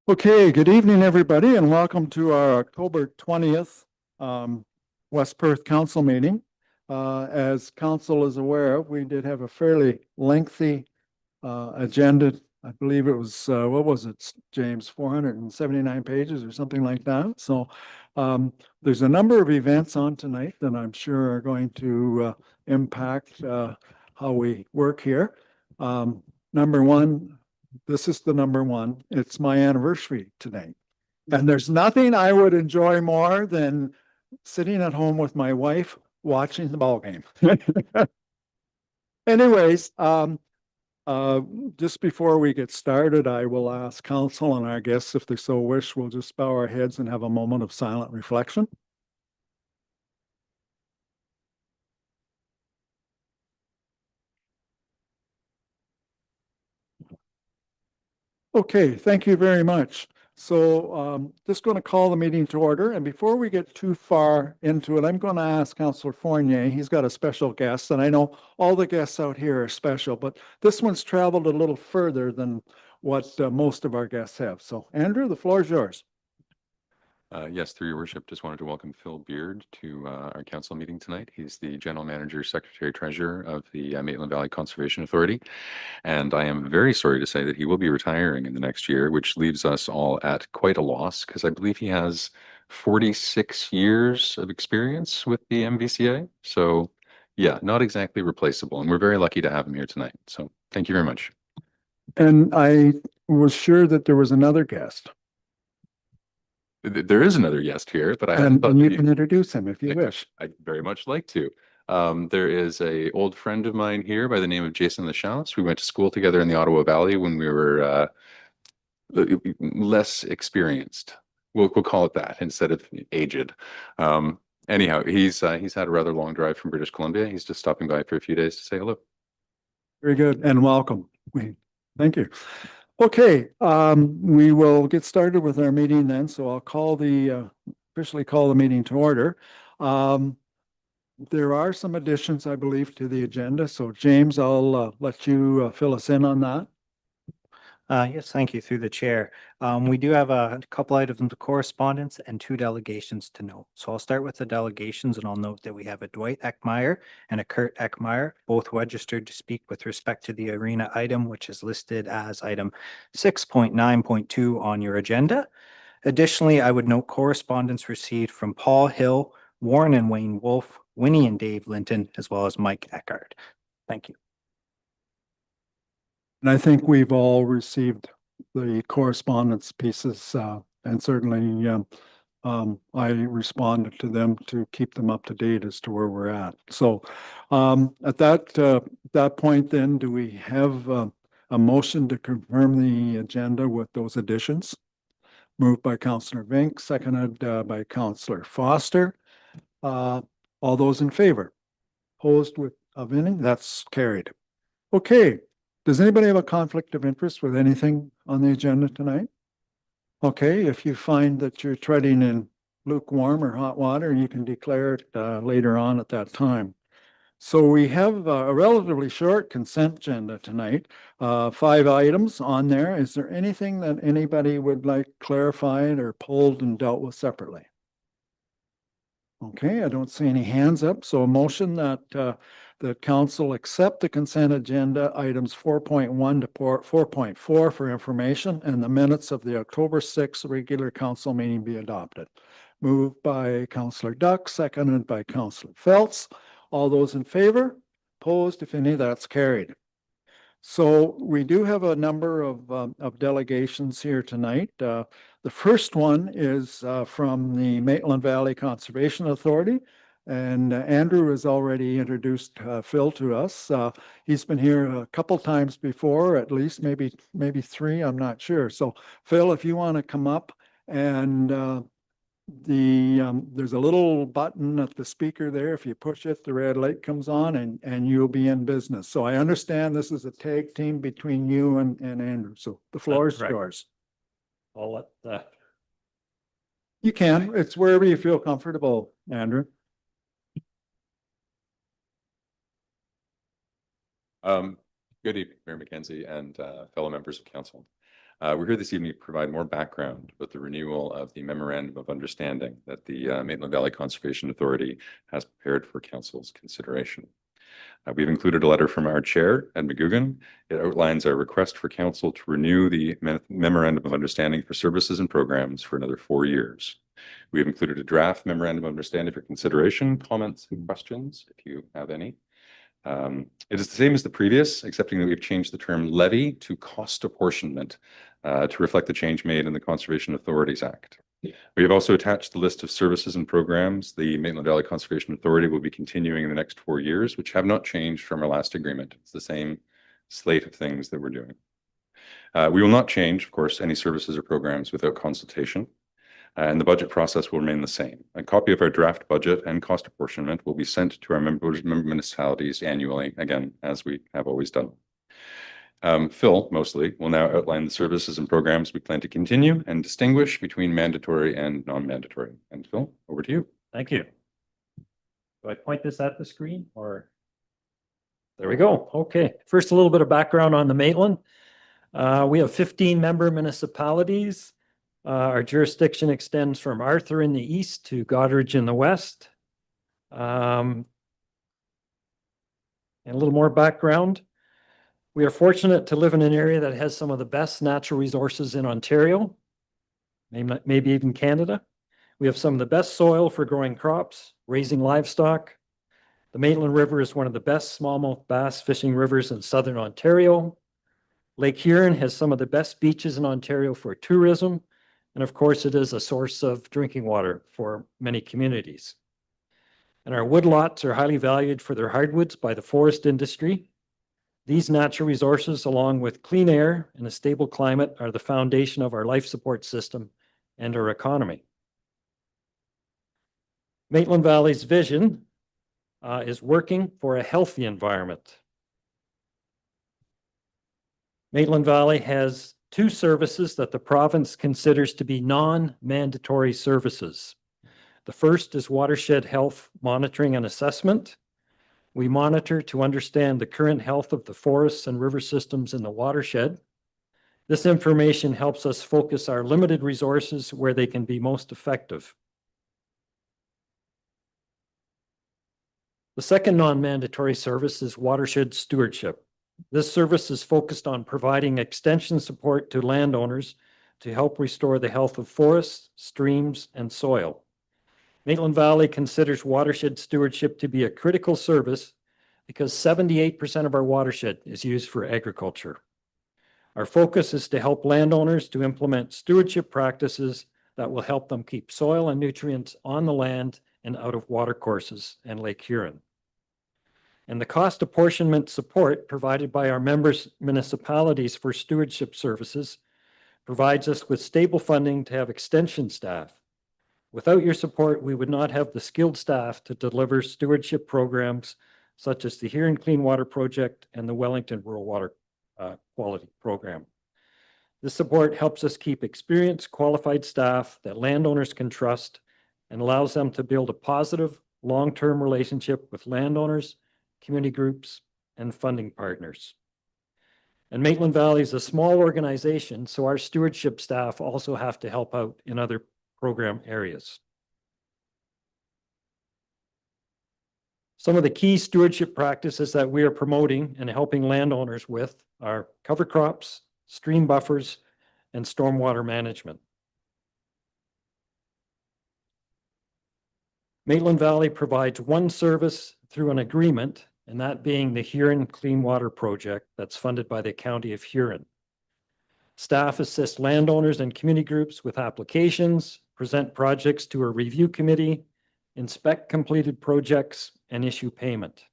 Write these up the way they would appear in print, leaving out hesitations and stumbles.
Okay, good evening, everybody, and welcome to our October 20th West Perth Council meeting. As council is aware, we did have a fairly lengthy agenda. I believe it was, what was it, James, 479 pages or something like that. So there's a number of events on tonight that I'm sure are going to impact how we work here. Number one, this is the number one. It's my anniversary today. And there's nothing I would enjoy more than sitting at home with my wife watching the ball game. Anyways, just before we get started, I will ask council and our guests, if they so wish, we'll just bow our heads and have a moment of silent reflection. Okay, thank you very much. So just going to call the meeting to order. And before we get too far into it, I'm going to ask Councillor Fournier. He's got a special guest, and I know all the guests out here are special, but this one's traveled a little further than what most of our guests have. So Andrew, the floor is yours. Yes, through your worship, just wanted to welcome Phil Beard to our council meeting tonight. He's the General Manager, Secretary Treasurer of the Maitland Valley Conservation Authority. And I am very sorry to say that he will be retiring in the next year, which leaves us all at quite a loss because I believe he has 46 years of experience with the MVCA. So yeah, not exactly replaceable. And we're very lucky to have him here tonight. So thank you very much. And I was sure that there was another guest. There is another guest here, but I And thought you can introduce him if you wish. I'd very much like to. There is a old friend of mine here by the name of Jason Lachance. We went to school together in the Ottawa Valley when we were less experienced. We'll call it that instead of aged. Anyhow, he's had a rather long drive from British Columbia. He's just stopping by for a few days to say hello. Very good, and welcome. Thank you. Okay, we will get started with our meeting then. So I'll officially call the meeting to order. There are some additions, I believe, to the agenda. So James, I'll let you fill us in on that. Yes, thank you through the chair. We do have a couple items of correspondence and two delegations to note. So I'll start with the delegations and I'll note that we have a Dwight Eckmeyer and a Kurt Eckmeyer, both registered to speak with respect to the arena item, which is listed as item 6.9.2 on your agenda. Additionally, I would note correspondence received from Paul Hill, Warren and Wayne Wolf, Winnie and Dave Linton, as well as Mike Eckard. Thank you. And I think we've all received the correspondence pieces, and certainly I responded to them to keep them up to date as to where we're at. So at that point, then, do we have a motion to confirm the agenda with those additions? Moved by Councillor Vink, seconded by Councillor Foster. All those in favor? Opposed of any? That's carried. Okay. Does anybody have a conflict of interest with anything on the agenda tonight? Okay, if you find that you're treading in lukewarm or hot water, you can declare it later on at that time. So we have a relatively short consent agenda tonight, 5 items on there. Is there anything that anybody would like clarified or pulled and dealt with separately? Okay, I don't see any hands up. So a motion that the council accept the consent agenda items 4.1 to 4.4 for information and the minutes of the October 6th regular council meeting be adopted. Moved by Councillor Duck, seconded by Councillor Phelps. All those in favor? Opposed, if any, that's carried. So we do have a number of delegations here tonight. The first one is from the Maitland Valley Conservation Authority. And Andrew has already introduced Phil to us. He's been here a couple times before, at least maybe 3, I'm not sure. So Phil, if you want to come up, and there's a little button at the speaker there. If you push it, the red light comes on and you'll be in business. So I understand this is a tag team between you and Andrew. So the floor is yours. I'll let that. You can. It's wherever you feel comfortable, Andrew. Good evening, Mayor McKenzie and fellow members of council. We're here this evening to provide more background about the renewal of the Memorandum of Understanding that the Maitland Valley Conservation Authority has prepared for Council's consideration. We've included a letter from our chair, Ed McGugan. It outlines our request for Council to renew the Memorandum of Understanding for services and programs for another 4 years. We have included a draft Memorandum of Understanding for consideration, comments, and questions, if you have any. It is the same as the previous, excepting that we've changed the term levy to cost apportionment to reflect the change made in the Conservation Authorities Act. We have also attached the list of services and programs the Maitland Valley Conservation Authority will be continuing in the next 4 years, which have not changed from our last agreement. It's the same slate of things that we're doing. We will not change, of course, any services or programs without consultation, and the budget process will remain the same. A copy of our draft budget and cost apportionment will be sent to our member municipalities annually, again, as we have always done. Phil, mostly, will now outline the services and programs we plan to continue and distinguish between mandatory and non-mandatory. And Phil, over to you. Thank you. Do I point this at the screen or? There we go. Okay. First, a little bit of background on the Maitland. We have 15 member municipalities. Our jurisdiction extends from Arthur in the east to Goderich in the west. And a little more background. We are fortunate to live in an area that has some of the best natural resources in Ontario, maybe even Canada. We have some of the best soil for growing crops, raising livestock. The Maitland River is one of the best smallmouth bass fishing rivers in southern Ontario. Lake Huron has some of the best beaches in Ontario for tourism. And of course, it is a source of drinking water for many communities. And our woodlots are highly valued for their hardwoods by the forest industry. These natural resources, along with clean air and a stable climate, are the foundation of our life support system and our economy. Maitland Valley's vision is working for a healthy environment. Maitland Valley has 2 services that the province considers to be non-mandatory services. The first is watershed health monitoring and assessment. We monitor to understand the current health of the forests and river systems in the watershed. This information helps us focus our limited resources where they can be most effective. The second non-mandatory service is watershed stewardship. This service is focused on providing extension support to landowners to help restore the health of forests, streams, and soil. Maitland Valley considers watershed stewardship to be a critical service because 78% of our watershed is used for agriculture. Our focus is to help landowners to implement stewardship practices that will help them keep soil and nutrients on the land and out of watercourses and Lake Huron. And the cost apportionment support provided by our members' municipalities for stewardship services provides us with stable funding to have extension staff. Without your support, we would not have the skilled staff to deliver stewardship programs such as the Huron Clean Water Project and the Wellington Rural Water Quality Program. This support helps us keep experienced, qualified staff that landowners can trust and allows them to build a positive, long-term relationship with landowners, community groups, and funding partners. And Maitland Valley is a small organization, so our stewardship staff also have to help out in other program areas. Some of the key stewardship practices that we are promoting and helping landowners with are cover crops, stream buffers, and stormwater management. Maitland Valley provides one service through an agreement, and that being the Huron Clean Water Project that's funded by the County of Huron. Staff assist landowners and community groups with applications, present projects to a review committee, inspect completed projects, and issue payment.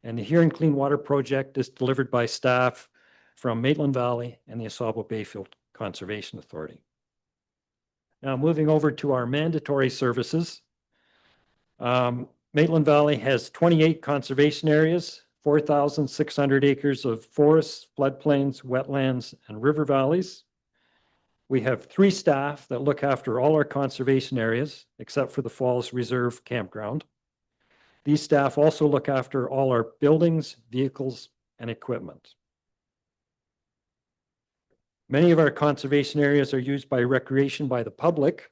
And the Huron Clean Water Project is delivered by staff from Maitland Valley and the Oswego Bayfield Conservation Authority. Now moving over to our mandatory services. Maitland Valley has 28 conservation areas, 4,600 acres of forests, floodplains, wetlands, and river valleys. We have 3 staff that look after all our conservation areas, except for the Falls Reserve Campground. These staff also look after all our buildings, vehicles, and equipment. Many of our conservation areas are used by recreation by the public.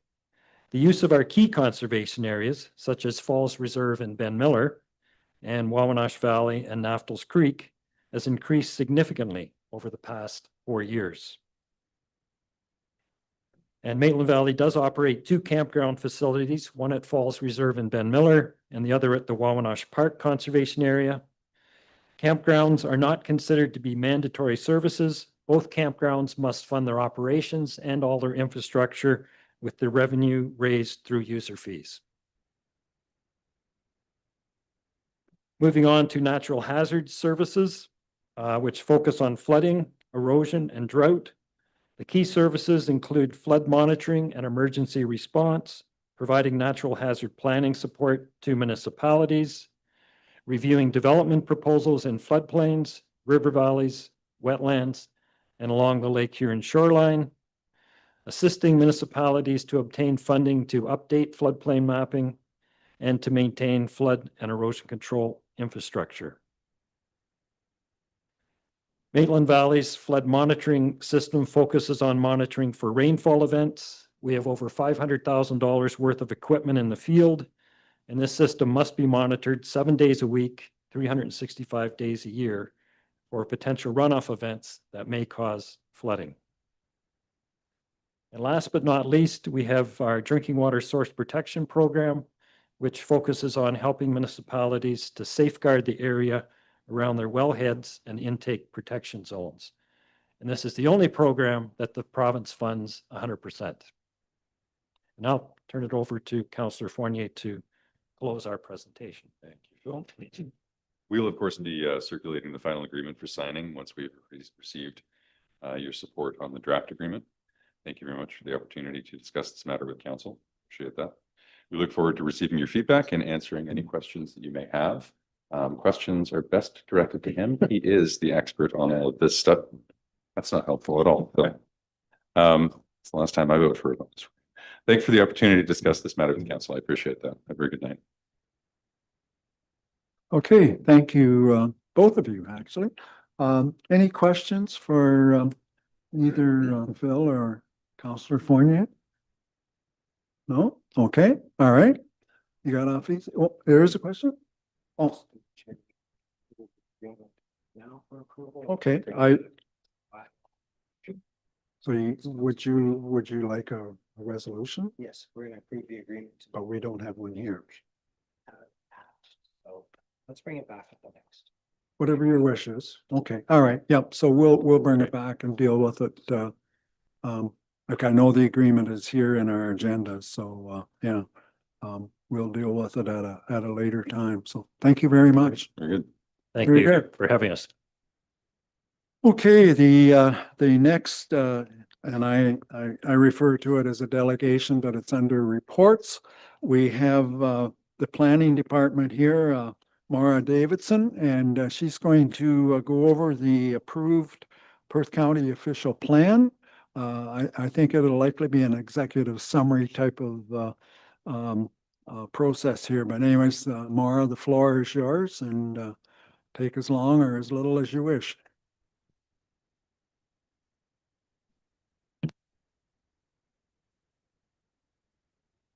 The use of our key conservation areas, such as Falls Reserve and Ben Miller, and Wawanash Valley and Naftals Creek, has increased significantly over the past 4 years. And Maitland Valley does operate 2 campground facilities, one at Falls Reserve in Ben Miller and the other at the Wawanash Park Conservation Area. Campgrounds are not considered to be mandatory services. Both campgrounds must fund their operations and all their infrastructure with the revenue raised through user fees. Moving on to natural hazard services, which focus on flooding, erosion, and drought. The key services include flood monitoring and emergency response, providing natural hazard planning support to municipalities, reviewing development proposals in floodplains, river valleys, wetlands, and along the Lake Huron shoreline, assisting municipalities to obtain funding to update floodplain mapping and to maintain flood and erosion control infrastructure. Maitland Valley's flood monitoring system focuses on monitoring for rainfall events. We have over $500,000 worth of equipment in the field, and this system must be monitored 7 days a week, 365 days a year for potential runoff events that may cause flooding. And last but not least, we have our drinking water source protection program, which focuses on helping municipalities to safeguard the area around their wellheads and intake protection zones. And this is the only program that the province funds 100%. And I'll turn it over to Councillor Fournier to close our presentation. Thank you, Phil. We will, of course, be circulating the final agreement for signing once we've received your support on the draft agreement. Thank you very much for the opportunity to discuss this matter with council. Appreciate that. We look forward to receiving your feedback and answering any questions that you may have. Questions are best directed to him. He is the expert on all of this stuff. That's not helpful at all. It's the last time I vote for it. Thanks for the opportunity to discuss this matter with council. I appreciate that. Have a very good night. Okay, thank you, both of you, actually. Any questions for either Phil or Councillor Fournier? No? Okay, all right. You got off easy. Oh, there is a question? Oh. Okay, so would you like a resolution? Yes, we're gonna approve the agreement. But we don't have one here. So let's bring it back at the next. Whatever your wish is. Okay, all right, yep, so we'll bring it back and deal with it. Like I know the agreement is here in our agenda, so yeah. We'll deal with it at a later time. So thank you very much. Very good. Thank Very you good. for having us. Okay, the next and I refer to it as a delegation, but it's under reports. We have the planning department here, Maura Davidson, and she's going to go over the approved Perth County official plan. I think it'll likely be an executive summary type of process here. But anyways, Maura, the floor is yours, and take as long or as little as you wish.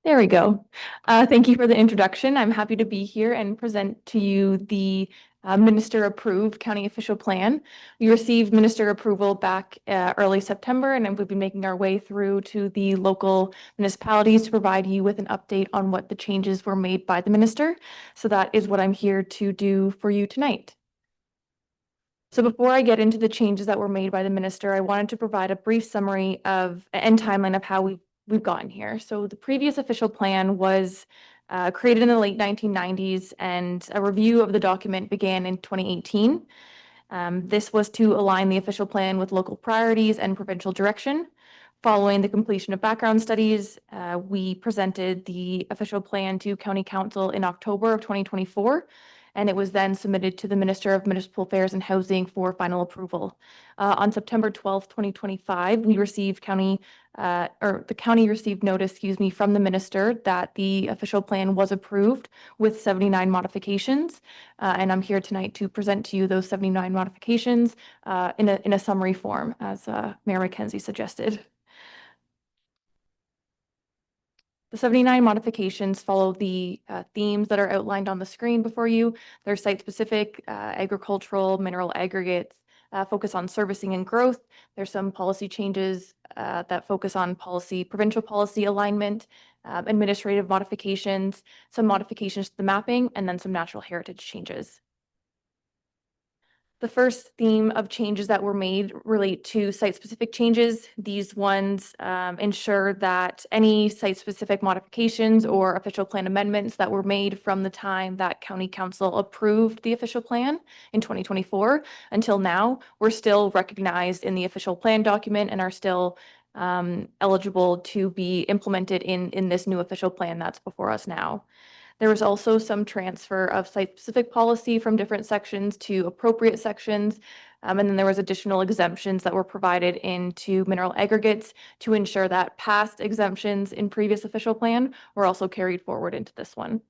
There we go. Thank you for the introduction. I'm happy to be here and present to you the minister-approved county official plan. We received minister approval back early September, and we've been making our way through to the local municipalities to provide you with an update on what the changes were made by the minister. So that is what I'm here to do for you tonight. So before I get into the changes that were made by the minister, I wanted to provide a brief summary of and timeline of how we've gotten here. So the previous official plan was created in the late 1990s, and a review of the document began in 2018. This was to align the official plan with local priorities and provincial direction. Following the completion of background studies, we presented the official plan to County Council in October of 2024, and it was then submitted to the Minister of Municipal Affairs and Housing for final approval. On September 12th, 2025, we received the county received notice, from the minister that the official plan was approved with 79 modifications. And I'm here tonight to present to you those 79 modifications in a summary form, as Mayor McKenzie suggested. The 79 modifications follow the themes that are outlined on the screen before you. They're site-specific, agricultural, mineral aggregates, focus on servicing and growth. There's some policy changes that focus on provincial policy alignment, administrative modifications, some modifications to the mapping, and then some natural heritage changes. The first theme of changes that were made relate to site-specific changes. These ones ensure that any site-specific modifications or official plan amendments that were made from the time that County Council approved the official plan in 2024 until now were still recognized in the official plan document and are still eligible to be implemented in this new official plan that's before us now. There was also some transfer of site-specific policy from different sections to appropriate sections. And then there was additional exemptions that were provided into mineral aggregates to ensure that past exemptions in previous official plan were also carried forward into this one.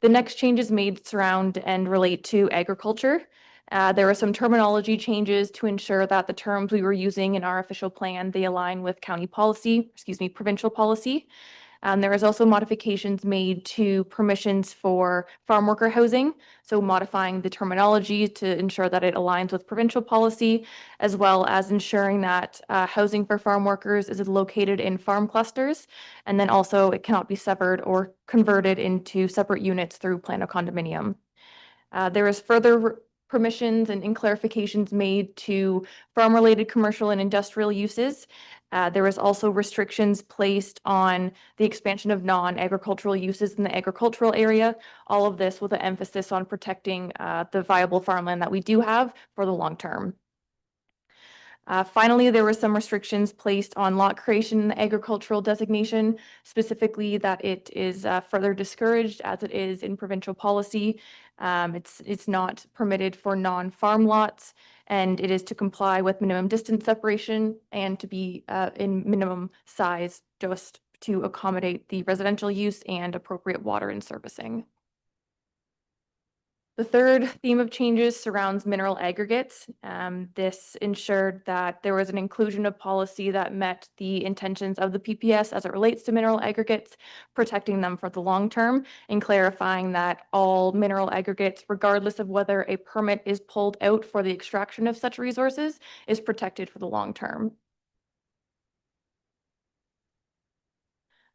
The next changes made surround and relate to agriculture. There were some terminology changes to ensure that the terms we were using in our official plan, they align with provincial policy. There is also modifications made to permissions for farm worker housing, so modifying the terminology to ensure that it aligns with provincial policy, as well as ensuring that housing for farm workers is located in farm clusters, and then also it cannot be severed or converted into separate units through plan of condominium. There is further permissions and clarifications made to farm-related commercial and industrial uses. There was also restrictions placed on the expansion of non-agricultural uses in the agricultural area. All of this with an emphasis on protecting the viable farmland that we do have for the long term. Finally, there were some restrictions placed on lot creation in the agricultural designation, specifically that it is further discouraged as it is in provincial policy. It's not permitted for non-farm lots, and it is to comply with minimum distance separation and to be in minimum size just to accommodate the residential use and appropriate water and servicing. The third theme of changes surrounds mineral aggregates. This ensured that there was an inclusion of policy that met the intentions of the PPS as it relates to mineral aggregates, protecting them for the long term, and clarifying that all mineral aggregates, regardless of whether a permit is pulled out for the extraction of such resources, is protected for the long term.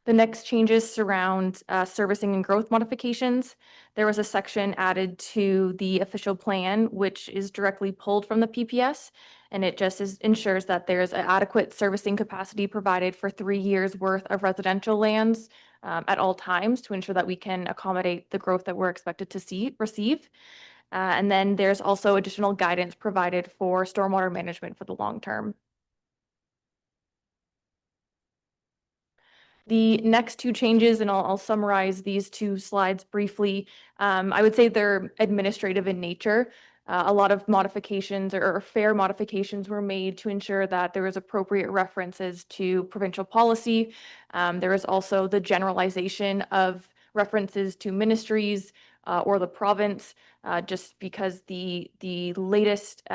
The next changes surround servicing and growth modifications. There was a section added to the official plan, which is directly pulled from the PPS, and it just ensures that there's an adequate servicing capacity provided for 3 years worth of residential lands at all times to ensure that we can accommodate the growth that we're expected to receive. And then there's also additional guidance provided for stormwater management for the long term. The next two changes, and I'll summarize these two slides briefly. I would say they're administrative in nature. A lot of modifications or fair modifications were made to ensure that there was appropriate references to provincial policy. There is also the generalization of references to ministries or the province, just because the latest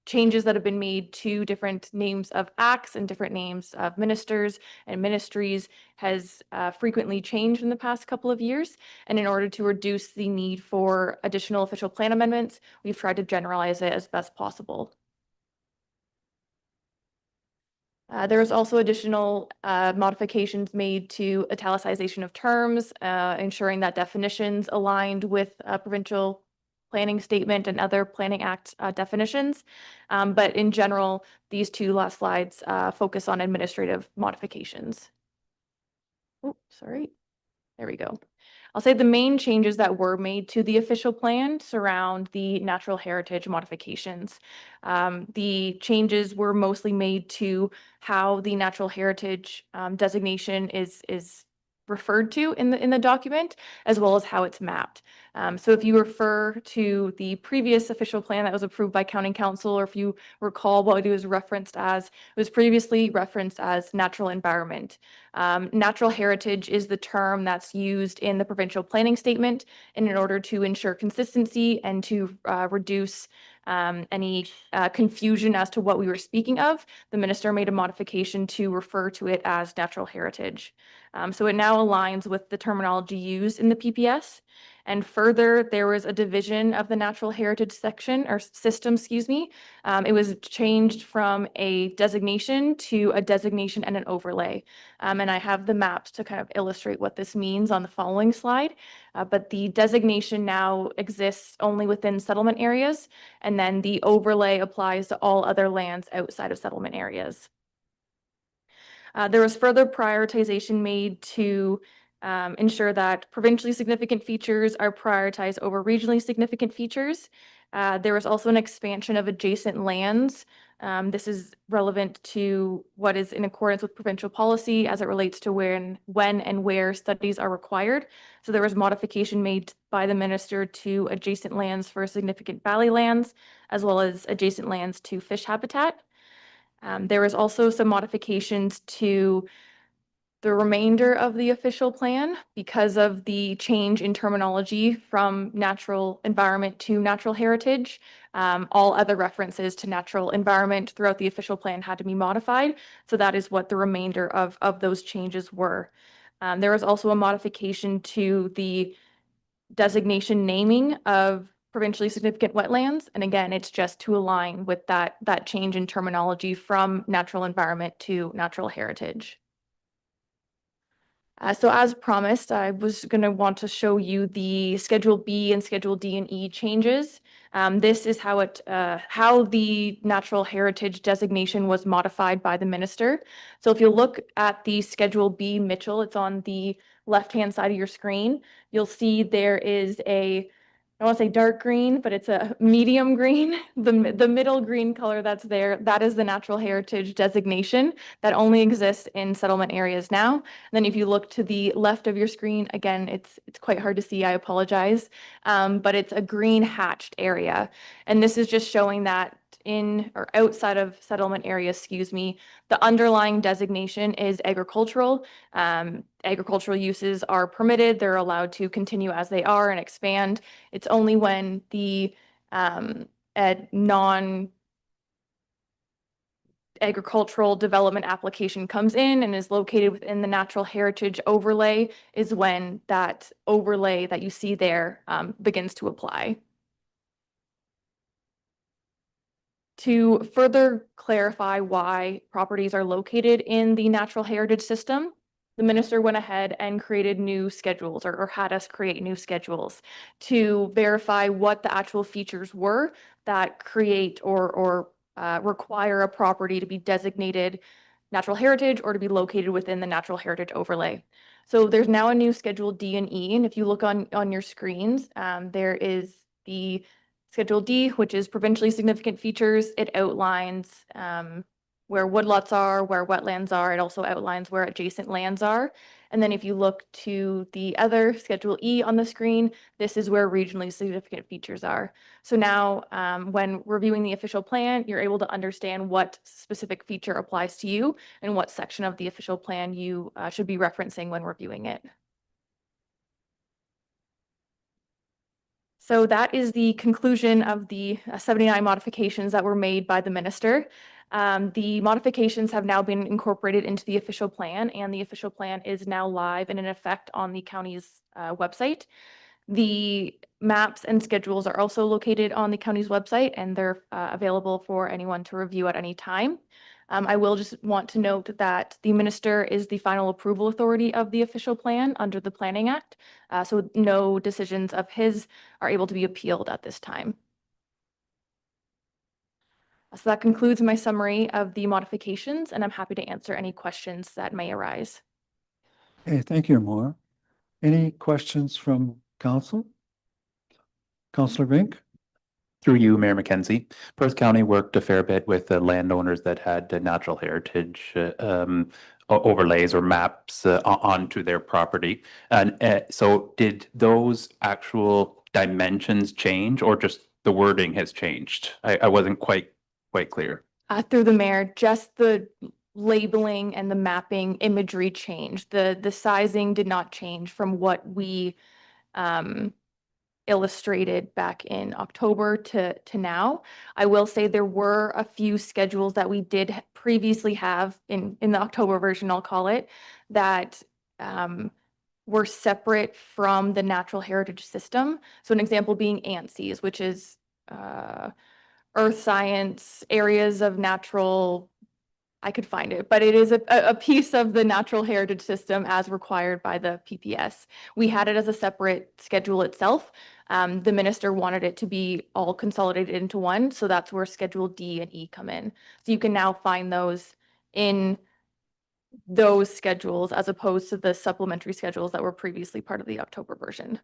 changes that have been made to different names of acts and different names of ministers and ministries has frequently changed in the past couple of years. And in order to reduce the need for additional official plan amendments, we've tried to generalize it as best possible. There was also additional modifications made to italicization of terms, ensuring that definitions aligned with provincial planning statement and other planning act definitions. But in general, these two last slides focus on administrative modifications. Oh, sorry. There we go. I'll say the main changes that were made to the official plan surround the natural heritage modifications. The changes were mostly made to how the natural heritage designation is referred to in the document, as well as how it's mapped. So if you refer to the previous official plan that was approved by County Council, or if you recall what it was referenced as, it was previously referenced as natural environment. Natural heritage is the term that's used in the provincial planning statement, and in order to ensure consistency and to reduce any confusion as to what we were speaking of, the minister made a modification to refer to it as natural heritage. So it now aligns with the terminology used in the PPS. And further, there was a division of the natural heritage section or system, excuse me. It was changed from a designation to a designation and an overlay. And I have the maps to kind of illustrate what this means on the following slide. But the designation now exists only within settlement areas, and then the overlay applies to all other lands outside of settlement areas. There was further prioritization made to ensure that provincially significant features are prioritized over regionally significant features. There was also an expansion of adjacent lands. This is relevant to what is in accordance with provincial policy as it relates to when and where studies are required. So there was modification made by the minister to adjacent lands for significant valley lands, as well as adjacent lands to fish habitat. There was also some modifications to the remainder of the official plan because of the change in terminology from natural environment to natural heritage. All other references to natural environment throughout the official plan had to be modified. So that is what the remainder of those changes were. There was also a modification to the designation naming of provincially significant wetlands. And again, it's just to align with that change in terminology from natural environment to natural heritage. So as promised, I was going to want to show you the Schedule B and Schedule D and E changes. This is how the natural heritage designation was modified by the minister. So if you look at the Schedule B, Mitchell, it's on the left-hand side of your screen. You'll see there is I want to say dark green, but it's a medium green. The middle green color that's there, that is the natural heritage designation that only exists in settlement areas now. And then if you look to the left of your screen, again, it's quite hard to see, I apologize, but it's a green hatched area. And this is just showing that in or outside of settlement areas, excuse me, the underlying designation is agricultural. Agricultural uses are permitted. They're allowed to continue as they are and expand. It's only when the non-agricultural development application comes in and is located within the natural heritage overlay is when that overlay that you see there begins to apply. To further clarify why properties are located in the natural heritage system, the minister went ahead and created new schedules or had us create new schedules to verify what the actual features were that create or require a property to be designated natural heritage or to be located within the natural heritage overlay. So there's now a new Schedule D and E, and if you look on your screens, there is the Schedule D, which is provincially significant features. It outlines where woodlots are, where wetlands are. It also outlines where adjacent lands are. And then if you look to the other Schedule E on the screen, this is where regionally significant features are. So now when reviewing the official plan, you're able to understand what specific feature applies to you and what section of the official plan you should be referencing when reviewing it. So that is the conclusion of the 79 modifications that were made by the minister. The modifications have now been incorporated into the official plan, and the official plan is now live and in effect on the county's website. The maps and schedules are also located on the county's website, and they're available for anyone to review at any time. I will just want to note that the minister is the final approval authority of the official plan under the Planning Act, so no decisions of his are able to be appealed at this time. So that concludes my summary of the modifications, and I'm happy to answer any questions that may arise. Okay, thank you, Maura. Any questions from council? Councillor Rink? Through you, Mayor McKenzie. Perth County worked a fair bit with the landowners that had natural heritage overlays or maps onto their property. And so did those actual dimensions change or just the wording has changed? I wasn't quite clear. Through the mayor, just the labeling and the mapping imagery changed. The sizing did not change from what we illustrated back in October to now. I will say there were a few schedules that we did previously have in the October version, I'll call it, that were separate from the natural heritage system. So an example being ANSES, which is earth science, areas of natural, I could find it, but it is a piece of the natural heritage system as required by the PPS. We had it as a separate schedule itself. The minister wanted it to be all consolidated into one, so that's where Schedule D and E come in. So you can now find those in those schedules as opposed to the supplementary schedules that were previously part of the October version.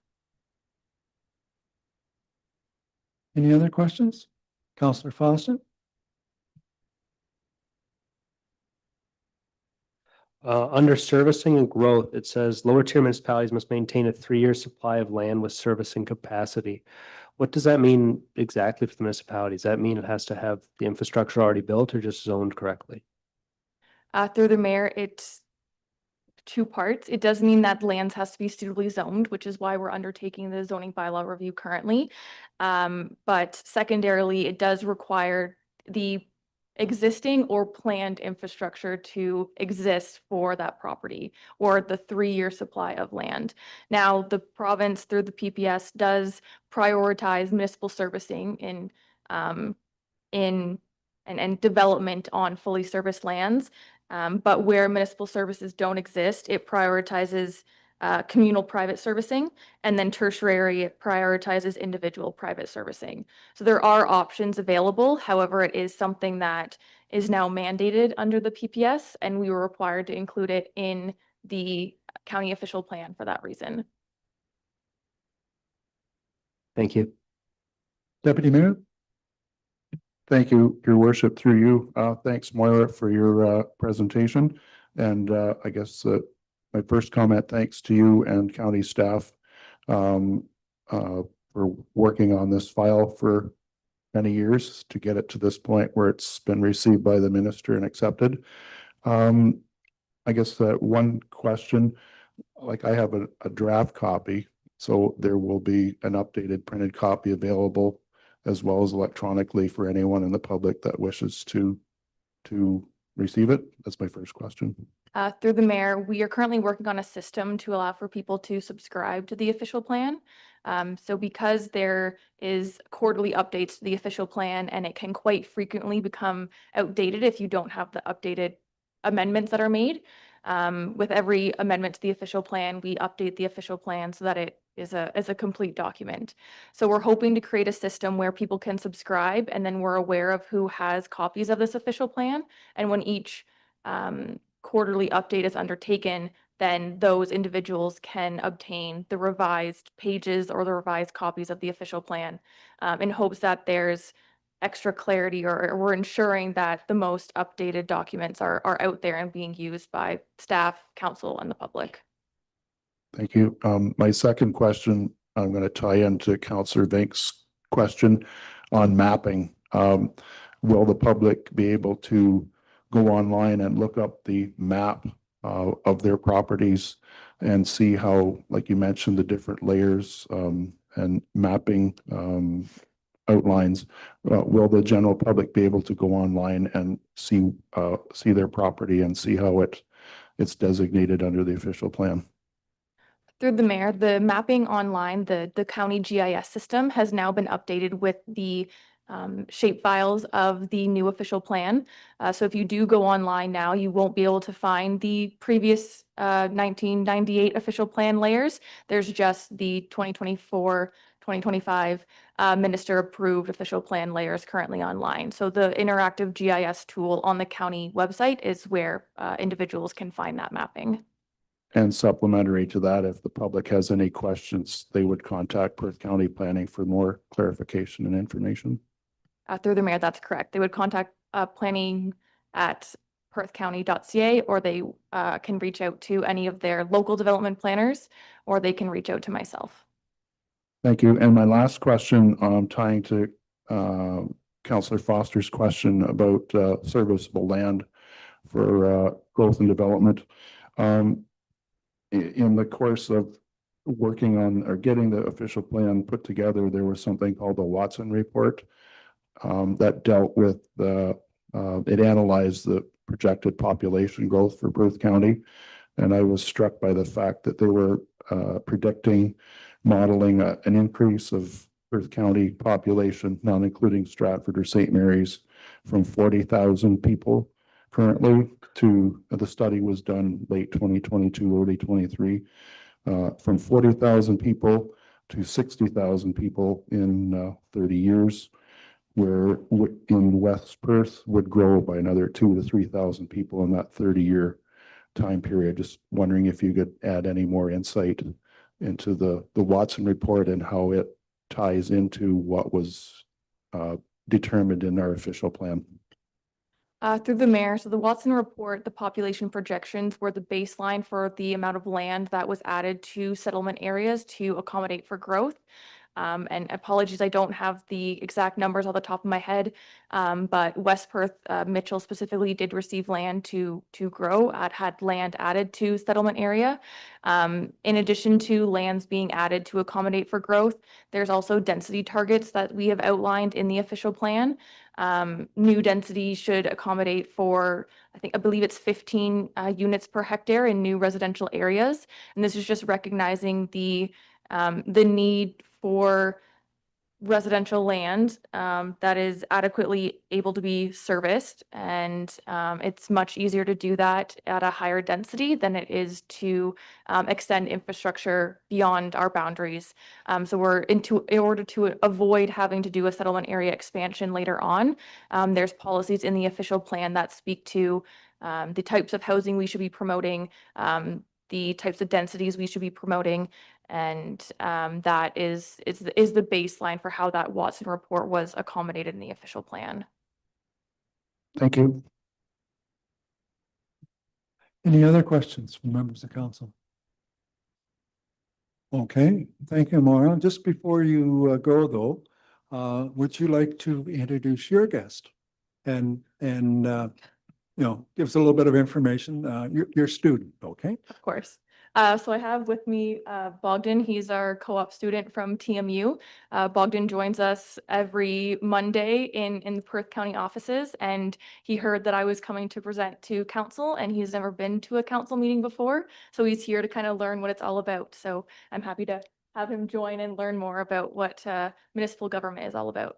Any other questions? Counselor Foster? Under servicing and growth, it says lower tier municipalities must maintain a 3-year supply of land with servicing capacity. What does that mean exactly for the municipality? Does that mean it has to have the infrastructure already built or just zoned correctly? Through the mayor, it's two parts. It does mean that lands has to be suitably zoned, which is why we're undertaking the zoning bylaw review currently. But secondarily, it does require the existing or planned infrastructure to exist for that property or the 3-year supply of land. Now, the province through the PPS does prioritize municipal servicing in and development on fully serviced lands. But where municipal services don't exist, it prioritizes communal private servicing, and then tertiary, it prioritizes individual private servicing. So there are options available. However, it is something that is now mandated under the PPS, and we were required to include it in the county official plan for that reason. Thank you. Deputy Mayor? Thank you, Your Worship, through you. Thanks, Moira, for your presentation. And I guess my first comment, thanks to you and county staff for working on this file for many years to get it to this point where it's been received by the minister and accepted. I guess that one question, like I have a draft copy, so there will be an updated printed copy available as well as electronically for anyone in the public that wishes to receive it? That's my first question. Through the mayor, we are currently working on a system to allow for people to subscribe to the official plan. So because there is quarterly updates to the official plan and it can quite frequently become outdated if you don't have the updated amendments that are made. With every amendment to the official plan, we update the official plan so that it is a complete document. So we're hoping to create a system where people can subscribe and then we're aware of who has copies of this official plan. And when each quarterly update is undertaken, then those individuals can obtain the revised pages or the revised copies of the official plan in hopes that there's extra clarity or we're ensuring that the most updated documents are out there and being used by staff, council, and the public. Thank you. My second question, I'm going to tie into Councillor Vink's question on mapping. Will the public be able to go online and look up the map of their properties and see how, like you mentioned, the different layers and mapping outlines? Will the general public be able to go online and see their property and see how it's designated under the official plan? Through the mayor, the mapping online, the county GIS system has now been updated with the shape files of the new official plan. So if you do go online now, you won't be able to find the previous 1998 official plan layers. There's just the 2024, 2025 minister approved official plan layers currently online. So the interactive GIS tool on the county website is where individuals can find that mapping. And supplementary to that, if the public has any questions, they would contact Perth County Planning for more clarification and information. Through the mayor, that's correct. They would contact planning at perthcounty.ca, or they can reach out to any of their local development planners, or they can reach out to myself. Thank you. And my last question, tying to Councillor Foster's question about serviceable land for growth and development. In the course of working on or getting the official plan put together, there was something called the Watson Report that dealt with it analyzed the projected population growth for Perth County. And I was struck by the fact that they were predicting, modeling an increase of Perth County population, not including Stratford or St. Mary's, from 40,000 people currently to, the study was done late 2022, early 23, from 40,000 people to 60,000 people in 30 years, where in West Perth would grow by another 2,000 to 3,000 people in that 30-year time period. Just wondering if you could add any more insight into the Watson Report and how it ties into what was determined in our official plan. Through the mayor, so the Watson Report, the population projections were the baseline for the amount of land that was added to settlement areas to accommodate for growth. And apologies, I don't have the exact numbers on the top of my head, but West Perth, Mitchell specifically did receive land to grow, had land added to settlement area. In addition to lands being added to accommodate for growth, there's also density targets that we have outlined in the official plan. New density should accommodate for, I believe it's 15 units per hectare in new residential areas. And this is just recognizing the need for residential land that is adequately able to be serviced. And it's much easier to do that at a higher density than it is to extend infrastructure beyond our boundaries. So in order to avoid having to do a settlement area expansion later on, there's policies in the official plan that speak to the types of housing we should be promoting, the types of densities we should be promoting. And that is the baseline for how that Watson Report was accommodated in the official plan. Thank you. Any other questions from members of council? Okay, thank you, Maura. Just before you go though, would you like to introduce your guest? And give us a little bit of information, your student, okay? Of course. So I have with me Bogdan. He's our co-op student from TMU. Bogdan joins us every Monday in the Perth County offices, and he heard that I was coming to present to council, and he's never been to a council meeting before. So he's here to kind of learn what it's all about. So I'm happy to have him join and learn more about what municipal government is all about.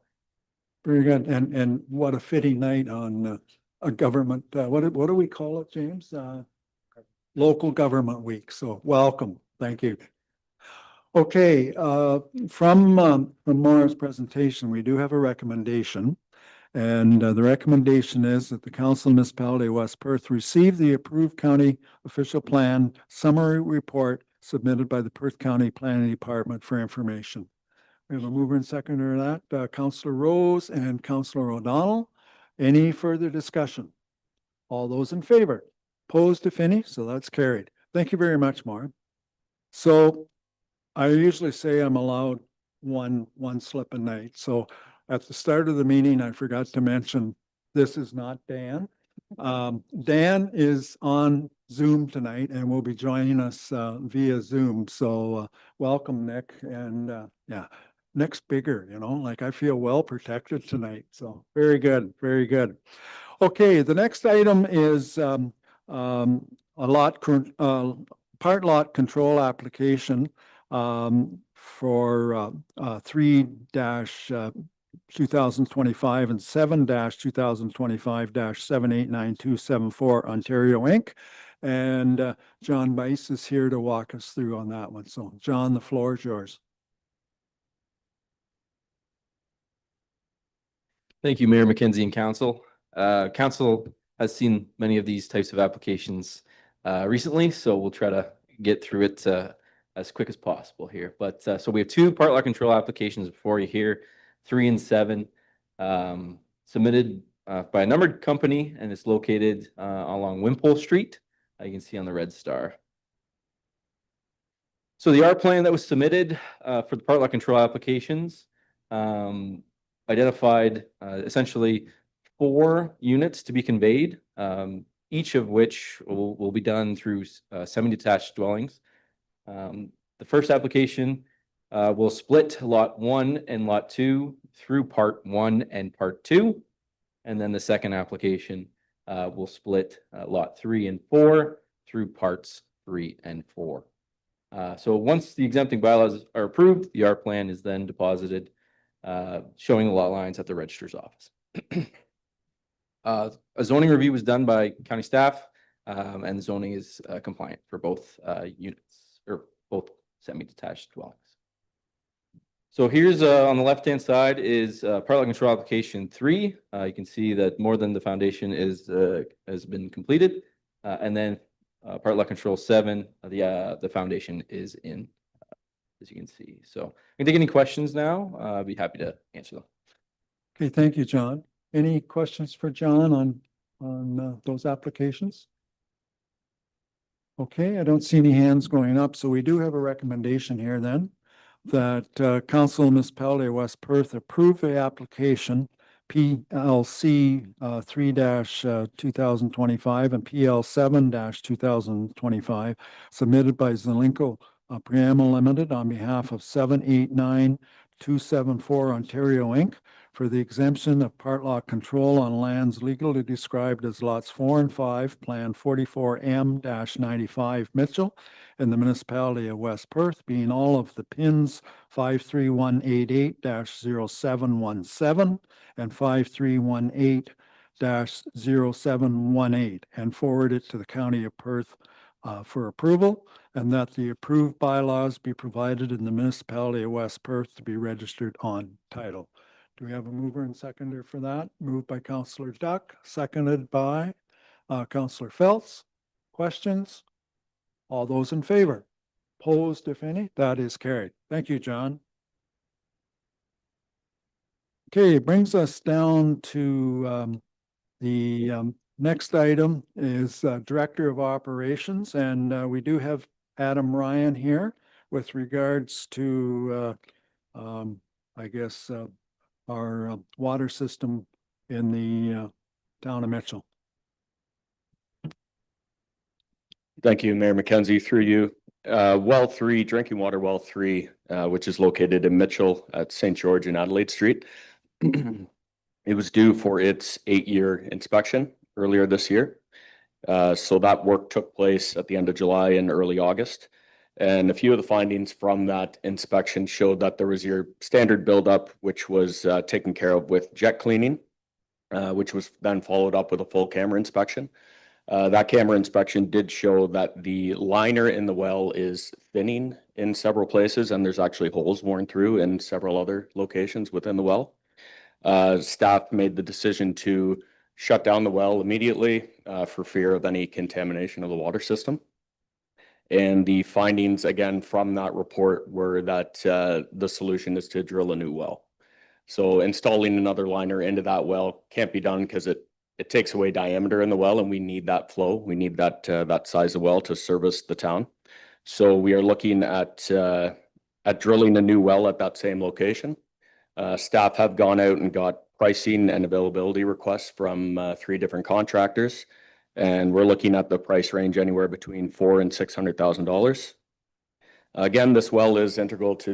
Very good. And what a fitting night on a government, what do we call it, James? Local Government Week. So welcome. Thank you. Okay, from Maura's presentation, we do have a recommendation. And the recommendation is that the Council of Municipality of West Perth receive the approved county official plan summary report submitted by the Perth County Planning Department for information. We have a mover and seconder of that, Councillor Rose and Councillor O'Donnell. Any further discussion? All those in favor? Opposed, if any? So that's carried. Thank you very much, Maura. So I usually say I'm allowed one slip a night. So at the start of the meeting, I forgot to mention, this is not Dan. Dan is on Zoom tonight and will be joining us via Zoom. So welcome, Nick. And yeah, Nick's bigger, like I feel well protected tonight. So very good, very good. Okay, the next item is a part lot control application for 3-2025 and 7-2025-789274 Ontario Inc. And John Bice is here to walk us through on that one. So John, the floor is yours. Thank you, Mayor McKenzie and Council. Council has seen many of these types of applications recently, so we'll try to get through it as quick as possible here. But so we have 2 part lot control applications before you here, 3 and 7, submitted by a numbered company, and it's located along Wimpole Street. You can see on the red star. So the R plan that was submitted for the part lot control applications identified essentially 4 units to be conveyed, each of which will be done through semi-detached dwellings. The first application will split lot 1 and lot 2 through part 1 and part 2. And then the second application will split lot 3 and 4 through parts 3 and 4. So once the exempting bylaws are approved, the R plan is then deposited, showing the lot lines at the registrar's office. A zoning review was done by county staff, and the zoning is compliant for both units or both semi-detached dwellings. So here's on the left-hand side is part lot control application 3. You can see that more than the foundation has been completed, and then part lot control 7, the foundation is in, as you can see. So I can take any questions now. I'd be happy to answer them. Okay, thank you, John. Any questions for John on those applications? Okay, I don't see any hands going up, so we do have a recommendation here then that Council Municipality of West Perth approve the application PLC 3-2025 and PL 7-2025 submitted by Zelenko Preamble Limited on behalf of 789274 Ontario Inc. for the exemption of part lot control on lands legally described as lots 4 and 5, Plan 44M-95 Mitchell in the municipality of West Perth, being all of the pins 53188-0717 and 5318-0718, and forward it to the county of Perth for approval, and that the approved bylaws be provided in the municipality of West Perth to be registered on title. Do we have a mover and seconder for that? Moved by Councillor Duck, seconded by Councillor Phelps. Questions? All those in favor? Opposed, if any? That is carried. Thank you, John. Okay, it brings us down to the next item is Director of Operations, and we do have Adam Ryan here with regards to, I guess, our water system in the town of Mitchell. Thank you, Mayor McKenzie, through you. Well 3, drinking water well 3, which is located in Mitchell at St. George and Adelaide Street. It was due for its 8-year inspection earlier this year. So that work took place at the end of July and early August. And a few of the findings from that inspection showed that there was your standard buildup, which was taken care of with jet cleaning, which was then followed up with a full camera inspection. That camera inspection did show that the liner in the well is thinning in several places, and there's actually holes worn through in several other locations within the well. Staff made the decision to shut down the well immediately for fear of any contamination of the water system. And the findings, again, from that report were that the solution is to drill a new well. So installing another liner into that well can't be done because it takes away diameter in the well, and we need that flow. We need that size of well to service the town. So we are looking at drilling a new well at that same location. Staff have gone out and got pricing and availability requests from 3 different contractors. And we're looking at the price range anywhere between $400,000 and $600,000. Again, this well is integral to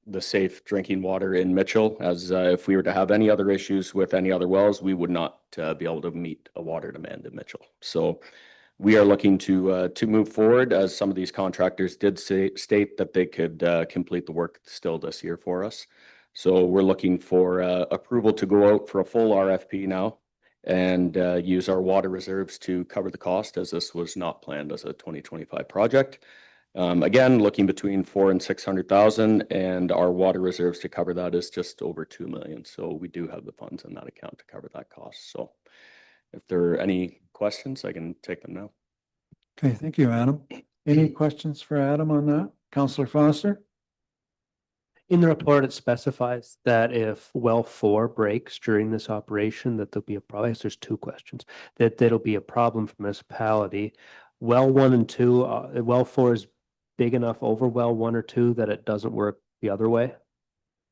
the safe drinking water in Mitchell, as if we were to have any other issues with any other wells, we would not be able to meet a water demand in Mitchell. So we are looking to move forward, as some of these contractors did state that they could complete the work still this year for us. So we're looking for approval to go out for a full RFP now, and use our water reserves to cover the cost, as this was not planned as a 2025 project. Again, looking between $400,000 and $600,000, and our water reserves to cover that is just over $2 million. So we do have the funds in that account to cover that cost. So if there are any questions, I can take them now. Okay, thank you, Adam. Any questions for Adam on that? Councillor Foster? In the report, it specifies that if well 4 breaks during this operation, that there'll be a problem. I guess there's two questions. That that'll be a problem for municipality. Well 1 and 2, well 4 is big enough over well 1 or 2 that it doesn't work the other way.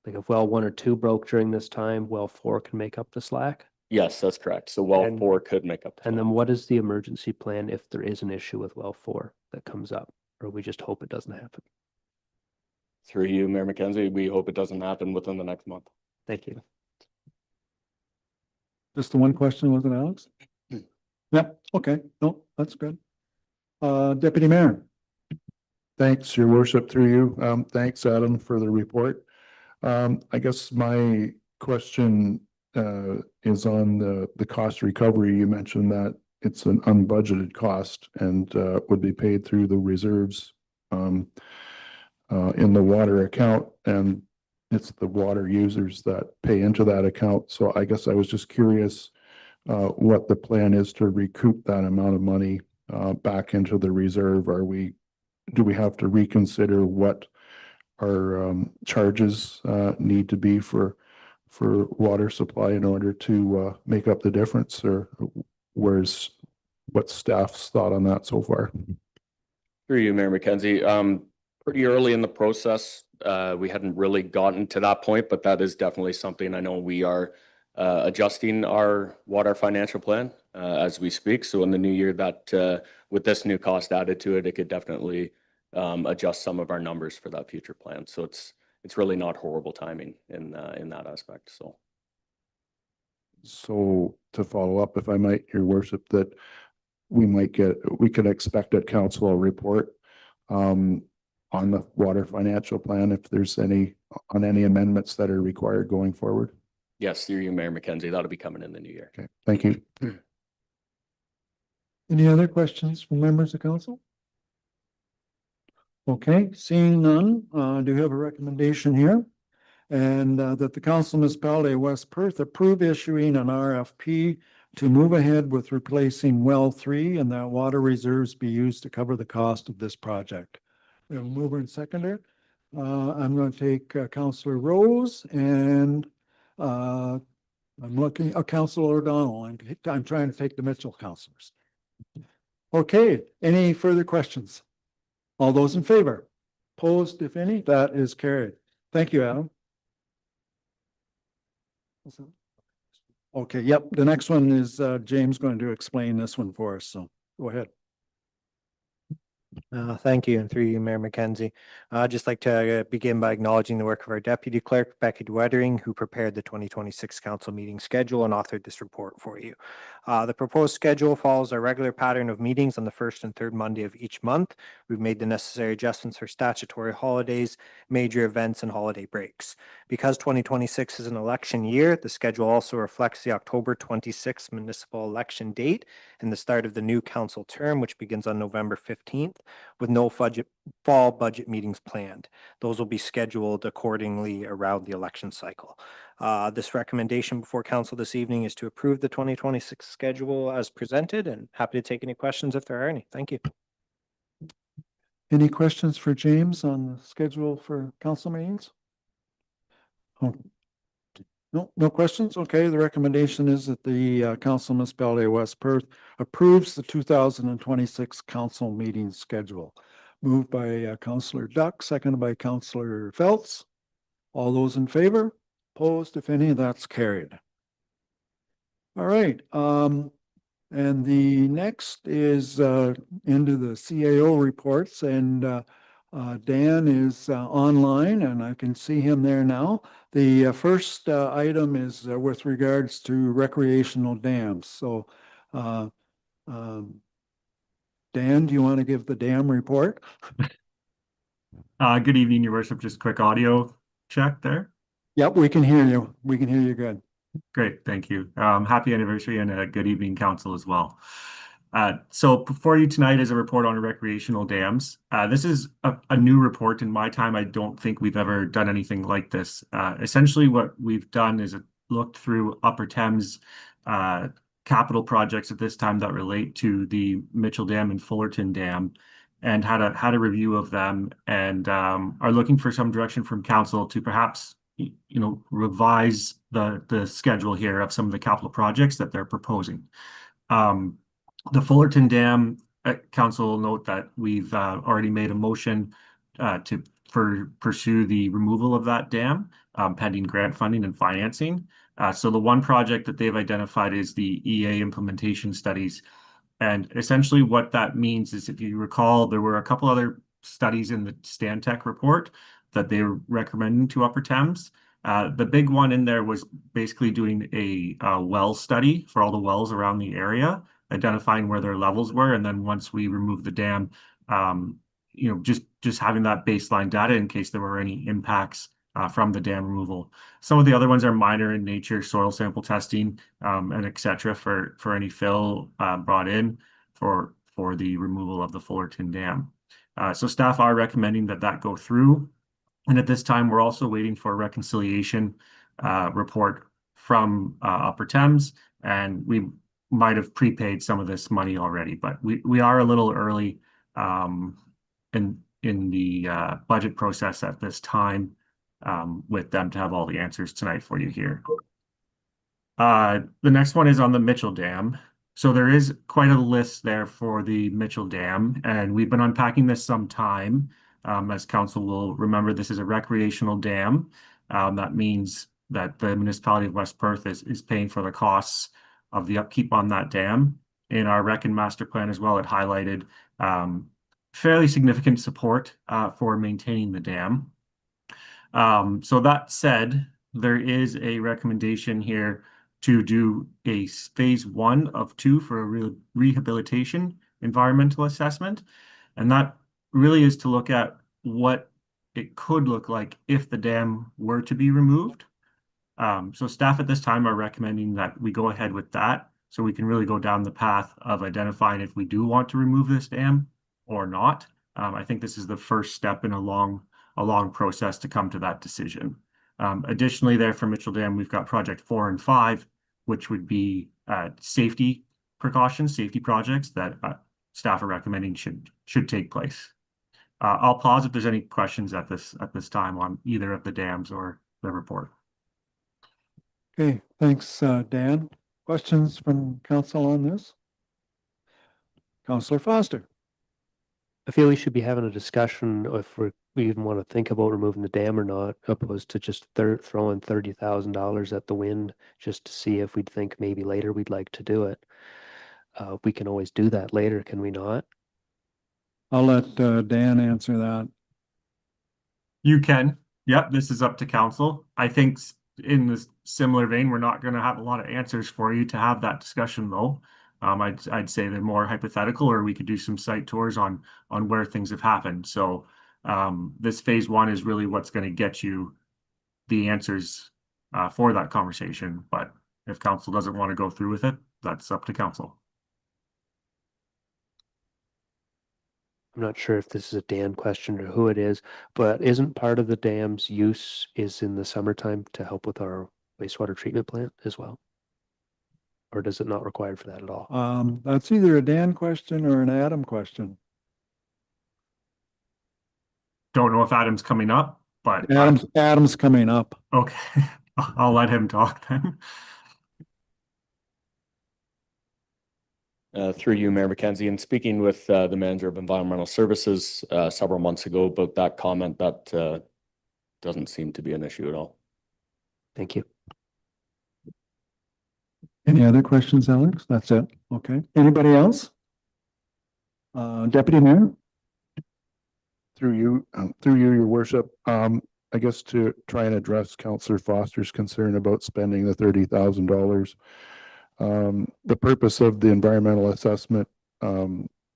Like if well 1 or 2 broke during this time, well 4 can make up the slack. Yes, that's correct. So well And- 4 could make up. the And slack. then what is the emergency plan if there is an issue with well 4 that comes up? Or we just hope it doesn't happen? Through you, Mayor McKenzie, we hope it doesn't happen within the next month. Thank you. Just the one question, was it, Alex? Yep, okay, no, that's good. Deputy Mayor. Thanks, your worship, through you. Thanks, Adam, for the report. I guess my question is on the cost recovery. You mentioned that it's an unbudgeted cost and would be paid through the reserves in the water account, and it's the water users that pay into that account. So I guess I was just curious what the plan is to recoup that amount of money back into the reserve. Do we have to reconsider what our charges need to be for water supply in order to make up the difference, or what's staff's thought on that so far? Through you, Mayor McKenzie. Pretty early in the process, we hadn't really gotten to that point, but that is definitely something I know we are adjusting our water financial plan as we speak. So in the new year, that with this new cost added to it, it could definitely adjust some of our numbers for that future plan. So it's really not horrible timing in that aspect. So to follow up, if I might, your worship, that we could expect at council a report on the water financial plan if there's any amendments that are required going forward. Yes, through you, Mayor McKenzie, that'll be coming in the new year. Okay, thank you. Any other questions from members of council? Okay, seeing none, do you have a recommendation here? And that the council municipality of West Perth approve issuing an RFP to move ahead with replacing well 3 and that water reserves be used to cover the cost of this project. We have a mover and seconder. I'm going to take Councillor Rose and I'm looking, Councillor O'Donnell. I'm trying to take the Mitchell councillors. Okay, any further questions? All those in favor? Opposed, if any? That is carried. Thank you, Adam. Okay, yep, the next one is James going to explain this one for us, so go ahead. Thank you, and through you, Mayor McKenzie. I'd just like to begin by acknowledging the work of our Deputy Clerk, Becky Dwettering, who prepared the 2026 council meeting schedule and authored this report for you. The proposed schedule follows our regular pattern of meetings on the first and third Monday of each month. We've made the necessary adjustments for statutory holidays, major events, and holiday breaks. Because 2026 is an election year, the schedule also reflects the October 26th municipal election date and the start of the new council term, which begins on November 15th. With no fall budget meetings planned. Those will be scheduled accordingly around the election cycle. This recommendation before council this evening is to approve the 2026 schedule as presented, and happy to take any questions if there are any. Thank you. Any questions for James on the schedule for council meetings? Oh. No questions? Okay, the recommendation is that the council municipality of West Perth approves the 2026 council meeting schedule. Moved by Councillor Duck, seconded by Councillor Phelps. All those in favor? Opposed, if any, that's carried. All right, and the next is into the CAO reports, and Dan is online and I can see him there now. The first item is with regards to recreational dams. So Dan, do you want to give the dam report? Good evening, Your Worship. Just quick audio check there. Yep, we can hear you. We can hear you good. Great, thank you. Happy anniversary and a good evening, council, as well. So before you tonight is a report on recreational dams. This is a new report. In my time, I don't think we've ever done anything like this. Essentially, what we've done is looked through Upper Thames capital projects at this time that relate to the Mitchell Dam and Fullerton Dam, and had a review of them and are looking for some direction from council to perhaps revise the schedule here of some of the capital projects that they're proposing. The Fullerton Dam, council will note that we've already made a motion to pursue the removal of that dam pending grant funding and financing. So the one project that they've identified is the EA implementation studies. And essentially what that means is, if you recall, there were a couple other studies in the Stantec report that they were recommending to Upper Thames. The big one in there was basically doing a well study for all the wells around the area, identifying where their levels were. And then once we remove the dam, just having that baseline data in case there were any impacts from the dam removal. Some of the other ones are minor in nature, soil sample testing, and et cetera for any fill brought in for the removal of the Fullerton Dam. So staff are recommending that go through. And at this time, we're also waiting for a reconciliation report from Upper Thames, and we might have prepaid some of this money already, but we are a little early in the budget process at this time with them to have all the answers tonight for you here. The next one is on the Mitchell Dam. So there is quite a list there for the Mitchell Dam, and we've been unpacking this some time. As council will remember, this is a recreational dam. That means that the municipality of West Perth is paying for the costs of the upkeep on that dam. In our Rec and Master Plan as well, it highlighted fairly significant support for maintaining the dam. So that said, there is a recommendation here to do a phase 1 of 2 for a rehabilitation environmental assessment. And that really is to look at what it could look like if the dam were to be removed. So staff at this time are recommending that we go ahead with that, so we can really go down the path of identifying if we do want to remove this dam or not. I think this is the first step in a long process to come to that decision. Additionally, there for Mitchell Dam, we've got project 4 and 5, which would be safety precautions, safety projects that staff are recommending should take place. I'll pause if there's any questions at this time on either of the dams or the report. Okay, thanks, Dan. Questions from council on this? Councillor Foster. I feel we should be having a discussion if we even want to think about removing the dam or not, opposed to just throwing $30,000 at the wind just to see if we'd think maybe later we'd like to do it. We can always do that later, can we not? I'll let Dan answer that. You can. Yep, this is up to council. I think in this similar vein, we're not going to have a lot of answers for you to have that discussion, though. I'd say they're more hypothetical, or we could do some site tours on where things have happened. So this phase 1 is really what's going to get you the answers for that conversation. But if council doesn't want to go through with it, that's up to council. I'm not sure if this is a Dan question or who it is, but isn't part of the dam's use is in the summertime to help with our wastewater treatment plant as well? Or does it not require for that at all? That's either a Dan question or an Adam question. Don't know if Adam's coming up, but Adam's coming up. Okay, I'll let him talk then. Through you, Mayor McKenzie, and speaking with the Manager of Environmental Services several months ago about that comment, that doesn't seem to be an issue at all. Thank you. Any other questions, Alex? That's it. Okay. Anybody else? Deputy Mayor? Through you, your worship, I guess to try and address Councillor Foster's concern about spending the $30,000. The purpose of the environmental assessment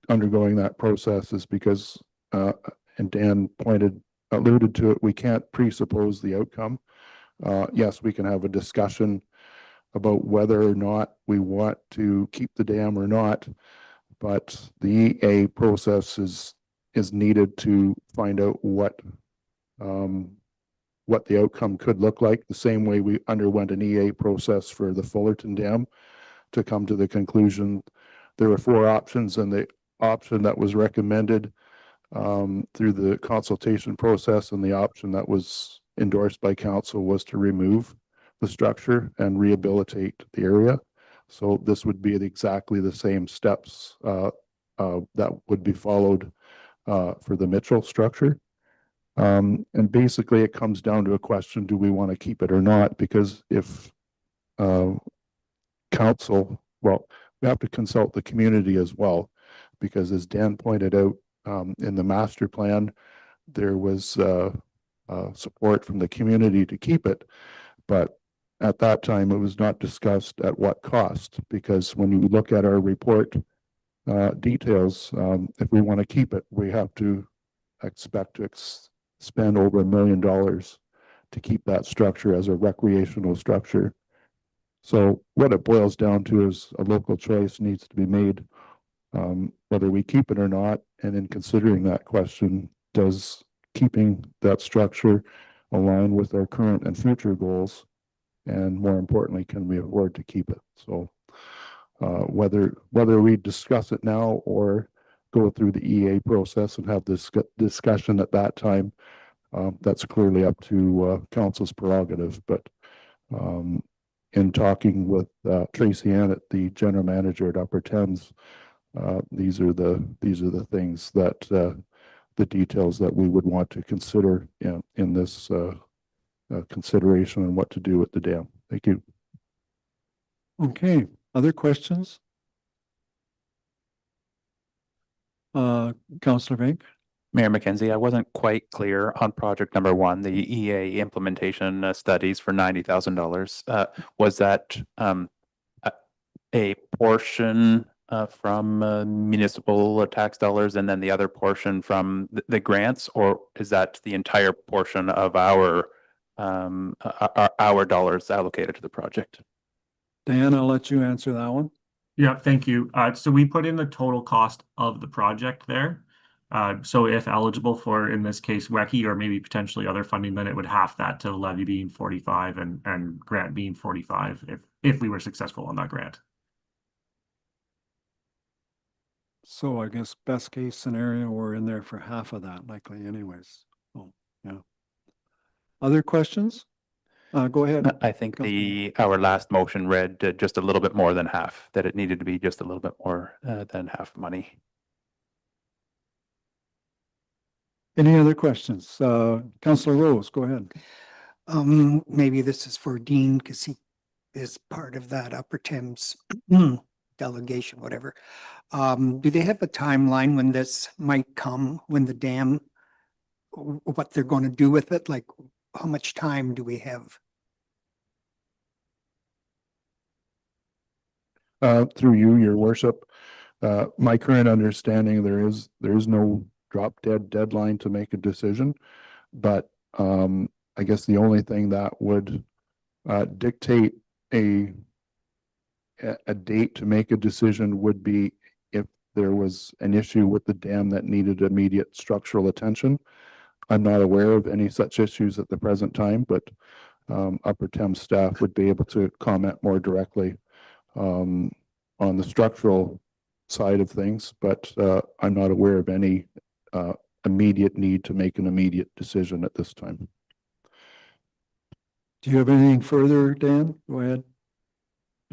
undergoing that process is because, and Dan alluded to it, we can't presuppose the outcome. Yes, we can have a discussion about whether or not we want to keep the dam or not, but the EA process is needed to find out what the outcome could look like, the same way we underwent an EA process for the Fullerton Dam to come to the conclusion there were 4 options, and the option that was recommended through the consultation process, and the option that was endorsed by council was to remove the structure and rehabilitate the area. So this would be exactly the same steps that would be followed for the Mitchell structure. And basically it comes down to a question, do we want to keep it or not? Because if council, well, we have to consult the community as well, because as Dan pointed out, in the master plan, there was support from the community to keep it, but at that time it was not discussed at what cost, because when you look at our report details, if we want to keep it, we have to expect to spend over $1 million to keep that structure as a recreational structure. So what it boils down to is a local choice needs to be made, whether we keep it or not. And in considering that question, does keeping that structure align with our current and future goals? And more importantly, can we afford to keep it? So whether we discuss it now or go through the EA process and have this discussion at that time, that's clearly up to council's prerogative. But in talking with Tracy Annett, the general manager at Upper Thames, these are the things that the details that we would want to consider in this consideration and what to do with the dam. Thank you. Okay, other questions? Councillor Bank? Mayor McKenzie, I wasn't quite clear on project number 1, the EA implementation studies for $90,000. Was that a portion from municipal tax dollars and then the other portion from the grants, or is that the entire portion of our dollars allocated to the project? Dan, I'll let you answer that one. Yeah, thank you. So we put in the total cost of the project there. So if eligible for, in this case, WECI or maybe potentially other funding, then it would half that, to levy being 45 and grant being 45 if we were successful on that grant. So I guess best case scenario, we're in there for half of that likely anyways. Oh, yeah. Other questions? Go ahead. I think our last motion read just a little bit more than half, that it needed to be just a little bit more than half money. Any other questions? Councillor Rose, go ahead. Maybe this is for Dean because he is part of that Upper Thames delegation, whatever. Do they have a timeline when this might come, when the dam, what they're going to do with it? Like, how much time do we have? Through you, your worship, my current understanding, there is no drop dead deadline to make a decision, but I guess the only thing that would dictate a date to make a decision would be if there was an issue with the dam that needed immediate structural attention. I'm not aware of any such issues at the present time, but Upper Thames staff would be able to comment more directly on the structural side of things, but I'm not aware of any immediate need to make an immediate decision at this time. Do you have anything further, Dan? Go ahead.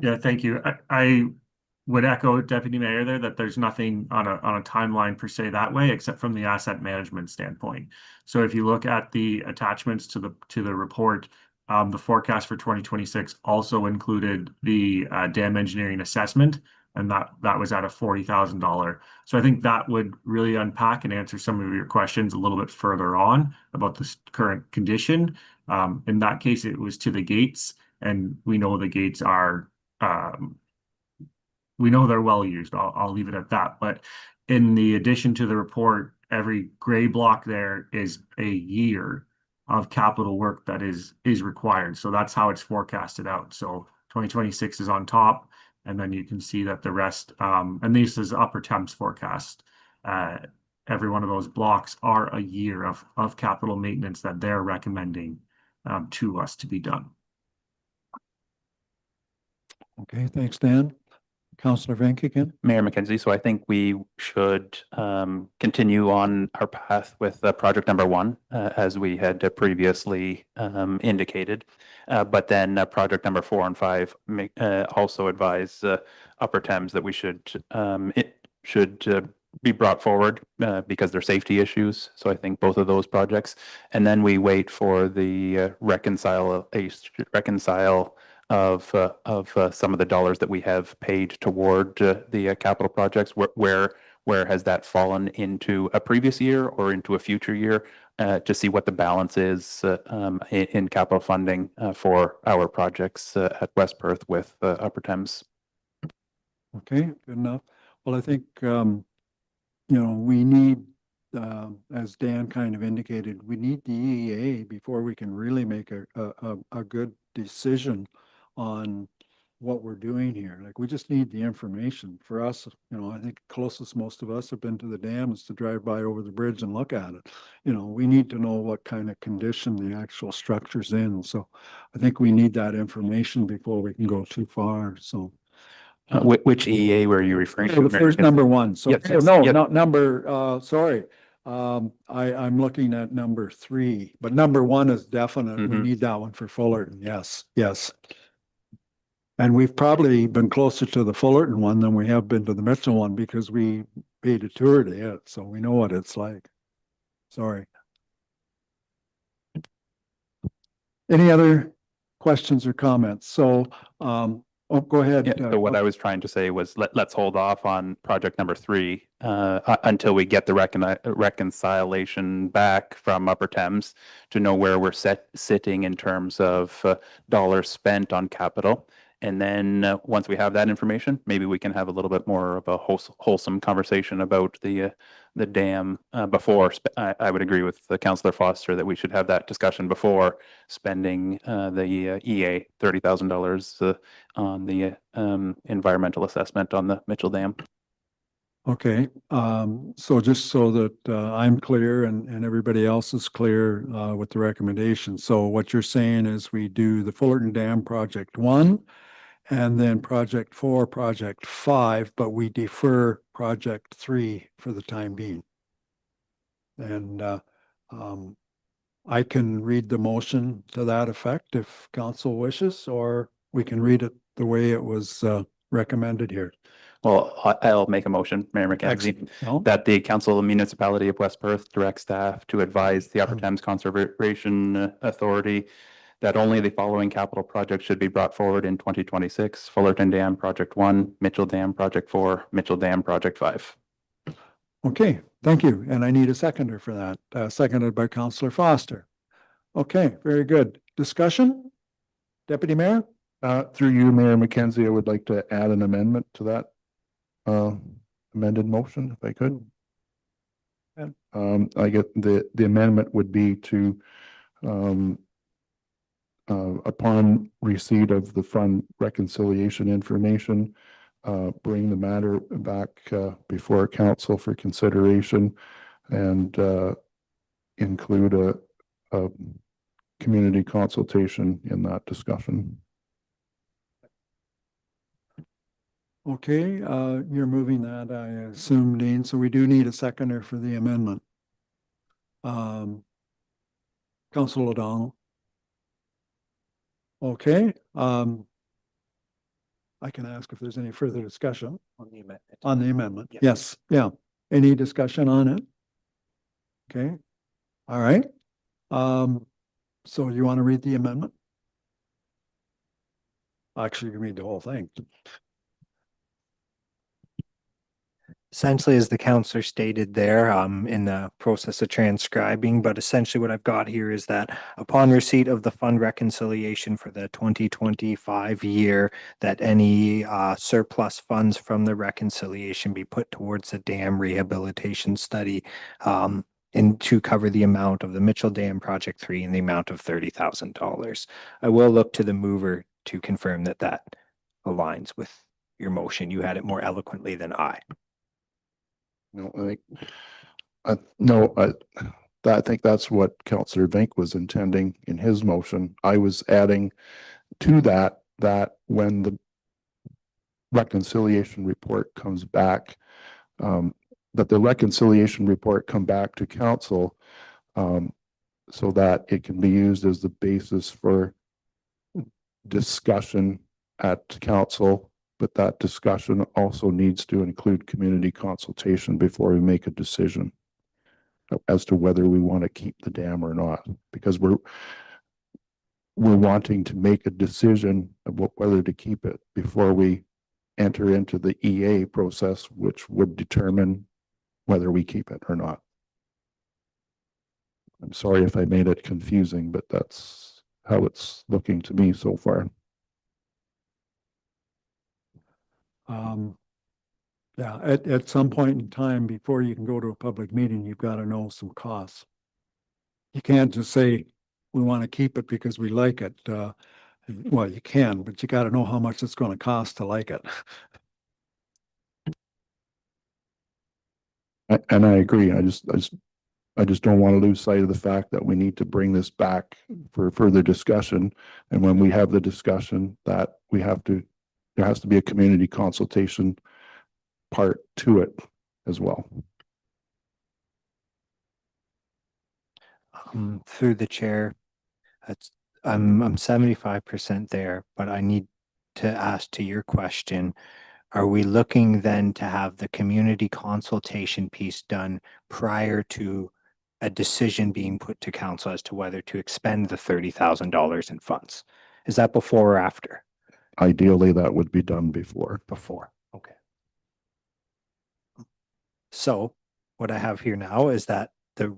Yeah, thank you. I would echo Deputy Mayor there that there's nothing on a timeline per se that way, except from the asset management standpoint. So if you look at the attachments to the report, the forecast for 2026 also included the dam engineering assessment, and that was at a $40,000. So I think that would really unpack and answer some of your questions a little bit further on about the current condition. In that case, it was to the gates, and we know the gates are we know they're well used. I'll leave it at that. But in the addition to the report, every gray block there is a year of capital work that is required. So that's how it's forecasted out. So 2026 is on top, and then you can see that the rest, and this is Upper Thames forecast. Every one of those blocks are a year of capital maintenance that they're recommending to us to be done. Okay, thanks, Dan. Counselor Vink again? Mayor McKenzie, so I think we should continue on our path with project number one, as we had previously indicated. But then project number 4 and 5 also advise Upper Thames that we should be brought forward because they're safety issues. So I think both of those projects, and then we wait for the reconcile of some of the dollars that we have paid toward the capital projects. Where has that fallen into a previous year or into a future year, to see what the balance is in capital funding for our projects at West Perth with Upper Thames. Okay, good enough. Well, I think, we need, as Dan kind of indicated, we need the EEA before we can really make a good decision on what we're doing here. Like, we just need the information. For us, I think closest most of us have been to the dam is to drive by over the bridge and look at it. We need to know what kind of condition the actual structure's in. So I think we need that information before we can go too far, so. Which EEA were you referring to? The first number one. So, Yes, yes, no, yep. not number, sorry. I'm looking at number 3, but number 1 is definite. We Mhm. need that one for Fullerton. Yes, yes. And we've probably been closer to the Fullerton one than we have been to the Mitchell one because we paid a tour to it, so we know what it's like. Sorry. Any other questions or comments? So, go ahead. Yeah, so what I was trying to say was let's hold off on project number 3 until we get the reconciliation back from Upper Thames to know where we're sitting in terms of dollars spent on capital. And then once we have that information, maybe we can have a little bit more of a wholesome conversation about the dam before. I would agree with Councillor Foster that we should have that discussion before spending the EA $30,000 on the environmental assessment on the Mitchell Dam. Okay, so just so that I'm clear and everybody else is clear with the recommendation. So what you're saying is we do the Fullerton Dam Project 1 and then Project 4, Project 5, but we defer Project 3 for the time being. And I can read the motion to that effect if council wishes, or we can read it the way it was recommended here. Well, I'll make a motion, Mayor McKenzie, Excellent. No? that the Council of Municipality of West Perth direct staff to advise the Upper Thames Conservation Authority that only the following capital projects should be brought forward in 2026: Fullerton Dam Project 1, Mitchell Dam Project 4, Mitchell Dam Project 5. Okay, thank you. And I need a seconder for that, seconded by Councillor Foster. Okay, very good. Discussion? Deputy Mayor? Through you, Mayor McKenzie, I would like to add an amendment to that amended motion, if I could. I get the amendment would be to upon receipt of the fund reconciliation information, bring the matter back before council for consideration and include a community consultation in that discussion. Okay, you're moving that, I assume, Dean, so we do need a seconder for the amendment. Councillor O'Donnell. Okay, I can ask if there's any further discussion On the amendment. on the amendment. Yes. Yes, yeah. Any discussion on it? Okay, all right. So you want to read the amendment? Actually, you can read the whole thing. Essentially, as the counselor stated there, in the process of transcribing, but essentially what I've got here is that upon receipt of the fund reconciliation for the 2025 year, that any surplus funds from the reconciliation be put towards the dam rehabilitation study and to cover the amount of the Mitchell Dam Project 3 in the amount of $30,000. I will look to the mover to confirm that that aligns with your motion. You had it more eloquently than I. No, I think that's what Councillor Vink was intending in his motion. I was adding to that when reconciliation report comes back, that the reconciliation report come back to council, so that it can be used as the basis for discussion at council, but that discussion also needs to include community consultation before we make a decision as to whether we want to keep the dam or not, because we're wanting to make a decision about whether to keep it before we enter into the EA process, which would determine whether we keep it or not. I'm sorry if I made it confusing, but that's how it's looking to me so far. Yeah, at some point in time, before you can go to a public meeting, you've got to know some costs. You can't just say, we want to keep it because we like it. Well, you can, but you got to know how much it's going to cost to like it. And I agree. I just don't want to lose sight of the fact that we need to bring this back for further discussion. And when we have the discussion, that there has to be a community consultation part to it as well. Through the chair, I'm 75% there, but I need to ask to your question. Are we looking then to have the community consultation piece done prior to a decision being put to council as to whether to expend the $30,000 in funds? Is that before or after? Ideally, that would be done before. Before, okay. So what I have here now is that the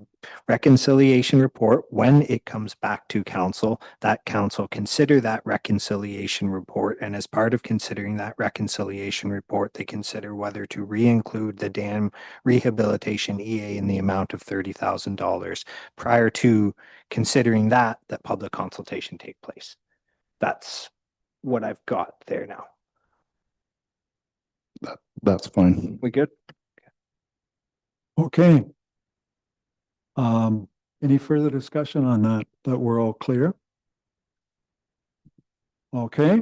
reconciliation report, when it comes back to council, that council consider that reconciliation report. And as part of considering that reconciliation report, they consider whether to re-include the dam rehabilitation EA in the amount of $30,000. Prior to considering that public consultation take place. That's what I've got there now. That's fine. We good? Okay. Any further discussion on that we're all clear? Okay,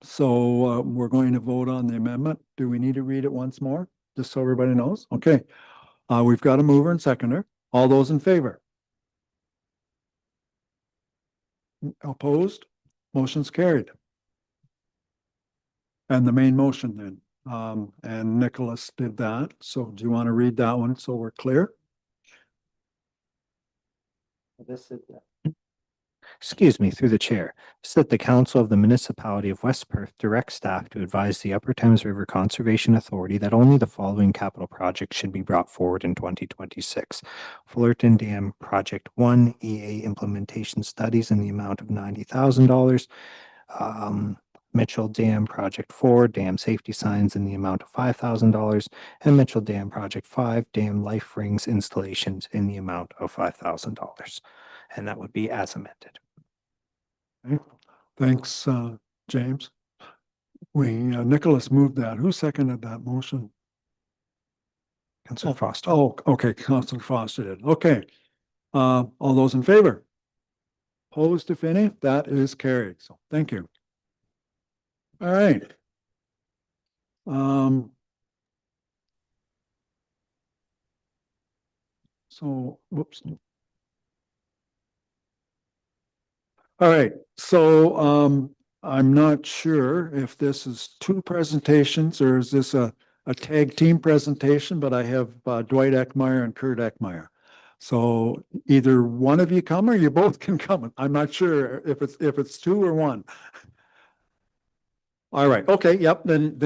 so we're going to vote on the amendment. Do we need to read it once more, just so everybody knows? Okay, we've got a mover and seconder. All those in favor? Opposed? Motion's carried. And the main motion then, and Nicholas did that. So do you want to read that one so we're clear? This is, excuse me, through the chair. This is that the Council of the Municipality of West Perth directs staff to advise the Upper Thames River Conservation Authority that only the following capital projects should be brought forward in 2026. Fullerton Dam Project 1 EA implementation studies in the amount of $90,000. Mitchell Dam Project 4 dam safety signs in the amount of $5,000, and Mitchell Dam Project 5 dam life rings installations in the amount of $5,000. And that would be as amended. Okay. Thanks, James. Nicholas moved that. Who seconded that motion? Councillor Foster. Oh, okay, Councillor Foster did. Okay. All those in favor? Opposed, if any? That is carried. So thank you. All right. So, whoops. All right, so I'm not sure if this is two presentations or is this a tag team presentation, but I have Dwight Eckmeyer and Kurt Eckmeyer. So either one of you come or you both can come. I'm not sure if it's two or one. All right, okay, yep, then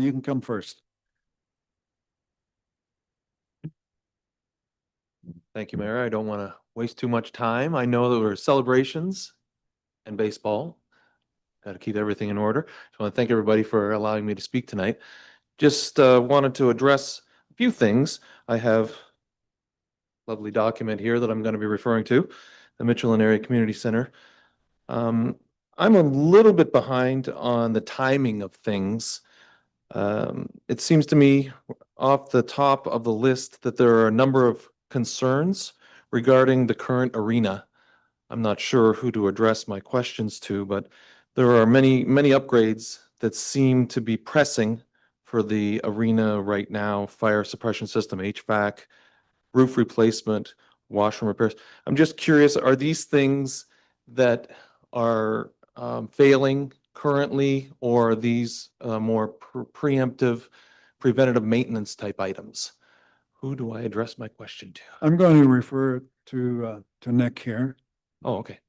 you can come first. Thank you, Mayor. I don't want to waste too much time. I know there were celebrations and baseball. Got to keep everything in order. Just want to thank everybody for allowing me to speak tonight. Just wanted to address a few things. I have a lovely document here that I'm going to be referring to, the Mitchell and Area Community Center. I'm a little bit behind on the timing of things. It seems to me off the top of the list that there are a number of concerns regarding the current arena. I'm not sure who to address my questions to, but there are many upgrades that seem to be pressing for the arena right now: fire suppression system, HVAC, roof replacement, washroom repairs. I'm just curious, are these things that are failing currently, or are these more preemptive, preventative maintenance type items? Who do I address my question to? I'm going to refer it to Nick here. Oh, okay.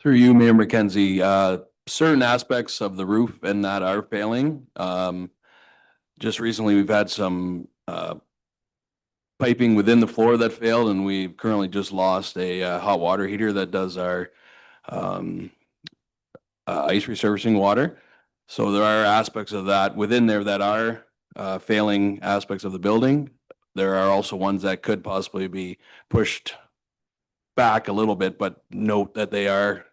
Through you, Mayor McKenzie, certain aspects of the roof and that are failing. Just recently, we've had some piping within the floor that failed, and we've currently just lost a hot water heater that does our ice resurfacing water. So there are aspects of that within there that are failing aspects of the building. There are also ones that could possibly be pushed back a little bit, but note that they are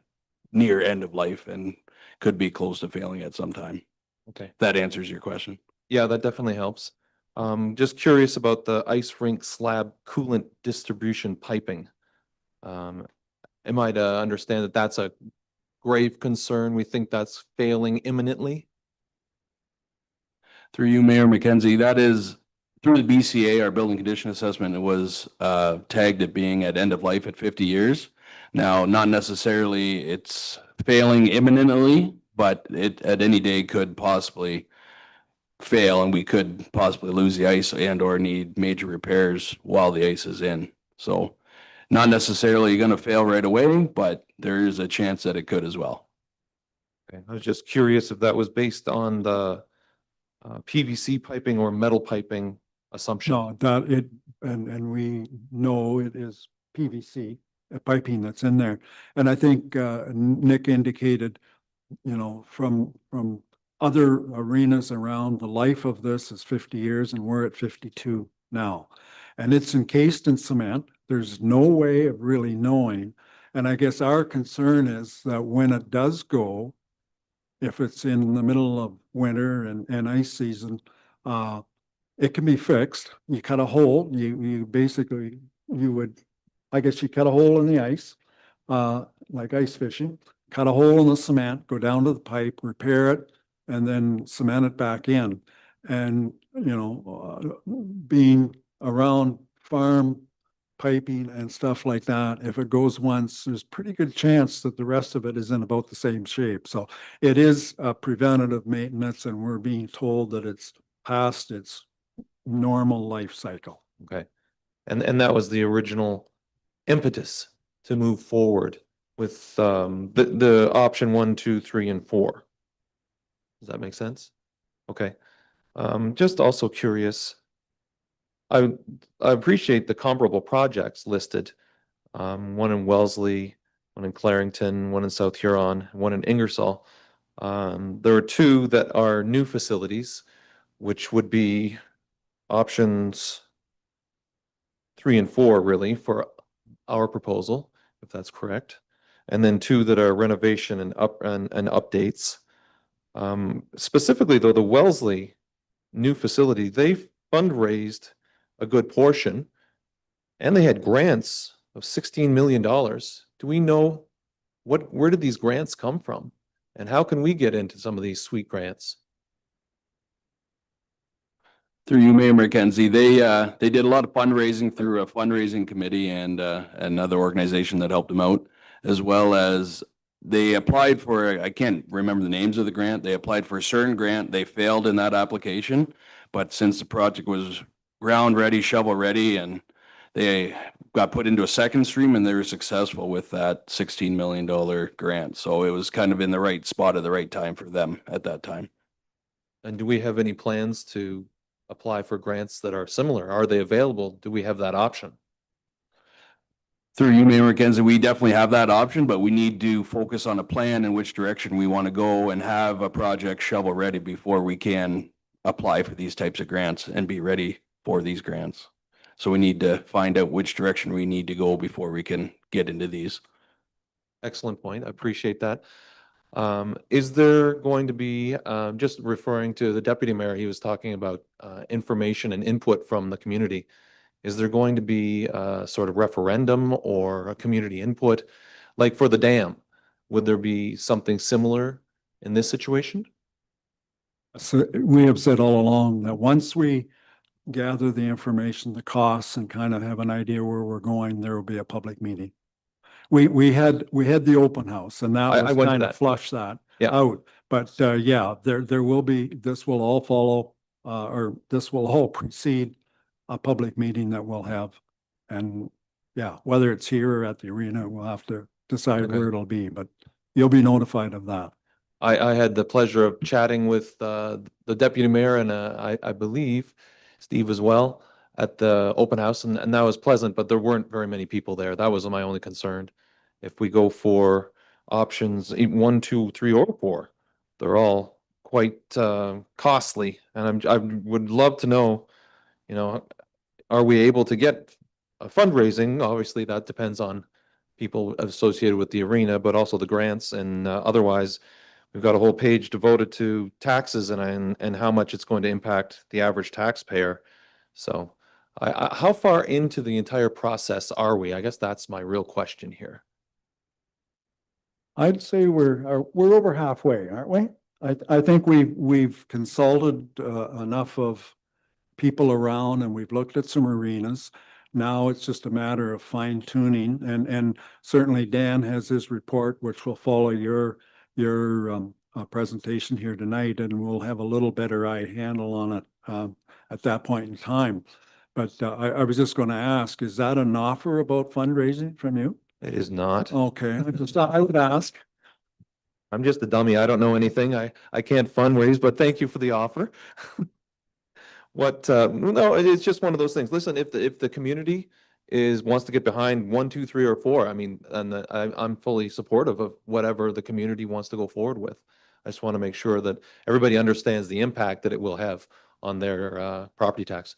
near end of life and could be close to failing at some time. Okay. That answers your question. Yeah, that definitely helps. Just curious about the ice rink slab coolant distribution piping. Am I to understand that that's a grave concern? We think that's failing imminently? Through you, Mayor McKenzie, that is through the BCA, our building condition assessment, it was tagged at being at end of life at 50 years. Now, not necessarily it's failing imminently, but it at any day could possibly fail, and we could possibly lose the ice and or need major repairs while the ice is in. So not necessarily going to fail right away, but there is a chance that it could as well. Okay. I was just curious if that was based on the PVC piping or metal piping assumption. No, that it, and we know it is PVC piping that's in there. And I think Nick indicated, you know, from other arenas around, the life of this is 50 years and we're at 52 now. And it's encased in cement. There's no way of really knowing. And I guess our concern is that when it does go, if it's in the middle of winter and ice season, it can be fixed. You cut a hole, you basically, I guess you cut a hole in the ice, like ice fishing, cut a hole in the cement, go down to the pipe, repair it, and then cement it back in. And, you know, being around farm piping and stuff like that, if it goes once, there's pretty good chance that the rest of it is in about the same shape. So it is a preventative maintenance, and we're being told that it's past its normal life cycle. Okay. And that was the original impetus to move forward with the option 1, 2, 3, and 4. Does that make sense? Okay. Just also curious, I appreciate the comparable projects listed. One in Wellesley, one in Clarington, one in South Huron, one in Ingersoll. There are 2 that are new facilities, which would be options 3 and 4 really for our proposal, if that's correct. And then 2 that are renovation and updates. Specifically though, the Wellesley new facility, they fundraised a good portion and they had grants of $16 million. Do we know where did these grants come from? And how can we get into some of these sweet grants? Through you, Mayor McKenzie, they did a lot of fundraising through a fundraising committee and another organization that helped them out, as well as they applied for, I can't remember the names of the grant. They applied for a certain grant. They failed in that application, but since the project was ground ready, shovel ready, and they got put into a second stream and they were successful with that $16 million grant. So it was kind of in the right spot at the right time for them at that time. And do we have any plans to apply for grants that are similar? Are they available? Do we have that option? Through you, Mayor McKenzie, we definitely have that option, but we need to focus on a plan in which direction we want to go and have a project shovel ready before we can apply for these types of grants and be ready for these grants. So we need to find out which direction we need to go before we can get into these. Excellent point. I appreciate that. Is there going to be, just referring to the deputy mayor, he was talking about information and input from the community. Is there going to be a sort of referendum or a community input? Like for the dam, would there be something similar in this situation? So we have said all along that once we gather the information, the costs, and kind of have an idea where we're going, there will be a public meeting. We had the open house, and I that was went to kind of that. flush that Yeah. out. But yeah, there will be, this will all follow, or this will all precede a public meeting that we'll have. And yeah, whether it's here or at the arena, we'll have to decide Okay. where it'll be, but you'll be notified of that. I had the pleasure of chatting with the deputy mayor and I believe Steve as well at the open house, and that was pleasant, but there weren't very many people there. That was my only concern. If we go for options 1, 2, 3, or 4, they're all quite costly, and I would love to know, you know, are we able to get a fundraising? Obviously, that depends on people associated with the arena, but also the grants, and otherwise, we've got a whole page devoted to taxes and how much it's going to impact the average taxpayer. So how far into the entire process are we? I guess that's my real question here. I'd say we're over halfway, aren't we? I think we've consulted enough of people around, and we've looked at some arenas. Now it's just a matter of fine tuning, and certainly Dan has his report, which will follow your presentation here tonight, and we'll have a little better handle on it at that point in time. But I was just going to ask, is that an offer about fundraising from you? It is not. Okay, I would ask. I'm just a dummy. I don't know anything. I can't fundraise, but thank you for the offer. No, it's just one of those things. Listen, if the community wants to get behind 1, 2, 3, or 4, I mean, and I'm fully supportive of whatever the community wants to go forward with. I just want to make sure that everybody understands the impact that it will have on their property tax.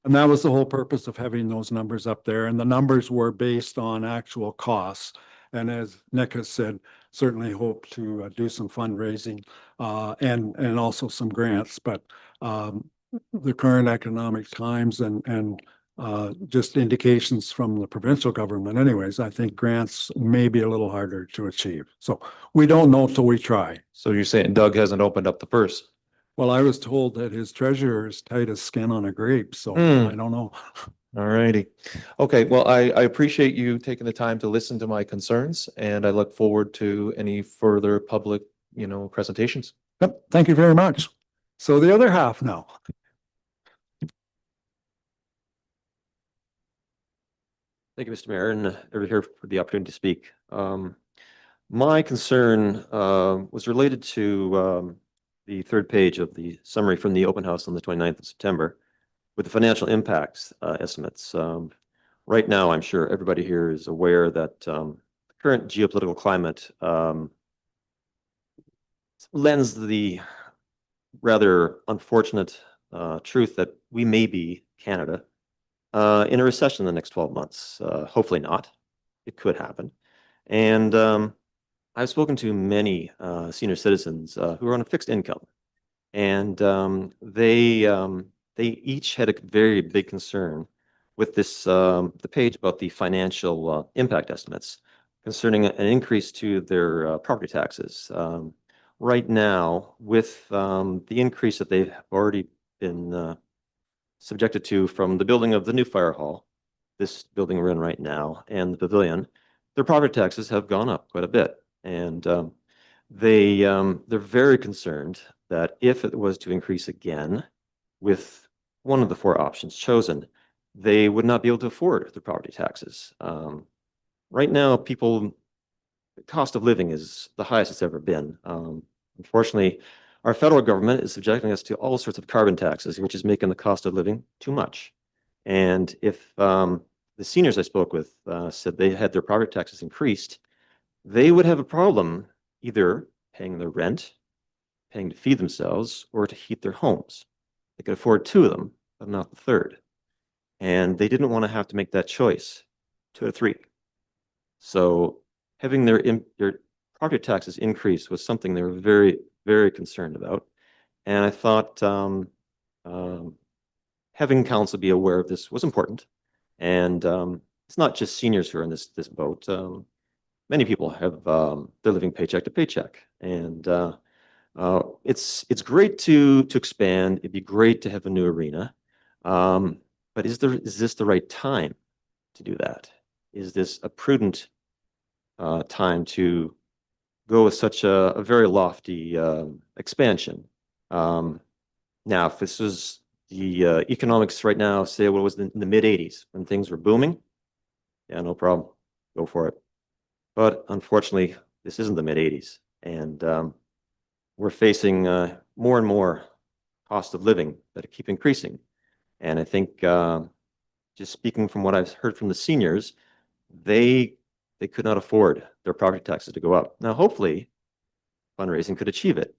And that was the whole purpose of having those numbers up there. And the numbers were based on actual costs. And as Nick has said, certainly hope to do some fundraising and also some grants. But the current economic times and just indications from the provincial government anyways, I think grants may be a little harder to achieve. So we don't know till we try. So you're saying Doug hasn't opened up the purse? Well, I was told that his treasurer is tight as skin on a grape, so I don't know. All righty. Okay, well, I appreciate you taking the time to listen to my concerns, and I look forward to any further public, presentations. Yep, thank you very much. So the other half now. Thank you, Mr. Mayor, and everybody here for the opportunity to speak. My concern was related to the third page of the summary from the open house on the 29th of September with the financial impacts estimates. Right now, I'm sure everybody here is aware that the current geopolitical climate lends the rather unfortunate truth that we may be, Canada, in a recession in the next 12 months. Hopefully not. It could happen. And I've spoken to many senior citizens who are on a fixed income, and they each had a very big concern with this the page about the financial impact estimates concerning an increase to their property taxes. Right now, with the increase that they've already been subjected to from the building of the new fire hall, this building we're in right now, and the pavilion, their property taxes have gone up quite a bit. And they're very concerned that if it was to increase again with one of the 4 options chosen, they would not be able to afford the property taxes. Right now, the cost of living is the highest it's ever been. Unfortunately, our federal government is subjecting us to all sorts of carbon taxes, which is making the cost of living too much. And if the seniors I spoke with said they had their property taxes increased, they would have a problem either paying their rent, paying to feed themselves, or to heat their homes. They could afford 2 of them, but not the third. And they didn't want to have to make that choice, 2 or 3. So having their property taxes increase was something they were very, very concerned about. And I thought having council be aware of this was important. And it's not just seniors who are in this boat. Many people have they're living paycheck to paycheck, and It's great to expand. It'd be great to have a new arena. But is this the right time to do that? Is this a prudent time to go with such a very lofty expansion? Now, if this was the economics right now, say what was in the mid-80s when things were booming, yeah, no problem, go for it. But unfortunately, this isn't the mid-80s, and we're facing more and more cost of living that keep increasing. And I think just speaking from what I've heard from the seniors, they could not afford their property taxes to go up. Now, hopefully, fundraising could achieve it.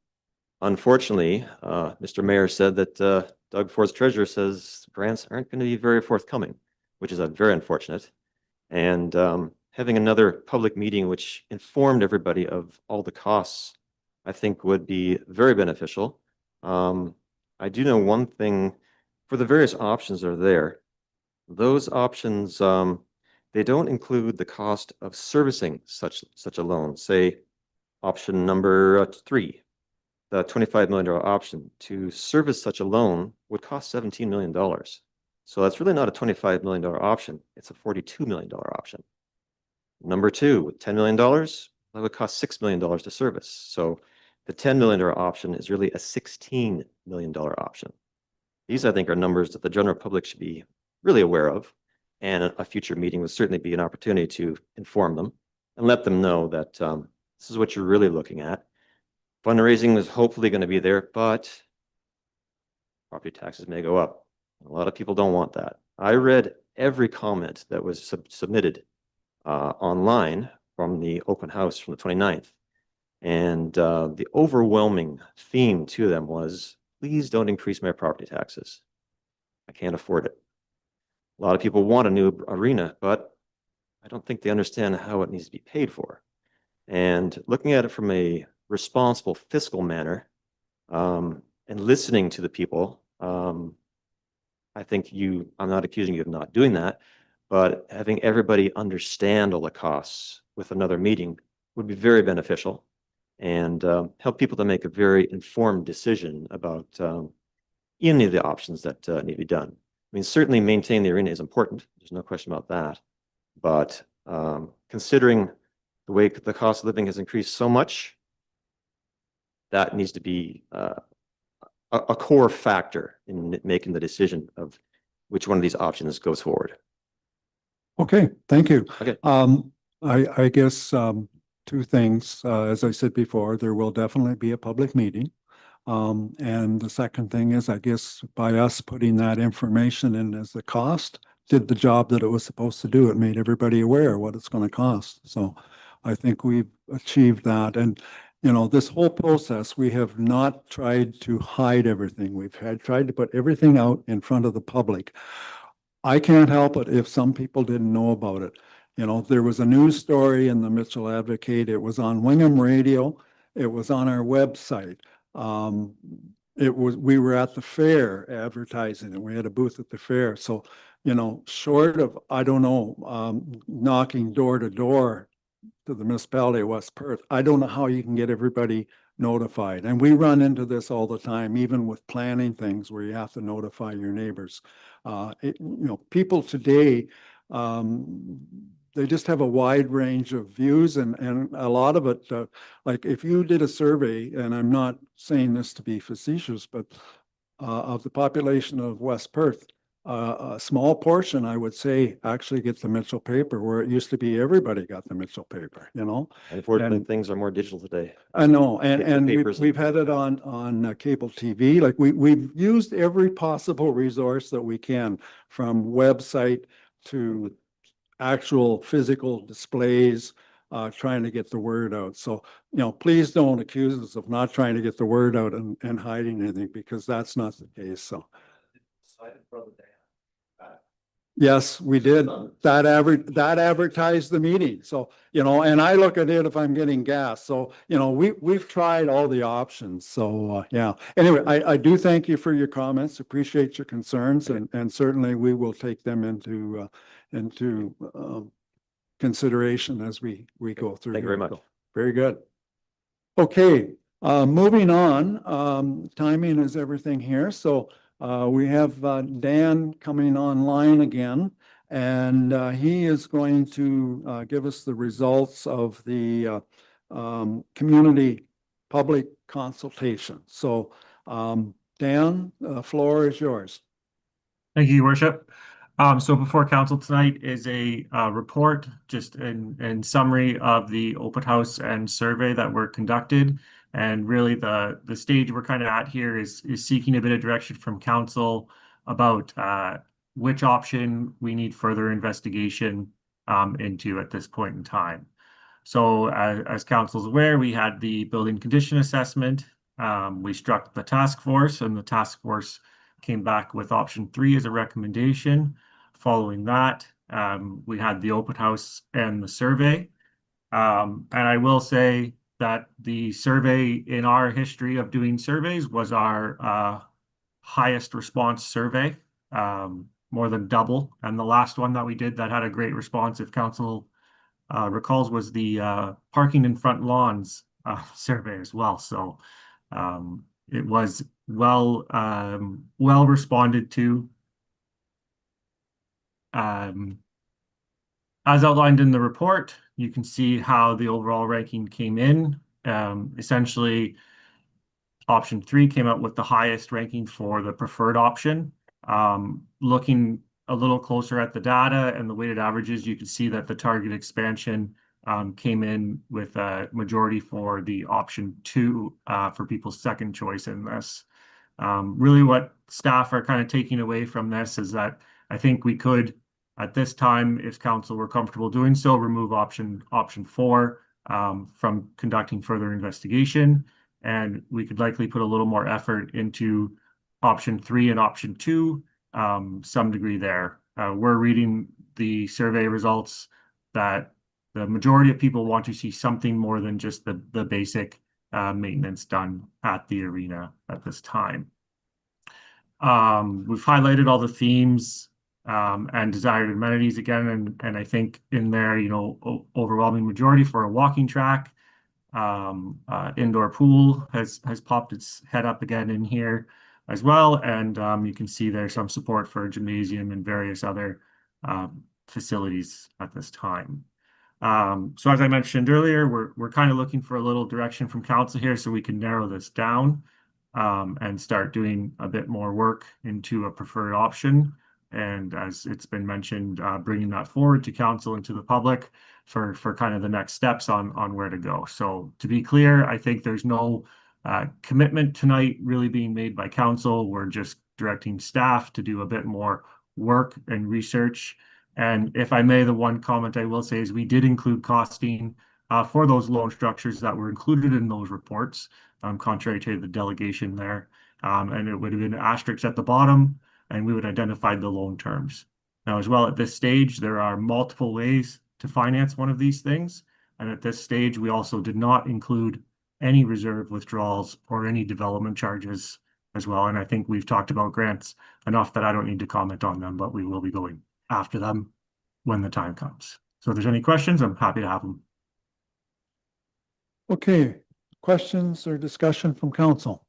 Unfortunately, Mr. Mayor said that Doug Ford's treasurer says grants aren't going to be very forthcoming, which is very unfortunate. And having another public meeting which informed everybody of all the costs, I think would be very beneficial. I do know one thing, for the various options that are there, those options, they don't include the cost of servicing such a loan. Say option number 3, the $25 million option to service such a loan would cost $17 million. So that's really not a $25 million option. It's a $42 million option. Number 2, with $10 million, that would cost $6 million to service. So the $10 million option is really a $16 million option. These, I think, are numbers that the general public should be really aware of. And a future meeting would certainly be an opportunity to inform them and let them know that this is what you're really looking at. Fundraising is hopefully going to be there, but property taxes may go up. A lot of people don't want that. I read every comment that was submitted online from the open house from the 29th. And the overwhelming theme to them was, please don't increase my property taxes. I can't afford it. A lot of people want a new arena, but I don't think they understand how it needs to be paid for. And looking at it from a responsible fiscal manner and listening to the people, I think I'm not accusing you of not doing that, but having everybody understand all the costs with another meeting would be very beneficial and help people to make a very informed decision about any of the options that need to be done. I mean, certainly maintaining the arena is important. There's no question about that. But considering the way the cost of living has increased so much, that needs to be a core factor in making the decision of which one of these options goes forward. Okay, thank you. Okay. I guess 2 things. As I said before, there will definitely be a public meeting. And the second thing is, I guess by us putting that information in as the cost, did the job that it was supposed to do. It made everybody aware of what it's going to cost. So I think we've achieved that. And, you know, this whole process, we have not tried to hide everything. We've tried to put everything out in front of the public. I can't help it if some people didn't know about it. You know, there was a news story in the Mitchell Advocate. It was on Wingham Radio. It was on our website. We were at the fair advertising and we had a booth at the fair. So, you know, short of, I don't know, knocking door to door to the municipality of West Perth, I don't know how you can get everybody notified. And we run into this all the time, even with planning things where you have to notify your neighbors. You know, people today, they just have a wide range of views and a lot of it, like if you did a survey, and I'm not saying this to be facetious, but of the population of West Perth, a small portion, I would say, actually gets the Mitchell paper, where it used to be everybody got the Mitchell paper, you know? Unfortunately, things are more digital today. I know, and Papers we've had it on cable TV. Like we've used every possible resource that we can, from website to actual physical displays, trying to get the word out. So, you know, please don't accuse us of not trying to get the word out and hiding anything, because that's not the case. So. Yes, we did. That advertised the meeting. So, you know, and I look at it if I'm getting gas. So, you know, we've tried all the options. So, yeah. Anyway, I do thank you for your comments. Appreciate your concerns, and certainly we will take them into consideration as we go through. Thank you very much. Very good. Okay, Moving on, timing is everything here. So we have Dan coming online again, and he is going to give us the results of the community public consultation. So Dan, the floor is yours. Thank you, Your Worship. So before council tonight is a report, just in summary of the open house and survey that were conducted. And really the stage we're kind of at here is seeking a bit of direction from council about which option we need further investigation into at this point in time. So as council's aware, we had the building condition assessment. We struck the task force, and the task force came back with option 3 as a recommendation. Following that, we had the open house and the survey. And I will say that the survey in our history of doing surveys was our highest response survey, more than double. And the last one that we did that had a great response, if council recalls, was the parking in front lawns survey as well. So it was well responded to. As outlined in the report, you can see how the overall ranking came in. Essentially, option 3 came out with the highest ranking for the preferred option. Looking a little closer at the data and the weighted averages, you can see that the target expansion came in with a majority for the option 2 for people's second choice in this. Really what staff are kind of taking away from this is that I think we could, at this time, if council were comfortable doing so, remove option 4 from conducting further investigation. And we could likely put a little more effort into option 3 and option 2, some degree there. We're reading the survey results that the majority of people want to see something more than just the basic maintenance done at the arena at this time. We've highlighted all the themes and desired amenities again, and I think in there, overwhelming majority for a walking track. Indoor pool has popped its head up again in here as well, and you can see there's some support for a gymnasium and various other facilities at this time. So as I mentioned earlier, we're kind of looking for a little direction from council here so we can narrow this down and start doing a bit more work into a preferred option. And as it's been mentioned, bringing that forward to council and to the public for kind of the next steps on where to go. So to be clear, I think there's no commitment tonight really being made by council. We're just directing staff to do a bit more work and research. And if I may, the one comment I will say is we did include costing for those loan structures that were included in those reports, contrary to the delegation there. And it would have been asterisks at the bottom, and we would identify the loan terms. Now, as well, at this stage, there are multiple ways to finance one of these things. And at this stage, we also did not include any reserve withdrawals or any development charges as well. And I think we've talked about grants enough that I don't need to comment on them, but we will be going after them when the time comes. So if there's any questions, I'm happy to have them. Okay, questions or discussion from council?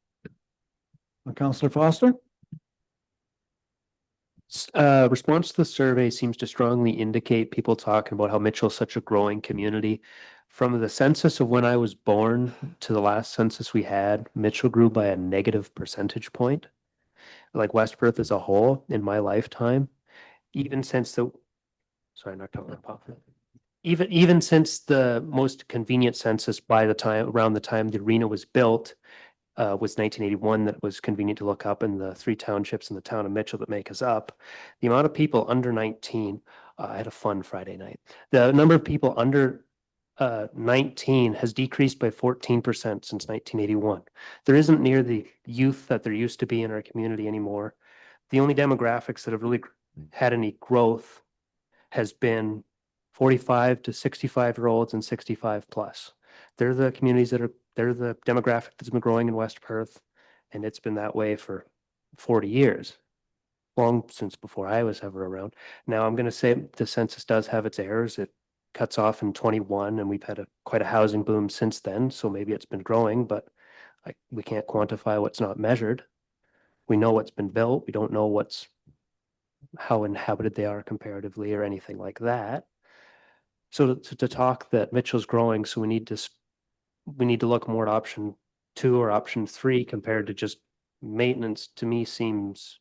Councillor Foster? Response to the survey seems to strongly indicate people talking about how Mitchell's such a growing community. From the census of when I was born to the last census we had, Mitchell grew by a negative percentage point. Like West Perth as a whole in my lifetime, even since the, sorry, not talking about pop. Even since the most convenient census by the time, around the time the arena was built, was 1981, that was convenient to look up, in the 3 townships in the town of Mitchell that make us up. The amount of people under 19, I had a fun Friday night. The number of people under 19 has decreased by 14% since 1981. There isn't near the youth that there used to be in our community anymore. The only demographics that have really had any growth has been 45 to 65-year-olds and 65 plus. They're the communities that are, they're the demographic that's been growing in West Perth, and it's been that way for 40 years, long since before I was ever around. Now, I'm going to say the census does have its errors. It cuts off in 21, and we've had quite a housing boom since then, so maybe it's been growing, but we can't quantify what's not measured. We know what's been built. We don't know how inhabited they are comparatively or anything like that. So to talk that Mitchell's growing, so we need to look more at option 2 or option 3 compared to just maintenance, to me seems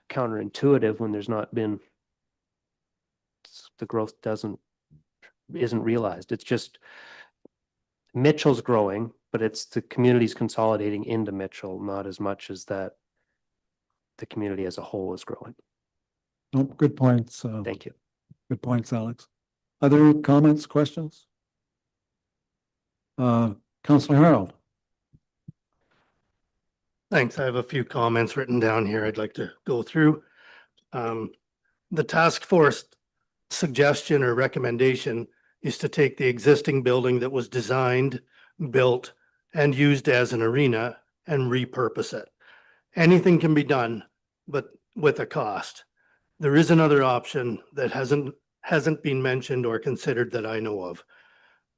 counterintuitive when there's not been, the growth isn't realized. It's just Mitchell's growing, but it's the community's consolidating into Mitchell, not as much as that the community as a whole is growing. Nope, good points. Thank you. Good points, Alex. Other comments, questions? Councillor Harold. Thanks. I have a few comments written down here I'd like to go through. The task force suggestion or recommendation is to take the existing building that was designed, built, and used as an arena and repurpose it. Anything can be done, but with a cost. There is another option that hasn't been mentioned or considered that I know of.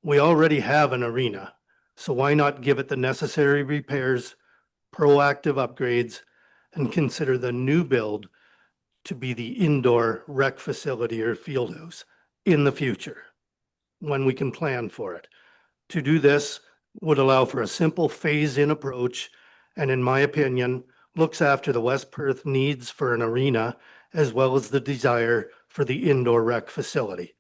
We already have an arena, so why not give it the necessary repairs, proactive upgrades, and consider the new build to be the indoor rec facility or field house in the future, when we can plan for it. To do this would allow for a simple phase-in approach, and in my opinion, looks after the West Perth needs for an arena, as well as the desire for the indoor rec facility.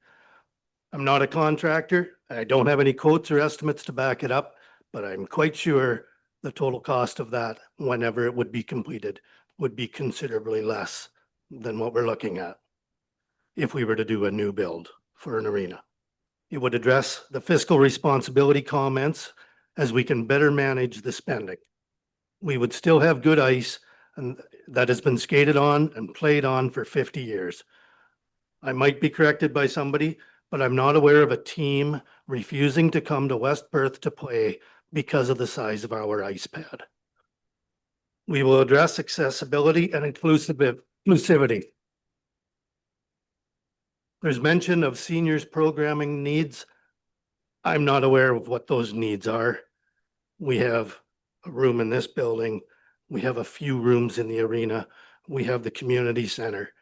I'm not a contractor. I don't have any quotes or estimates to back it up, but I'm quite sure the total cost of that, whenever it would be completed, would be considerably less than what we're looking at if we were to do a new build for an arena. It would address the fiscal responsibility comments as we can better manage the spending. We would still have good ice and that has been skated on and played on for 50 years. I might be corrected by somebody, but I'm not aware of a team refusing to come to West Perth to play because of the size of our ice pad. We will address accessibility and inclusivity. There's mention of seniors programming needs. I'm not aware of what those needs are. We have a room in this building. We have a few rooms in the arena. We have the community center.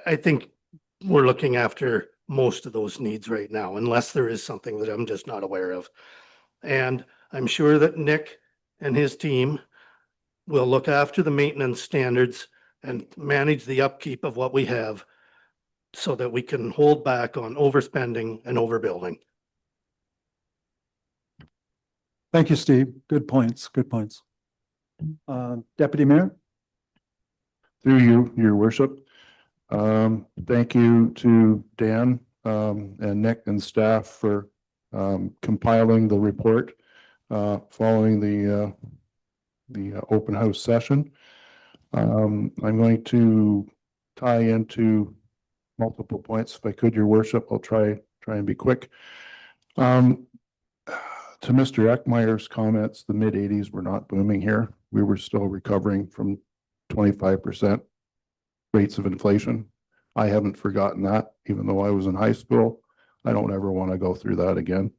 I think we're looking after most of those needs right now, unless there is something that I'm just not aware of. And I'm sure that Nick and his team will look after the maintenance standards and manage the upkeep of what we have so that we can hold back on overspending and overbuilding. Thank you, Steve. Good points. Good points. Deputy Mayor. Through you, your worship. Thank you to Dan and Nick and staff for compiling the report following the open house session. I'm going to tie into multiple points. If I could, your worship, I'll try and be quick. To Mr. Eckmeyer's comments, the mid-80s were not booming here. We were still recovering from 25% rates of inflation. I haven't forgotten that, even though I was in high school. I don't ever want to go through that again.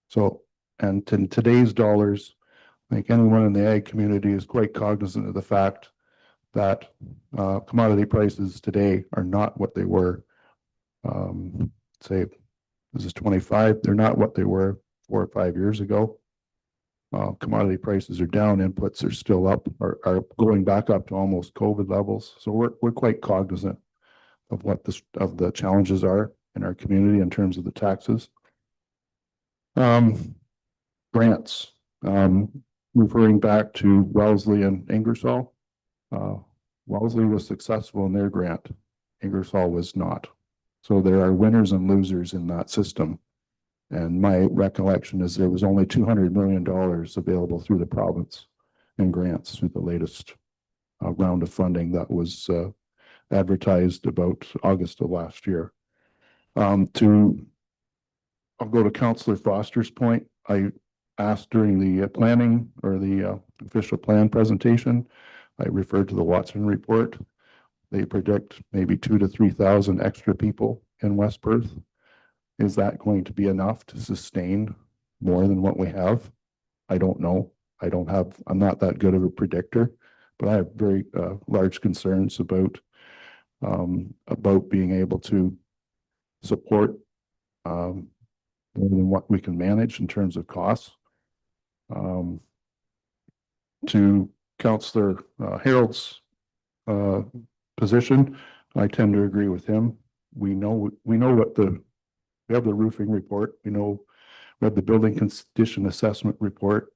So, and in today's dollars, I think anyone in the ag community is quite cognizant of the fact that commodity prices today are not what they were, say, this is 25, they're not what they were 4 or 5 years ago. Commodity prices are down, inputs are still up, are going back up to almost COVID levels. So we're quite cognizant of what the challenges are in our community in terms of the taxes. Grants, referring back to Wellesley and Ingersoll. Wellesley was successful in their grant. Ingersoll was not. So there are winners and losers in that system. And my recollection is there was only $200 million available through the province in grants through the latest round of funding that was advertised about August of last year. I'll go to Councillor Foster's point. I asked during the planning or the official plan presentation, I referred to the Watson report. They predict maybe 2,000 to 3,000 extra people in West Perth. Is that going to be enough to sustain more than what we have? I don't know. I'm not that good of a predictor, but I have very large concerns about being able to support more than what we can manage in terms of costs. To Councillor Harold's position, I tend to agree with him. We know we have the roofing report. We have the building condition assessment report,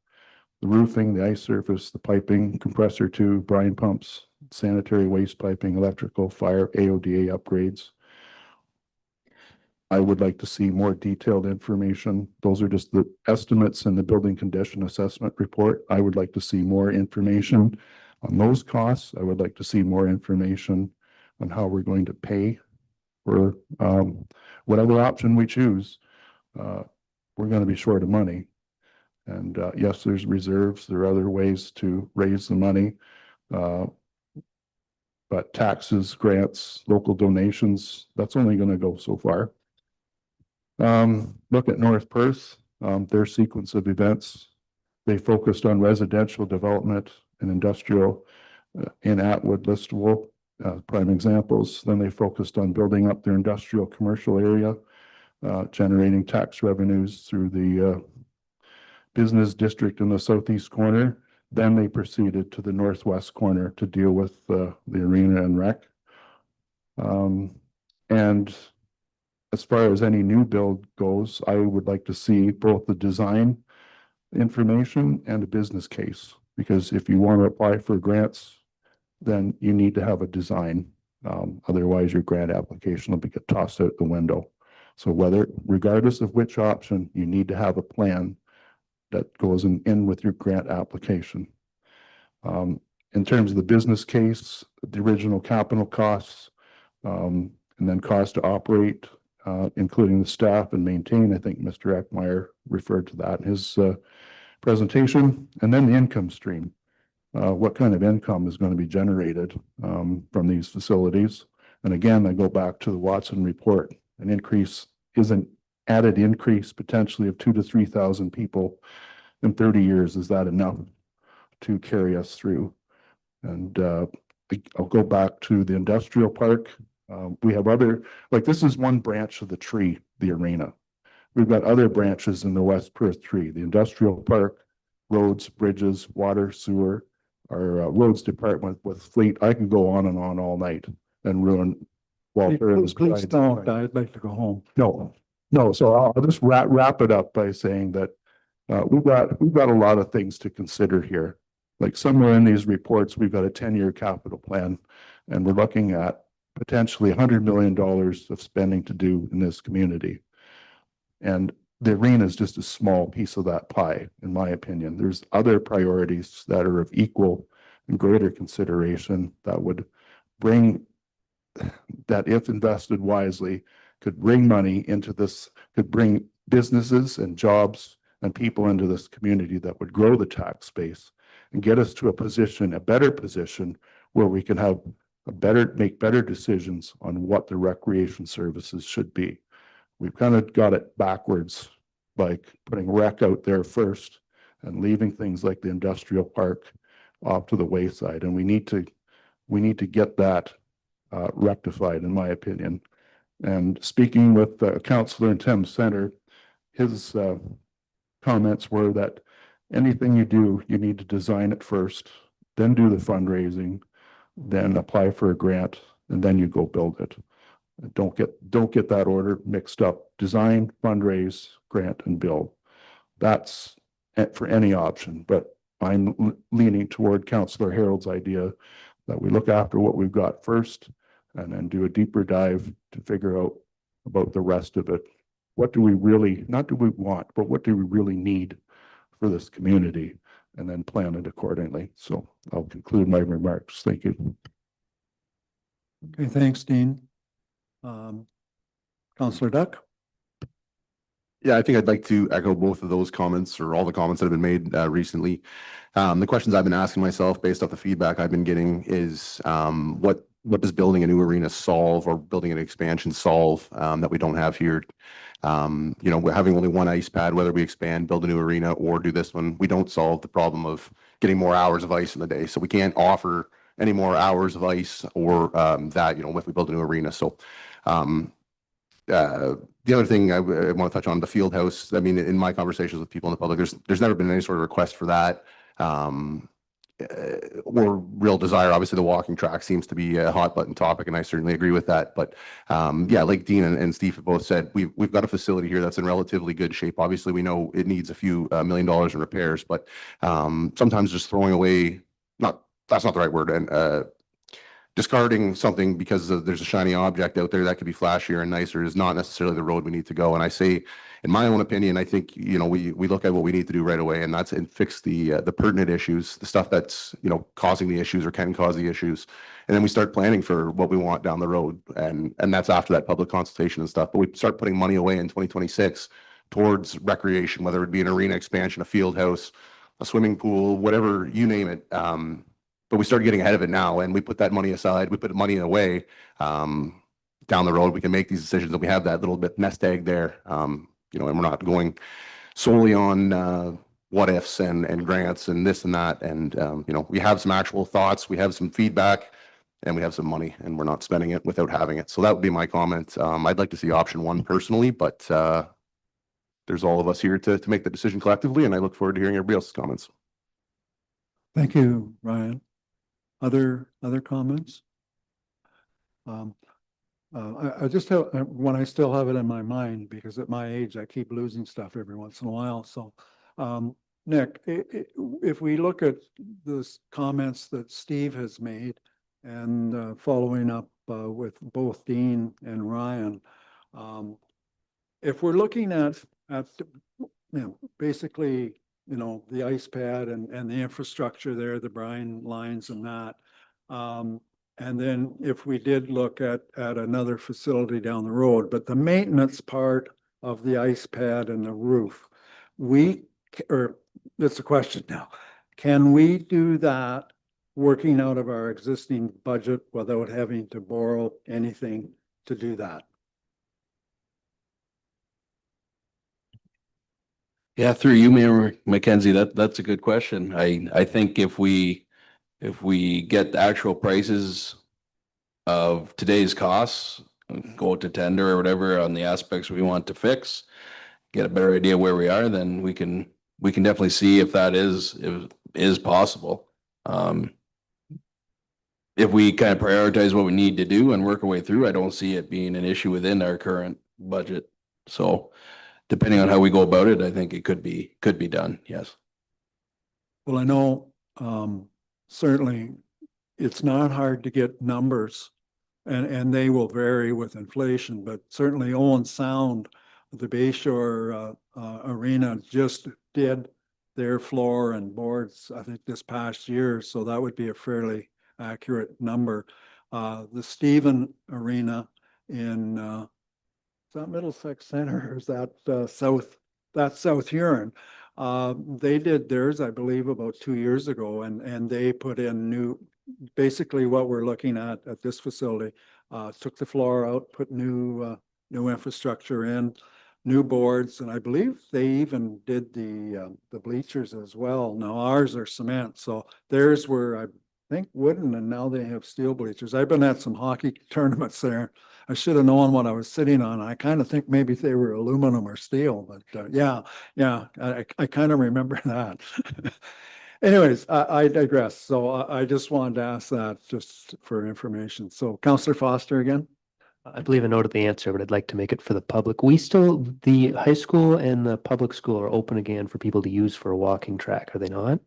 the roofing, the ice surface, the piping, compressor tube, brine pumps, sanitary waste piping, electrical, fire, AODA upgrades. I would like to see more detailed information. Those are just the estimates in the building condition assessment report. I would like to see more information on those costs. I would like to see more information on how we're going to pay for whatever option we choose. We're going to be short of money. And yes, there's reserves. There are other ways to raise the money. But taxes, grants, local donations, that's only going to go so far. Look at North Perth, their sequence of events. They focused on residential development and industrial in Atwood, Listowel, prime examples. Then they focused on building up their industrial commercial area, generating tax revenues through the business district in the southeast corner. Then they proceeded to the northwest corner to deal with the arena and rec. And as far as any new build goes, I would like to see both the design information and a business case, because if you want to apply for grants, then you need to have a design. Otherwise, your grant application will get tossed out the window. So regardless of which option, you need to have a plan that goes in with your grant application. In terms of the business case, the original capital costs, and then cost to operate, including the staff and maintain. I think Mr. Eckmeyer referred to that in his presentation. And then the income stream. What kind of income is going to be generated from these facilities? And again, I go back to the Watson report. An increase is an added increase potentially of 2,000 to 3,000 people in 30 years. Is that enough to carry us through? And I'll go back to the industrial park. We have this is one branch of the tree, the arena. We've got other branches in the West Perth tree, the industrial park, roads, bridges, water, sewer, our roads department with fleet. I can go on and on all night and ruin Walter. Please don't. I'd like to go home. No. So I'll just wrap it up by saying that we've got a lot of things to consider here. Like somewhere in these reports, we've got a 10-year capital plan, and we're looking at potentially $100 million of spending to do in this community. And the arena is just a small piece of that pie, in my opinion. There's other priorities that are of equal and greater consideration that would bring, that if invested wisely, could bring money into this, could bring businesses and jobs and people into this community that would grow the tax base and get us to a better position where we can have make better decisions on what the recreation services should be. We've kind of got it backwards, like putting rec out there first and leaving things like the industrial park off to the wayside. And we need to get that rectified, in my opinion. And speaking with Councillor in Thames Centre, his comments were that anything you do, you need to design it first, then do the fundraising, then apply for a grant, and then you go build it. Don't get that order mixed up. Design, fundraise, grant, and build. That's for any option, but I'm leaning toward Councillor Harold's idea that we look after what we've got first and then do a deeper dive to figure out about the rest of it. What do we really, not do we want, but what do we really need for this community, and then plan it accordingly. So I'll conclude my remarks. Thank you. Okay, thanks, Dean. Councillor Duck. Yeah, I think I'd like to echo both of those comments, or all the comments that have been made recently. The questions I've been asking myself based off the feedback I've been getting is what what does building a new arena solve or building an expansion solve that we don't have here? You know, we're having only one ice pad, whether we expand, build a new arena or do this one, we don't solve the problem of getting more hours of ice in the day. So we can't offer any more hours of ice or that, you know, if we build a new arena. So the other thing I want to touch on, the field house. I mean, in my conversations with people in the public, there's never been any sort of request for that. Or real desire. Obviously, the walking track seems to be a hot button topic, and I certainly agree with that. But yeah, like Dean and Steve have both said, we've got a facility here that's in relatively good shape. Obviously, we know it needs a few $1 million in repairs, but sometimes just throwing away, that's not the right word, and discarding something because there's a shiny object out there that could be flashier and nicer is not necessarily the road we need to go. And I say, in my own opinion, I think, you know, we look at what we need to do right away, and that's fix the pertinent issues, the stuff that's, you know, causing the issues or can cause the issues. And then we start planning for what we want down the road. And that's after that public consultation and stuff. But we start putting money away in 2026 towards recreation, whether it be an arena expansion, a field house, a swimming pool, whatever, you name it. But we started getting ahead of it now, and we put that money aside. We put money away. Down the road, we can make these decisions, and we have that little bit nest egg there. You know, and we're not going solely on what ifs and grants and this and that. And you know, we have some actual thoughts, we have some feedback, and we have some money, and we're not spending it without having it. So that would be my comment. I'd like to see option one personally, but there's all of us here to make the decision collectively, and I look forward to hearing everybody else's comments. Thank you, Ryan. Other comments? I just have, when I still have it in my mind, because at my age, I keep losing stuff every once in a while. So, Nick, if we look at the comments that Steve has made and following up with both Dean and Ryan, if we're looking at you know, basically, you know, the ice pad and the infrastructure there, the brine lines and that. And then if we did look at another facility down the road, but the maintenance part of the ice pad and the roof, it's a question now. Can we do that working out of our existing budget without having to borrow anything to do that? Yeah, through you, Mayor Mackenzie, that's a good question. I think if we get the actual prices of today's costs, go to tender or whatever on the aspects we want to fix, get a better idea where we are, then we can definitely see if that is possible. If we kind of prioritize what we need to do and work our way through, I don't see it being an issue within our current budget. So depending on how we go about it, I think it could be done. Yes. Well, I know certainly it's not hard to get numbers, and they will vary with inflation, but certainly Owen Sound, the Bayshore Arena just did their floor and boards, I think, this past year. So that would be a fairly accurate number. The Stephen Arena in is that Middlesex Center or is that South Huron? They did theirs, I believe, about 2 years ago, and they put in basically what we're looking at this facility, took the floor out, put new infrastructure in, new boards, and I believe they even did the bleachers as well. Now ours are cement, so theirs were, I think, wooden, and now they have steel bleachers. I've been at some hockey tournaments there. I should have known what I was sitting on. I kind of think maybe they were aluminum or steel, but yeah, I kind of remember that. Anyways, I digress. So I just wanted to ask that just for information. So Councillor Foster again? I believe I know the answer, but I'd like to make it for the public. The high school and the public school are open again for people to use for a walking track, are they not?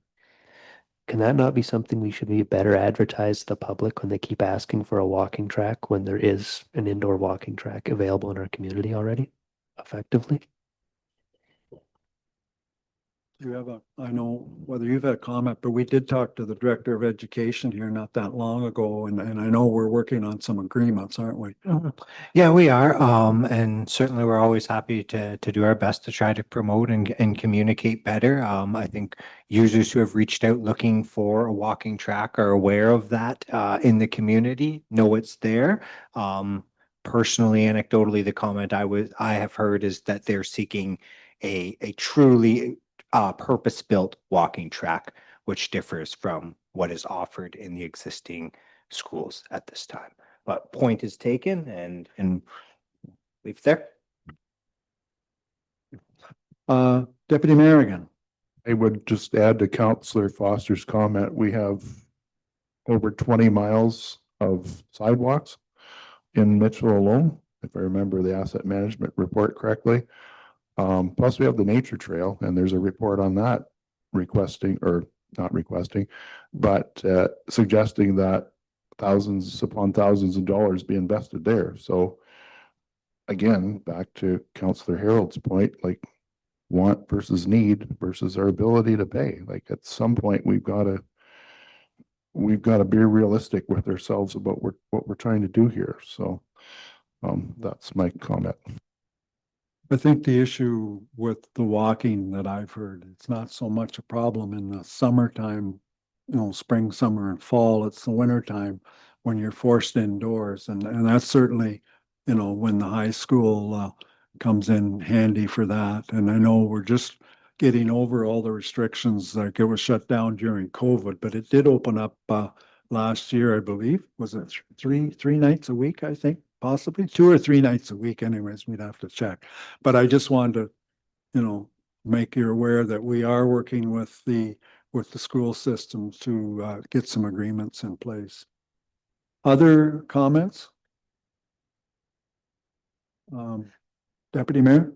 Can that not be something we should be better advertised to the public when they keep asking for a walking track when there is an indoor walking track available in our community already, effectively? you have I know whether you've had a comment, but we did talk to the Director of Education here not that long ago, and I know we're working on some agreements, aren't we? Yeah, we are. And certainly we're always happy to do our best to try to promote and communicate better. I think users who have reached out looking for a walking track are aware of that in the community, know it's there. Personally, anecdotally, the comment I have heard is that they're seeking a truly purpose-built walking track, which differs from what is offered in the existing schools at this time. But point is taken and leave it there. Deputy Mayor again. I would just add to Councillor Foster's comment, we have over 20 miles of sidewalks in Mitchell alone, if I remember the asset management report correctly. Plus we have the nature trail, and there's a report on that requesting, or not requesting, but suggesting that thousands upon thousands of dollars be invested there. So again, back to Councillor Harold's point, like want versus need versus our ability to pay. Like at some point, we've got to be realistic with ourselves about what we're trying to do here. So that's my comment. I think the issue with the walking that I've heard, it's not so much a problem in the summertime, spring, summer and fall. It's the winter time when you're forced indoors. And that's certainly, when the high school comes in handy for that. And I know we're just getting over all the restrictions, like it was shut down during COVID, but it did open up last year, I believe. Was it three nights a week, I think? Possibly 2 or 3 nights a week. Anyways, we'd have to check. But I just wanted to, make you aware that we are working with the school system to get some agreements in place. Other comments? Deputy Mayor?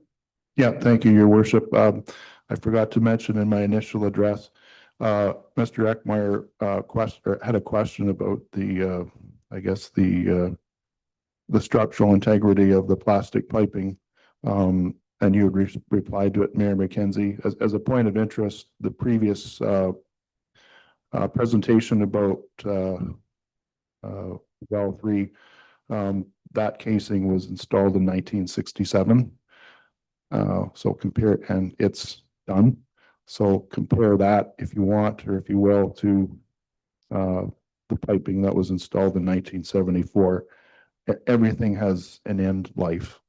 Yeah, thank you, Your Worship. I forgot to mention in my initial address, Mr. Eckmeyer had a question about the structural integrity of the plastic piping. And you had replied to it, Mayor McKenzie. As a point of interest, the previous presentation about well 3, that casing was installed in 1967. So compare, and it's done. So compare that if you want, or if you will, to the piping that was installed in 1974. Everything has an end life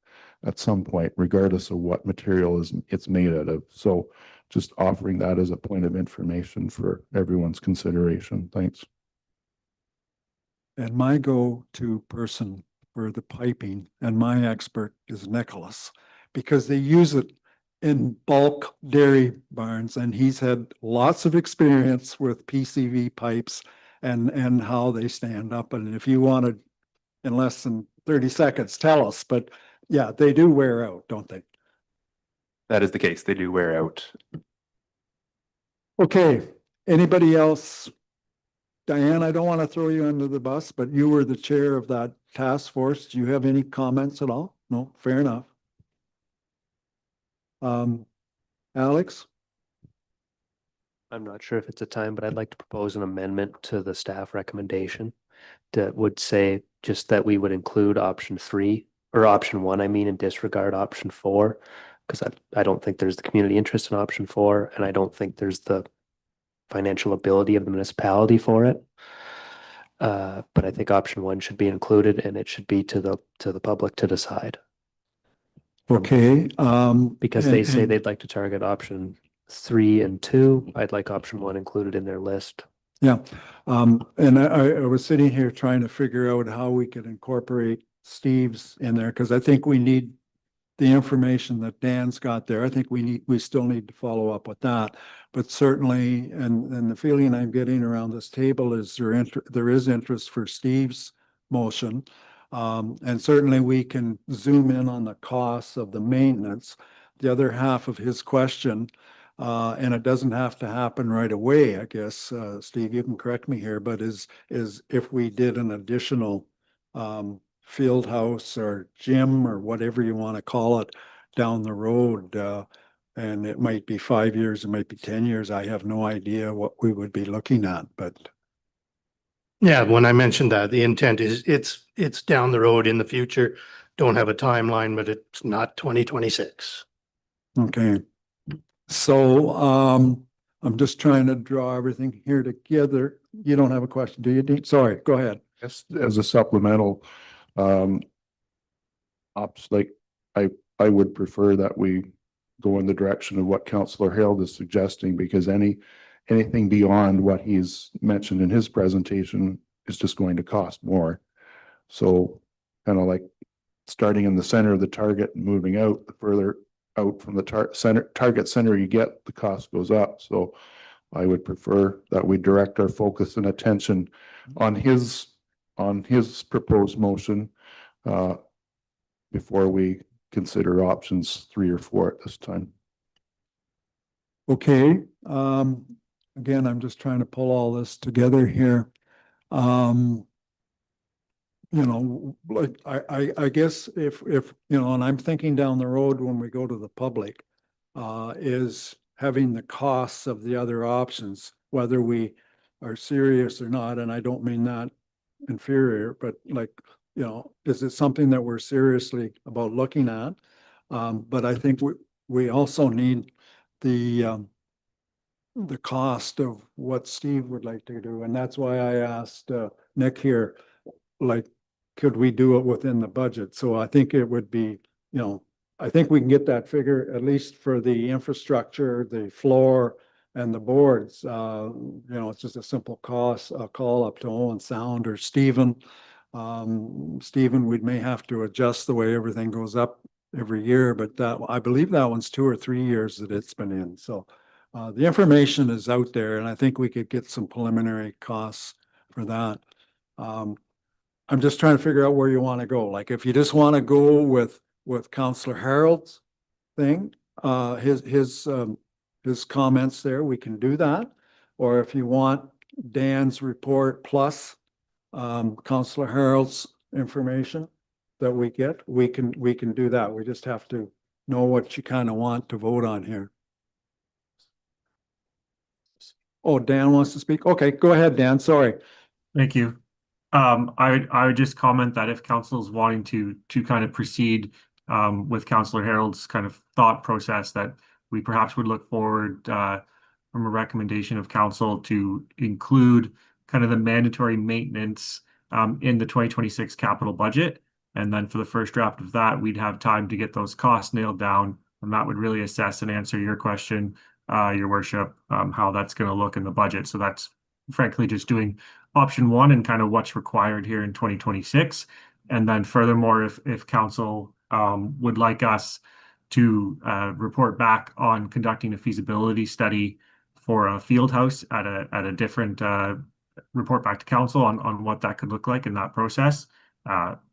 at some point, regardless of what material it's made out of. So just offering that as a point of information for everyone's consideration. Thanks. And my go-to person for the piping and my expert is Nicholas, because they use it in bulk dairy barns, and he's had lots of experience with PCV pipes and how they stand up. And if you wanted in less than 30 seconds, tell us. But yeah, they do wear out, don't they? That is the case. They do wear out. Okay, anybody else? Diane, I don't want to throw you under the bus, but you were the chair of that task force. Do you have any comments at all? No, fair enough. Alex? I'm not sure if it's a time, but I'd like to propose an amendment to the staff recommendation that would say just that we would include option 3 or option 1, and disregard option 4, because I don't think there's the community interest in option 4, and I don't think there's the financial ability of the municipality for it. But I think option 1 should be included, and it should be to the public to decide. Okay. Because they say they'd like to target option 3 and 2. I'd like option 1 included in their list. Yeah. And I was sitting here trying to figure out how we could incorporate Steve's in there, because I think we need the information that Dan's got there. I think we still need to follow up with that. But certainly, and the feeling I'm getting around this table is there is interest for Steve's motion. And certainly we can zoom in on the costs of the maintenance. The other half of his question, and it doesn't have to happen right away, I guess, Steve, you can correct me here, but is if we did an additional field house or gym or whatever you want to call it down the road, And it might be 5 years, it might be 10 years. I have no idea what we would be looking at, but Yeah, when I mentioned that, the intent is it's down the road in the future. Don't have a timeline, but it's not 2026. okay. So, I'm just trying to draw everything here together. You don't have a question, do you, Dean? Sorry, go ahead. Just as a supplemental, like, I would prefer that we go in the direction of what Councillor Harold is suggesting, because anything beyond what he's mentioned in his presentation is just going to cost more. So kind of like starting in the center of the target and moving out, the further out from the target center you get, the cost goes up. So I would prefer that we direct our focus and attention on his proposed motion before we consider options 3 or 4 at this time. Okay, again, I'm just trying to pull all this together here. You know, like, I guess if, you know, and I'm thinking down the road when we go to the public, is having the costs of the other options, whether we are serious or not, and I don't mean that inferior, but like, you know, is it something that we're seriously about looking at? But I think we also need the cost of what Steve would like to do. And that's why I asked Nick here, like, could we do it within the budget? So I think it would be, you know, I think we can get that figure, at least for the infrastructure, the floor and the boards. You know, it's just a simple cost, a call up to Owen Sound or Stephen. Stephen, we may have to adjust the way everything goes up every year, but that, I believe that one's 2 or 3 years that it's been in. So the information is out there, and I think we could get some preliminary costs for that. I'm just trying to figure out where you want to go. Like, if you just want to go with Councillor Harold's thing, his comments there, we can do that. Or if you want Dan's report plus Councillor Harold's information that we get, we can do that. We just have to know what you kind of want to vote on here. Oh, Dan wants to speak? Okay, go ahead, Dan. Sorry. Thank you. I would just comment that if council is wanting to kind of proceed with Councillor Harold's kind of thought process, that we perhaps would look forward from a recommendation of council to include kind of the mandatory maintenance in the 2026 capital budget. And then for the first draft of that, we'd have time to get those costs nailed down, and that would really assess and answer your question, your worship, how that's going to look in the budget. So that's frankly just doing option 1 and kind of what's required here in 2026. And then furthermore, if council would like us to report back on conducting a feasibility study for a field house at a different report back to council on what that could look like in that process,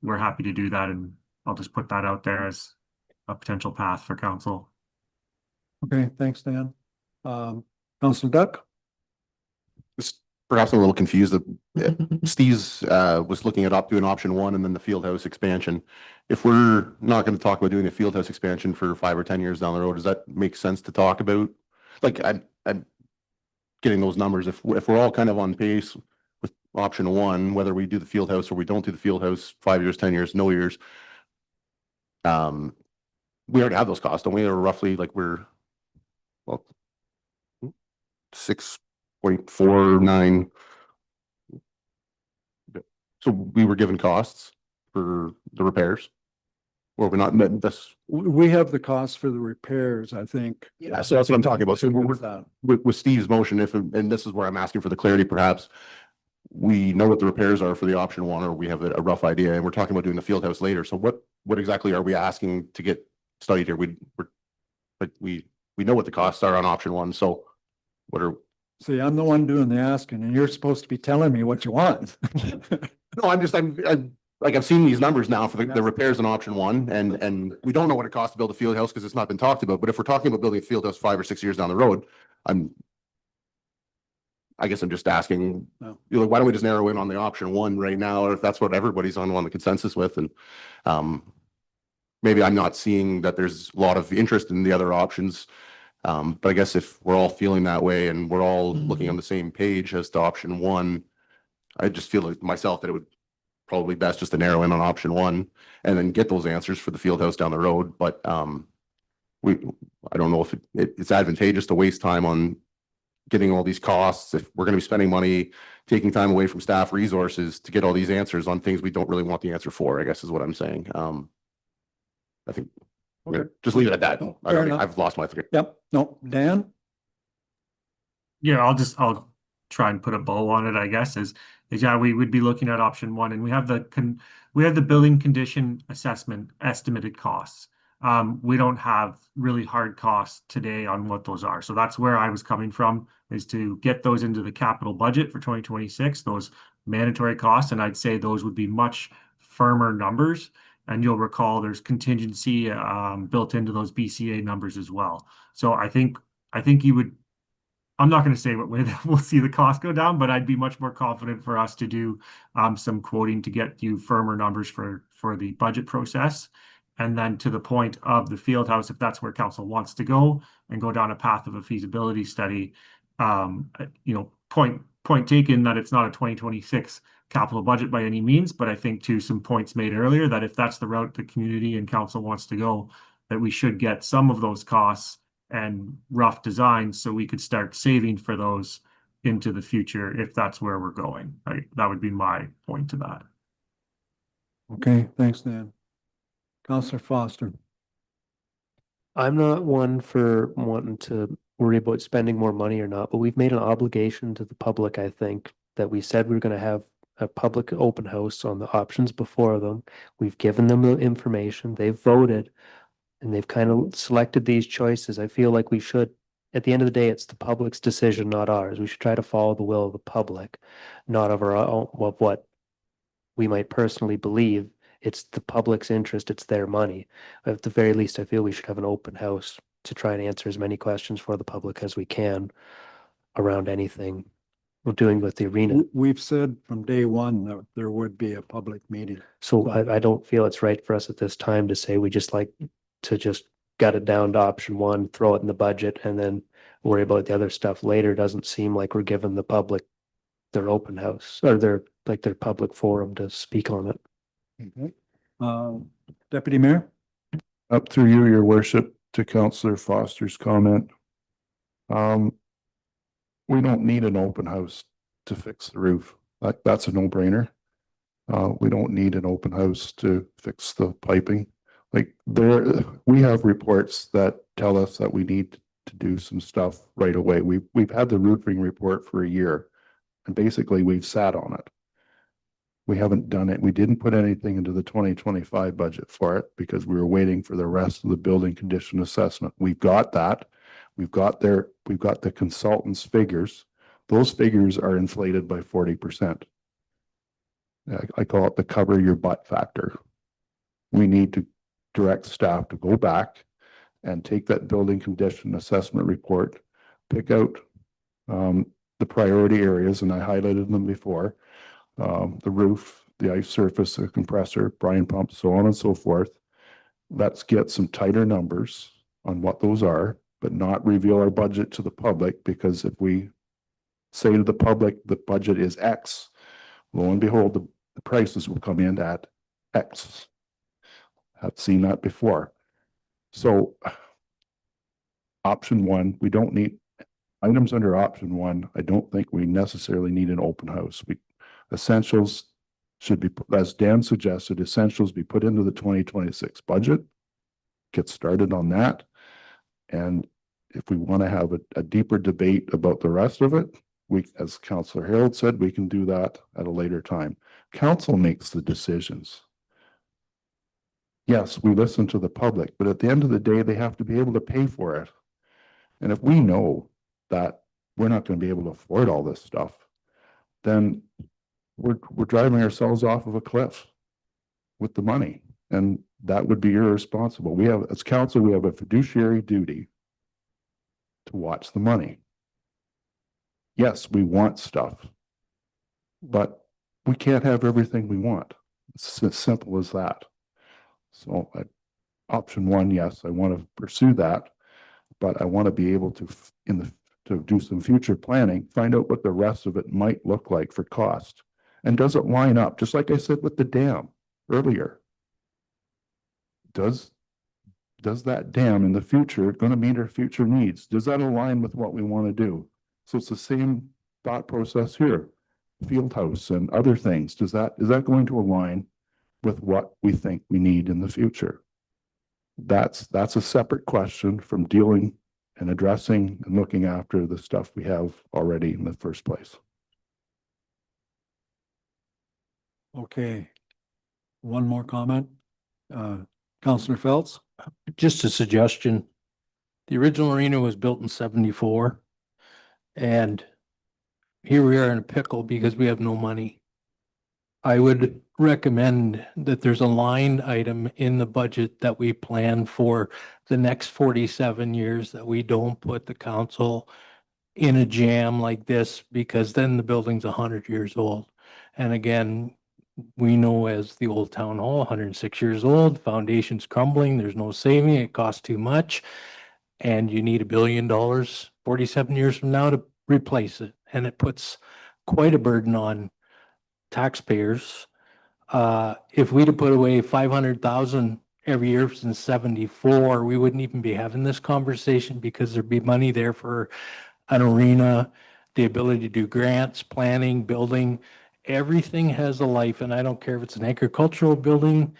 we're happy to do that. And I'll just put that out there as a potential path for council. Okay, thanks, Dan. Councillor Duck? Perhaps I'm a little confused. Steve's was looking at doing option 1 and then the field house expansion. If we're not going to talk about doing a field house expansion for 5 or 10 years down the road, does that make sense to talk about? Like, I'm getting those numbers. If we're all kind of on pace with option 1, whether we do the field house or we don't do the field house, 5 years, 10 years, no years, we already have those costs, don't we? Or roughly, like, we're, well, 6.49. So we were given costs for the repairs, or we're not, that's. We have the cost for the repairs, I think. Yeah, so that's what I'm talking about. So with Steve's motion, and this is where I'm asking for the clarity, perhaps we know what the repairs are for the option 1, or we have a rough idea, and we're talking about doing the field house later. So what exactly are we asking to get studied here? We know what the costs are on option 1. So what are? See, I'm the one doing the asking, and you're supposed to be telling me what you want. No, I'm like, I've seen these numbers now for the repairs in option 1, and we don't know what it costs to build a field house because it's not been talked about. But if we're talking about building a field house 5 or 6 years down the road, I guess I'm just asking, No. you know, why don't we just narrow in on the option 1 right now, or if that's what everybody's on the consensus with, and maybe I'm not seeing that there's a lot of interest in the other options. But I guess if we're all feeling that way and we're all looking on the same page as to option one, I just feel like myself that it would probably best just to narrow in on option one and then get those answers for the field house down the road. But I don't know if it's advantageous to waste time on getting all these costs. If we're going to be spending money, taking time away from staff resources to get all these answers on things we don't really want the answer for, I guess is what I'm saying. I think I'm gonna just leave it at that. Fair enough. I've lost my thread. Yep, no, Dan? Yeah, I'll try and put a bow on it, I guess, is yeah, we would be looking at option one, and we have the building condition assessment estimated costs. We don't have really hard costs today on what those are. So that's where I was coming from, is to get those into the capital budget for 2026, those mandatory costs. And I'd say those would be much firmer numbers. And you'll recall there's contingency built into those BCA numbers as well. So I think you would, I'm not going to say what way that we'll see the cost go down, but I'd be much more confident for us to do some quoting to get you firmer numbers for the budget process. And then to the point of the field house, if that's where council wants to go and go down a path of a feasibility study, point taken that it's not a 2026 capital budget by any means, but I think to some points made earlier that if that's the route the community and council wants to go, that we should get some of those costs and rough designs so we could start saving for those into the future if that's where we're going. That would be my point to that. Okay, thanks, Dan. Counselor Foster. I'm not one for wanting to worry about spending more money or not, but we've made an obligation to the public, I think, that we said we were going to have a public open house on the options before them. We've given them the information, they've voted, and they've kind of selected these choices. I feel like we should, at the end of the day, it's the public's decision, not ours. We should try to follow the will of the public, not of our own, of what we might personally believe. It's the public's interest, it's their money. At the very least, I feel we should have an open house to try and answer as many questions for the public as we can around anything we're doing with the arena. We've said from day one that there would be a public meeting. So I don't feel it's right for us at this time to say we just like to just gut it down to option one, throw it in the budget, and then worry about the other stuff later. Doesn't seem like we're giving the public their open house or their public forum to speak on it. Deputy Mayor? Up through you, your worship, to Councillor Foster's comment. We don't need an open house to fix the roof. That's a no-brainer. We don't need an open house to fix the piping. We have reports that tell us that we need to do some stuff right away. We've had the roofing report for a year, and basically we've sat on it. We haven't done it. We didn't put anything into the 2025 budget for it because we were waiting for the rest of the building condition assessment. We've got that. We've got the consultants' figures. Those figures are inflated by 40%. I call it the cover your butt factor. We need to direct staff to go back and take that building condition assessment report, pick out the priority areas, and I highlighted them before. The roof, the ice surface, the compressor, brine pump, so on and so forth. Let's get some tighter numbers on what those are, but not reveal our budget to the public, because if we say to the public the budget is X, lo and behold, the prices will come in at X. I've seen that before. So option one, we don't need items under option one. I don't think we necessarily need an open house. Essentials should be, as Dan suggested, essentials be put into the 2026 budget, get started on that. And if we want to have a deeper debate about the rest of it, as Councillor Harold said, we can do that at a later time. Council makes the decisions. Yes, we listen to the public, but at the end of the day, they have to be able to pay for it. And if we know that we're not going to be able to afford all this stuff, then we're driving ourselves off of a cliff with the money, and that would be irresponsible. We have, as council, we have a fiduciary duty to watch the money. Yes, we want stuff, but we can't have everything we want. It's as simple as that. So option one, yes, I want to pursue that. but I want to be able to, to do some future planning, find out what the rest of it might look like for cost. And does it line up, just like I said with the dam earlier? Does that dam in the future going to meet our future needs? Does that align with what we want to do? So it's the same thought process here. Field house and other things. Is that going to align with what we think we need in the future? That's a separate question from dealing and addressing and looking after the stuff we have already in the first place. Okay. One more comment. Councillor Phelps? Just a suggestion. The original arena was built in 74. And here we are in a pickle because we have no money. I would recommend that there's a line item in the budget that we plan for the next 47 years, that we don't put the council in a jam like this, because then the building's 100 years old. And again, we know as the old town hall, 106 years old, foundation's crumbling, there's no saving, it costs too much. And you need $1 billion 47 years from now to replace it. And it puts quite a burden on taxpayers. If we'd have put away 500,000 every year since 74, we wouldn't even be having this conversation, because there'd be money there for an arena, the ability to do grants, planning, building. Everything has a life, and I don't care if it's an agricultural building,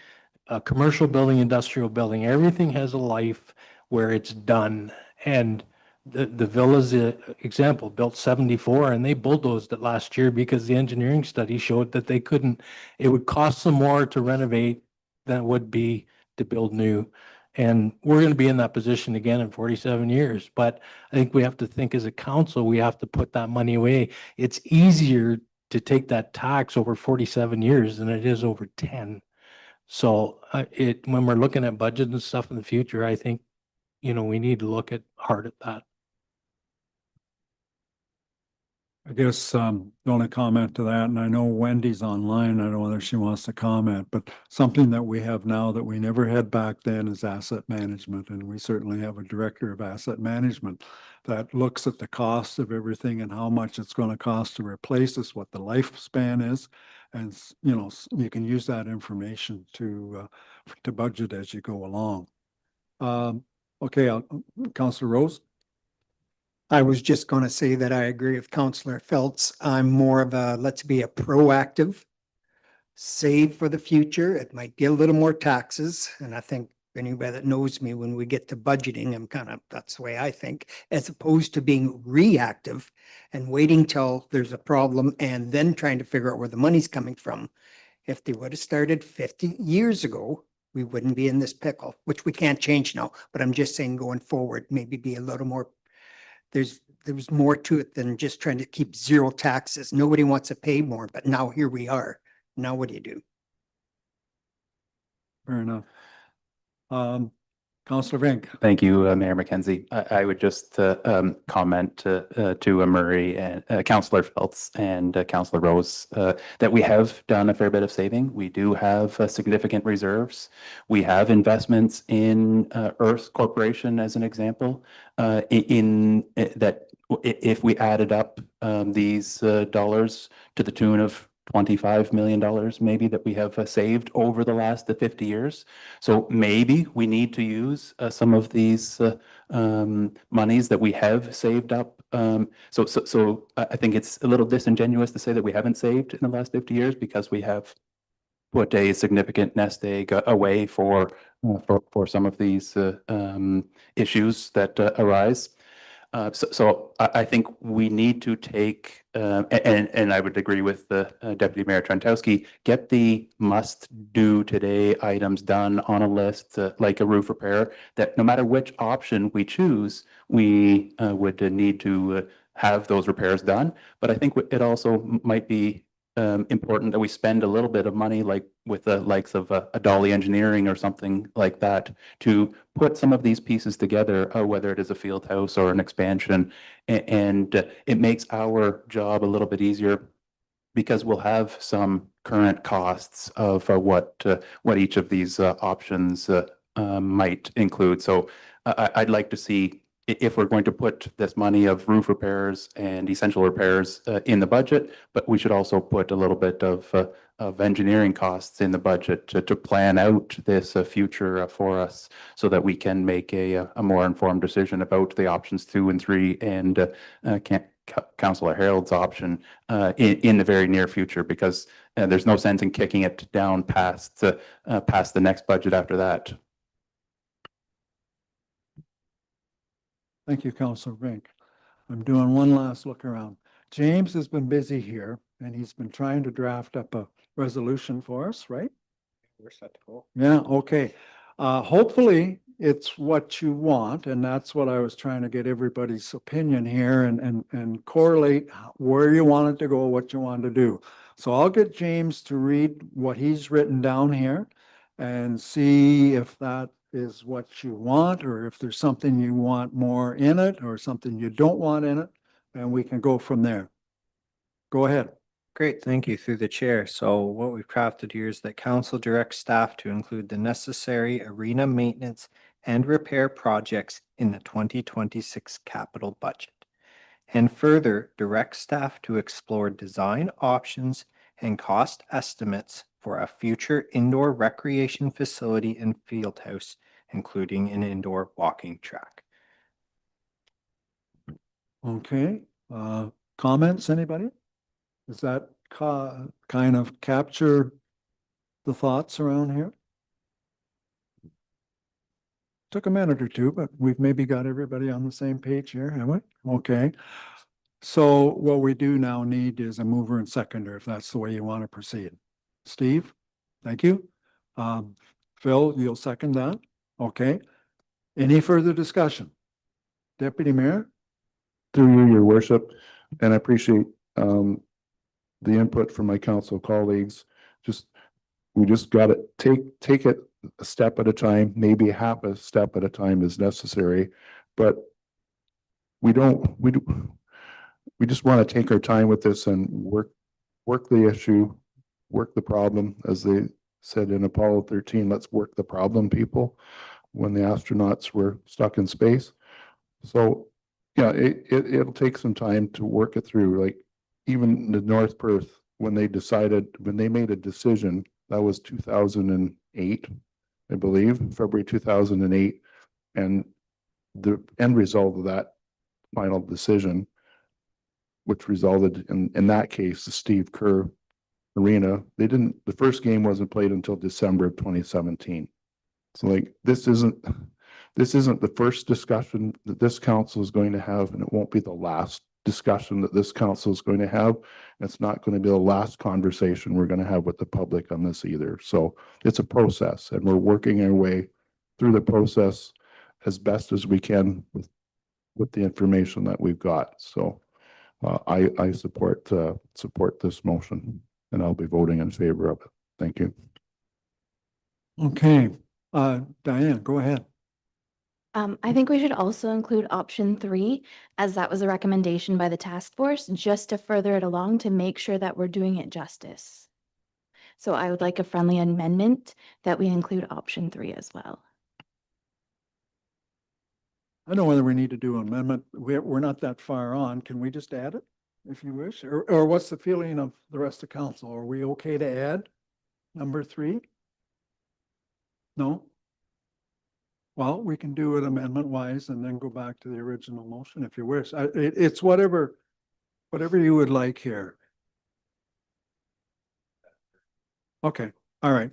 a commercial building, industrial building, everything has a life where it's done. And the Villa's example, built 74, and they bulldozed it last year because the engineering study showed that they couldn't, it would cost them more to renovate than it would be to build new. And we're going to be in that position again in 47 years. But I think we have to think as a council, we have to put that money away. It's easier to take that tax over 47 years than it is over 10. So when we're looking at budget and stuff in the future, I think, we need to look hard at that. I guess the only comment to that, and I know Wendy's online, I don't know whether she wants to comment, but something that we have now that we never had back then is asset management. And we certainly have a director of asset management that looks at the cost of everything and how much it's going to cost to replace this, what the lifespan is. And, you can use that information to budget as you go along. Okay, Councillor Rose. I was just going to say that I agree with Councillor Phelps. I'm more of a, let's be a proactive, save for the future. It might get a little more taxes. And I think anybody that knows me, when we get to budgeting, that's the way I think, as opposed to being reactive and waiting till there's a problem and then trying to figure out where the money's coming from. If they would have started 50 years ago, we wouldn't be in this pickle, which we can't change now. But I'm just saying, going forward, maybe be a little more, there's more to it than just trying to keep zero taxes. Nobody wants to pay more, but now here we are. Now what do you do? Fair enough. Councillor Vink. Thank you, Mayor McKenzie. I would just comment to Murray and Councillor Phelps and Councillor Rose that we have done a fair bit of saving. We do have significant reserves. We have investments in Earth Corporation, as an example, in that if we added up these dollars to the tune of $25 million maybe that we have saved over the last 50 years. So maybe we need to use some of these monies that we have saved up. So I think it's a little disingenuous to say that we haven't saved in the last 50 years, because we have put a significant nest egg away for some of these issues that arise. So I think we need to take, and I would agree with the Deputy Mayor Trentowski, get the must-do today items done on a list, like a roof repair, that no matter which option we choose, we would need to have those repairs done. But I think it also might be important that we spend a little bit of money, like with the likes of a Dolly Engineering or something like that, to put some of these pieces together, whether it is a field house or an expansion, and it makes our job a little bit easier, because we'll have some current costs of what each of these options might include. So I'd like to see if we're going to put this money of roof repairs and essential repairs in the budget, but we should also put a little bit of engineering costs in the budget to plan out this future for us so that we can make a more informed decision about the options 2 and 3 and Councillor Harold's option in the very near future, because there's no sense in kicking it down past the next budget after that. Thank you, Councillor Vink. I'm doing one last look around. James has been busy here and he's been trying to draft up a resolution for us, right? We're set to go. Yeah, okay. Hopefully it's what you want, and that's what I was trying to get everybody's opinion here and correlate where you want it to go, what you want to do. So I'll get James to read what he's written down here and see if that is what you want, or if there's something you want more in it or something you don't want in it, and we can go from there. Go ahead. Great, thank you through the chair. So what we've crafted here is that council directs staff to include the necessary arena maintenance and repair projects in the 2026 capital budget. And further direct staff to explore design options and cost estimates for a future indoor recreation facility and field house, including an indoor walking track. Okay, comments, anybody? Does that kind of capture the thoughts around here? Took a minute or two, but we've maybe got everybody on the same page here, haven't we? Okay. So what we do now need is a mover and seconder, if that's the way you want to proceed. Steve, thank you. Phil, you'll second that? Okay. Any further discussion? Deputy Mayor? Through you, your worship, and I appreciate the input from my council colleagues. We just got to take it a step at a time, maybe half a step at a time is necessary, but we just want to take our time with this and work the issue, work the problem, as they said in Apollo 13, let's work the problem, people, when the astronauts were stuck in space. So yeah, it'll take some time to work it through. Like even the North Perth, when they made a decision, that was 2008, I believe, February 2008. And the end result of that final decision, which resulted in that case, the Steve Kerr Arena, the first game wasn't played until December of 2017. So like, this isn't the first discussion that this council is going to have, and it won't be the last discussion that this council is going to have. It's not going to be the last conversation we're going to have with the public on this either. So it's a process, and we're working our way through the process as best as we can with the information that we've got. So I support this motion, and I'll be voting in favor of it. Thank you. Okay, Diane, go ahead. I think we should also include option 3, as that was a recommendation by the task force, just to further it along to make sure that we're doing it justice. So I would like a friendly amendment that we include option 3 as well. I don't know whether we need to do an amendment. We're not that far on. Can we just add it if you wish? Or what's the feeling of the rest of council? Are we okay to add number 3? No? Well, we can do it amendment wise and then go back to the original motion if you wish. It's whatever you would like here. Okay, all right.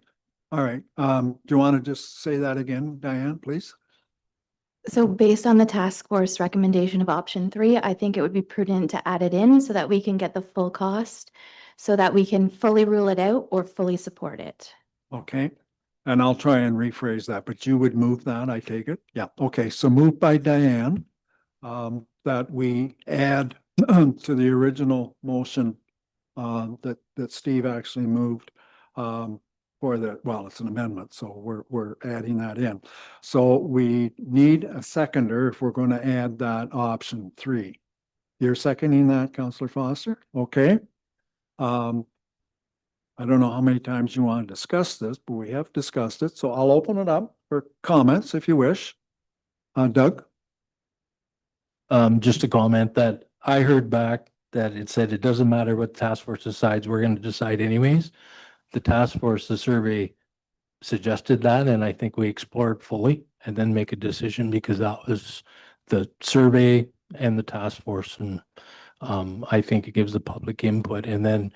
Do you want to just say that again, Diane, please? So based on the task force recommendation of option 3, I think it would be prudent to add it in so that we can get the full cost, so that we can fully rule it out or fully support it. Okay, and I'll try and rephrase that, but you would move that, I take it? Yeah, okay, so moved by Diane, that we add to the original motion that Steve actually moved it's an amendment, so we're adding that in. So we need a seconder if we're going to add that option 3. You're seconding that, Councillor Foster? Okay. I don't know how many times you want to discuss this, but we have discussed it. So I'll open it up for comments if you wish. Doug? Just to comment that I heard back that it said it doesn't matter what the task force decides, we're going to decide anyways. The task force, the survey suggested that, and I think we explored fully and then make a decision because that was the survey and the task force. And I think it gives the public input. And then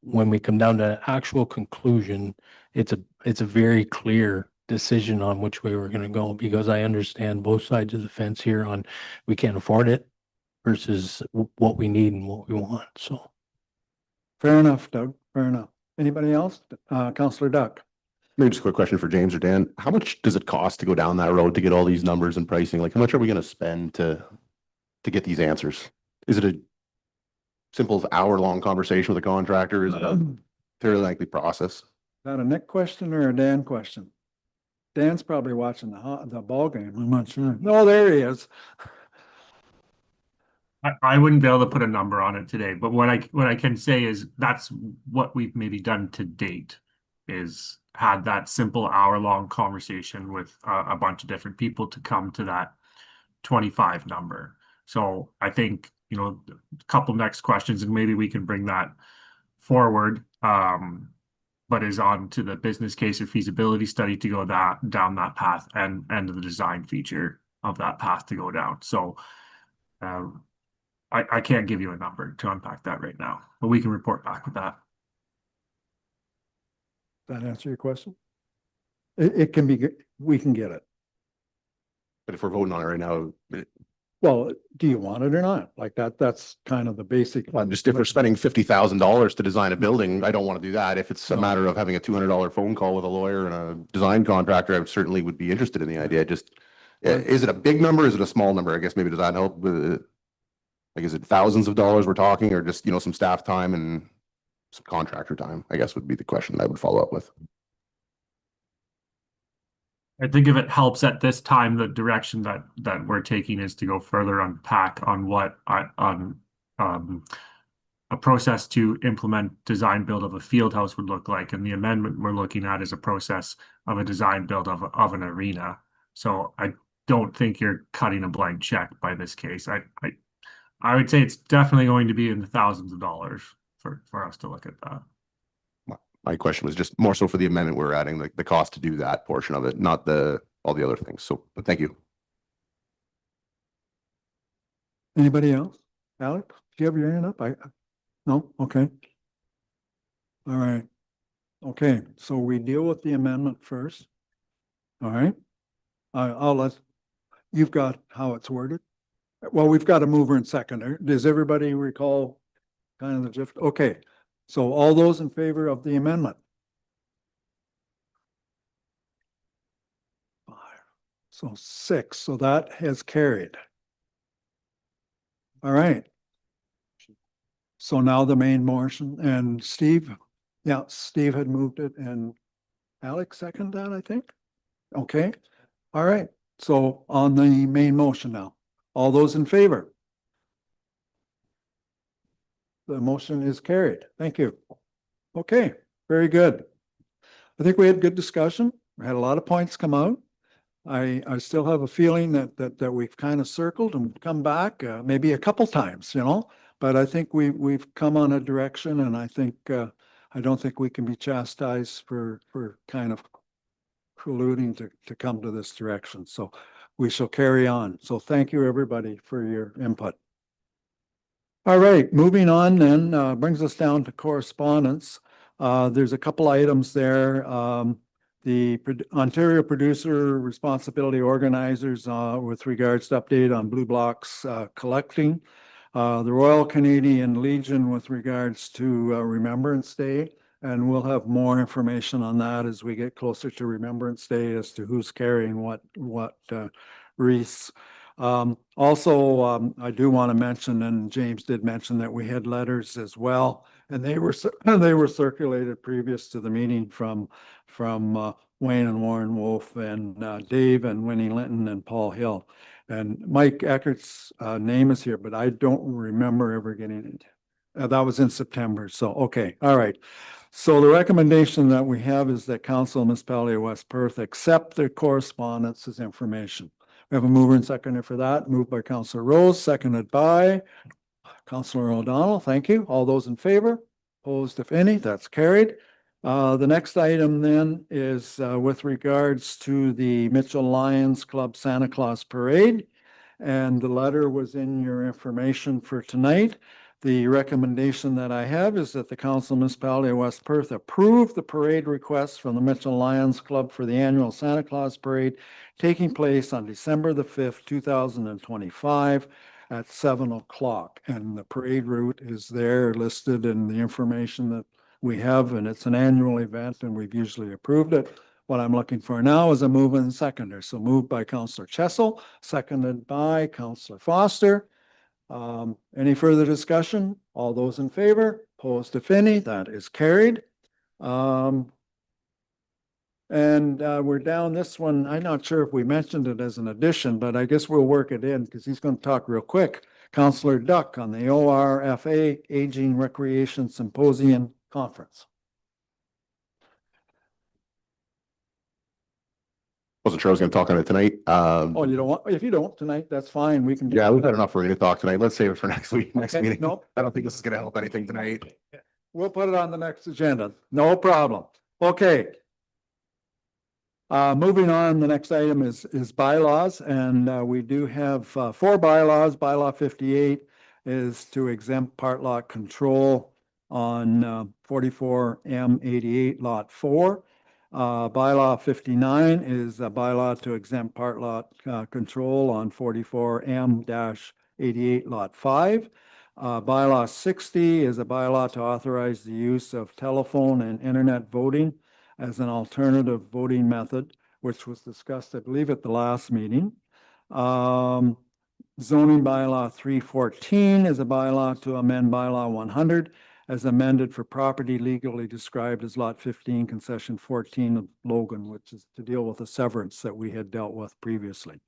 when we come down to actual conclusion, it's a very clear decision on which way we're going to go, because I understand both sides of the fence here on we can't afford it versus what we need and what we want. So Fair enough, Doug. Fair enough. Anybody else? Counselor Duck. Maybe just a quick question for James or Dan. How much does it cost to go down that road to get all these numbers and pricing? Like, how much are we going to spend to get these answers? Is it a simple hour-long conversation with a contractor? Is it a fairly lengthy process? Is that a Nick question or a Dan question? Dan's probably watching the ball game. I'm not sure. Oh, there he is. I wouldn't be able to put a number on it today, but what I can say is that's what we've maybe done to date, is had that simple hour-long conversation with a bunch of different people to come to that 25 number. So I think, you know, a couple next questions and maybe we can bring that forward, but is on to the business case or feasibility study to go down that path and the design feature of that path to go down. So I can't give you a number to unpack that right now, but we can report back with that. Does that answer your question? It can be, we can get it. But if we're voting on it right now, Well, do you want it or not? Like that's kind of the basic. I'm just, if we're spending $50,000 to design a building, I don't want to do that. If it's a matter of having a $200 phone call with a lawyer and a design contractor, I certainly would be interested in the idea. Just, is it a big number? Is it a small number? I guess maybe does that help with it? Like, is it thousands of dollars we're talking, or just, you know, some staff time and some contractor time, I guess would be the question that I would follow up with. I think if it helps at this time, the direction that we're taking is to go further unpack on what a process to implement design build of a field house would look like. And the amendment we're looking at is a process of a design build of an arena. So I don't think you're cutting a blank check by this case. I would say it's definitely going to be in the thousands of dollars for us to look at that. My question was just more so for the amendment we're adding, like the cost to do that portion of it, not all the other things. So, but thank you. Anybody else? Alex, do you have your hand up? No? Okay. All right. Okay, so we deal with the amendment first. All right. You've got how it's worded? Well, we've got a mover and seconder. Does everybody recall kind of the gist? Okay, so all those in favor of the amendment? 5. So 6, so that has carried. All right. So now the main motion, and Steve, yeah, Steve had moved it and Alex seconded that, I think. Okay, all right. So on the main motion now, all those in favor? The motion is carried. Thank you. Okay, very good. I think we had good discussion. We had a lot of points come out. I still have a feeling that we've kind of circled and come back maybe a couple times, you know, but I think we've come on a direction, and I think I don't think we can be chastised for kind of colluding to come to this direction. So we shall carry on. So thank you, everybody, for your input. All right, moving on then, brings us down to correspondence. There's a couple items there. The Ontario Producer Responsibility Organizers with regards to update on Blue Blocks collecting. The Royal Canadian Legion with regards to Remembrance Day. And we'll have more information on that as we get closer to Remembrance Day as to who's carrying what wreaths. Also, I do want to mention, and James did mention, that we had letters as well, and they were circulated previous to the meeting from Wayne and Warren Wolf and Dave and Winnie Linton and Paul Hill. And Mike Eckert's name is here, but I don't remember ever getting it. That was in September. So, okay. All right. So the recommendation that we have is that Council Municipality of West Perth accept the correspondence as information. We have a mover and seconder for that. Moved by Councillor Rose, seconded by Councillor O'Donnell. Thank you. All those in favor? Opposed, if any, that's carried. The next item then is with regards to the Mitchell Lions Club Santa Claus Parade. And the letter was in your information for tonight. The recommendation that I have is that the Council Municipality of West Perth approve the parade request from the Mitchell Lions Club for the annual Santa Claus Parade taking place on December the 5th, 2025 at 7 o'clock. And the parade route is there listed in the information that we have, and it's an annual event and we've usually approved it. What I'm looking for now is a move and seconder. So moved by Councillor Chessel, seconded by Councillor Foster. Any further discussion? All those in favor? Opposed, if any? That is carried. And we're down this one. I'm not sure if we mentioned it as an addition, but I guess we'll work it in because he's going to talk real quick. Councillor Duck on the ORFA Aging Recreation Symposium Conference. Wasn't sure I was going to talk on it tonight. Oh, you don't want, if you don't tonight, that's fine. We can. Yeah, we've had enough for me to talk tonight. Let's save it for next week, next Okay, meeting. nope. I don't think this is going to help anything tonight. We'll put it on the next agenda. No problem. Okay. Moving on, the next item is bylaws, and we do have 4 bylaws. Bylaw 58 is to exempt part lot control on 44M88 Lot 4. Bylaw 59 is a bylaw to exempt part lot control on 44M-88 Lot 5. Bylaw 60 is a bylaw to authorize the use of telephone and internet voting as an alternative voting method, which was discussed, I believe, at the last meeting. Zoning bylaw 314 is a bylaw to amend bylaw 100 as amended for property legally described as Lot 15, Concession 14 of Logan, which is to deal with the severance that we had dealt with previously.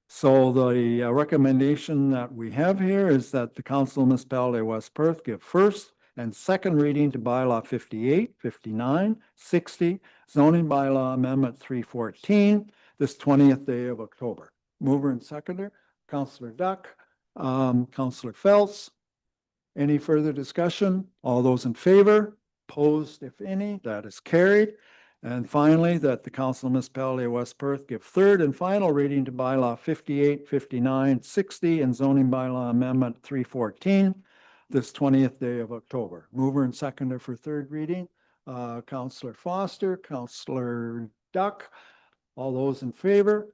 So the recommendation that we have here is that the Council of Municipality of West Perth give first and second reading to bylaw 58, 59, 60, zoning bylaw amendment 314, this 20th day of October. Mover and seconder, Councillor Duck, Councillor Phelps. Any further discussion? All those in favor? Opposed, if any? That is carried. And finally, that the Council of Municipality of West Perth give third and final reading to bylaw 58, 59, 60, and zoning bylaw amendment 314, this 20th day of October. Mover and seconder for third reading, Councillor Foster, Councillor Duck. All those in favor?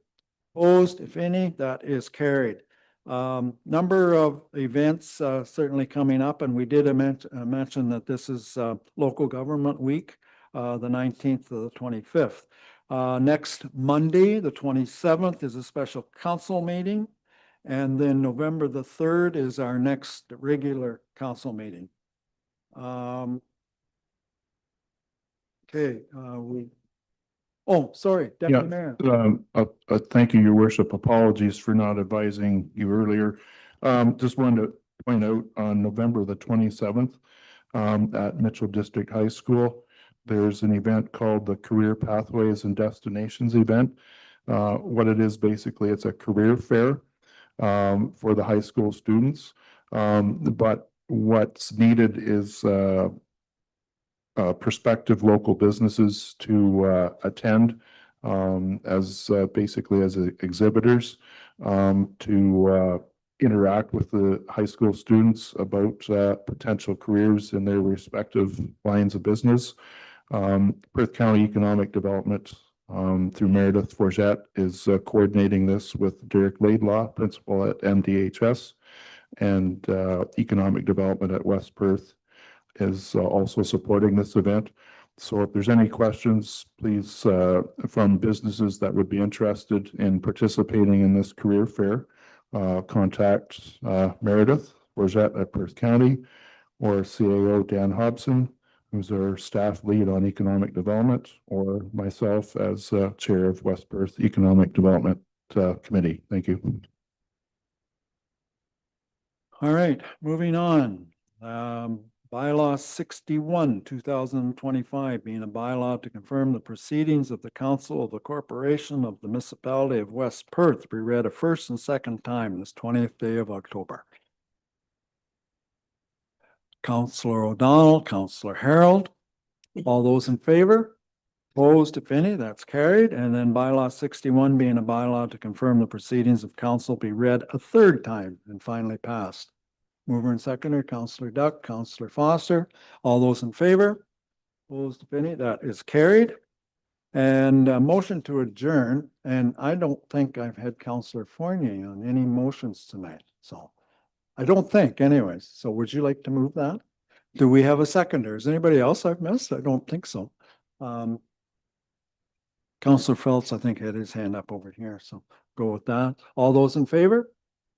Opposed, if any? That is carried. Number of events certainly coming up, and we did mention that this is Local Government Week, the 19th to the 25th. Next Monday, the 27th, is a special council meeting, and then November the 3rd is our next regular council meeting. Okay, oh, sorry, Deputy Mayor. Thank you, Your Worship. Apologies for not advising you earlier. Just wanted to point out on November the 27th at Mitchell District High School, there's an event called the Career Pathways and Destinations event. What it is basically, it's a career fair for the high school students. But what's needed is prospective local businesses to attend as basically as exhibitors to interact with the high school students about potential careers in their respective lines of business. Perth County Economic Development through Meredith Forget is coordinating this with Derek Laidlaw, principal at MDHS, and Economic Development at West Perth is also supporting this event. So if there's any questions, please, from businesses that would be interested in participating in this career fair, contact Meredith Forget at Perth County or CAO Dan Hobson, who's our staff lead on economic development, or myself as chair of West Perth Economic Development Committee. Thank you. All right, moving on. Bylaw 61, 2025, being a bylaw to confirm the proceedings of the Council of the Corporation of the Municipality of West Perth be read a first and second time this 20th day of October. Councillor O'Donnell, Councillor Harold, all those in favor? Opposed, if any, that's carried. And then bylaw 61 being a bylaw to confirm the proceedings of council be read a third time and finally passed. Mover and seconder, Councillor Duck, Councillor Foster, all those in favor? Opposed, if any, that is carried. And a motion to adjourn, and I don't think I've had Councillor Fournier on any motions tonight, so I don't think anyways. So would you like to move that? Do we have a seconder? Is anybody else I've missed? I don't think so. Councillor Phelps, I think, had his hand up over here, so go with that. All those in favor?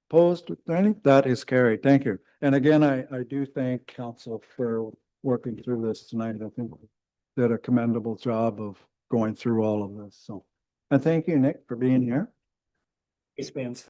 Opposed, if any? That is carried. Thank you. And again, I do thank council for working through this tonight. I think we did a commendable job of going through all of this, so. And thank you, Nick, for being here. It's been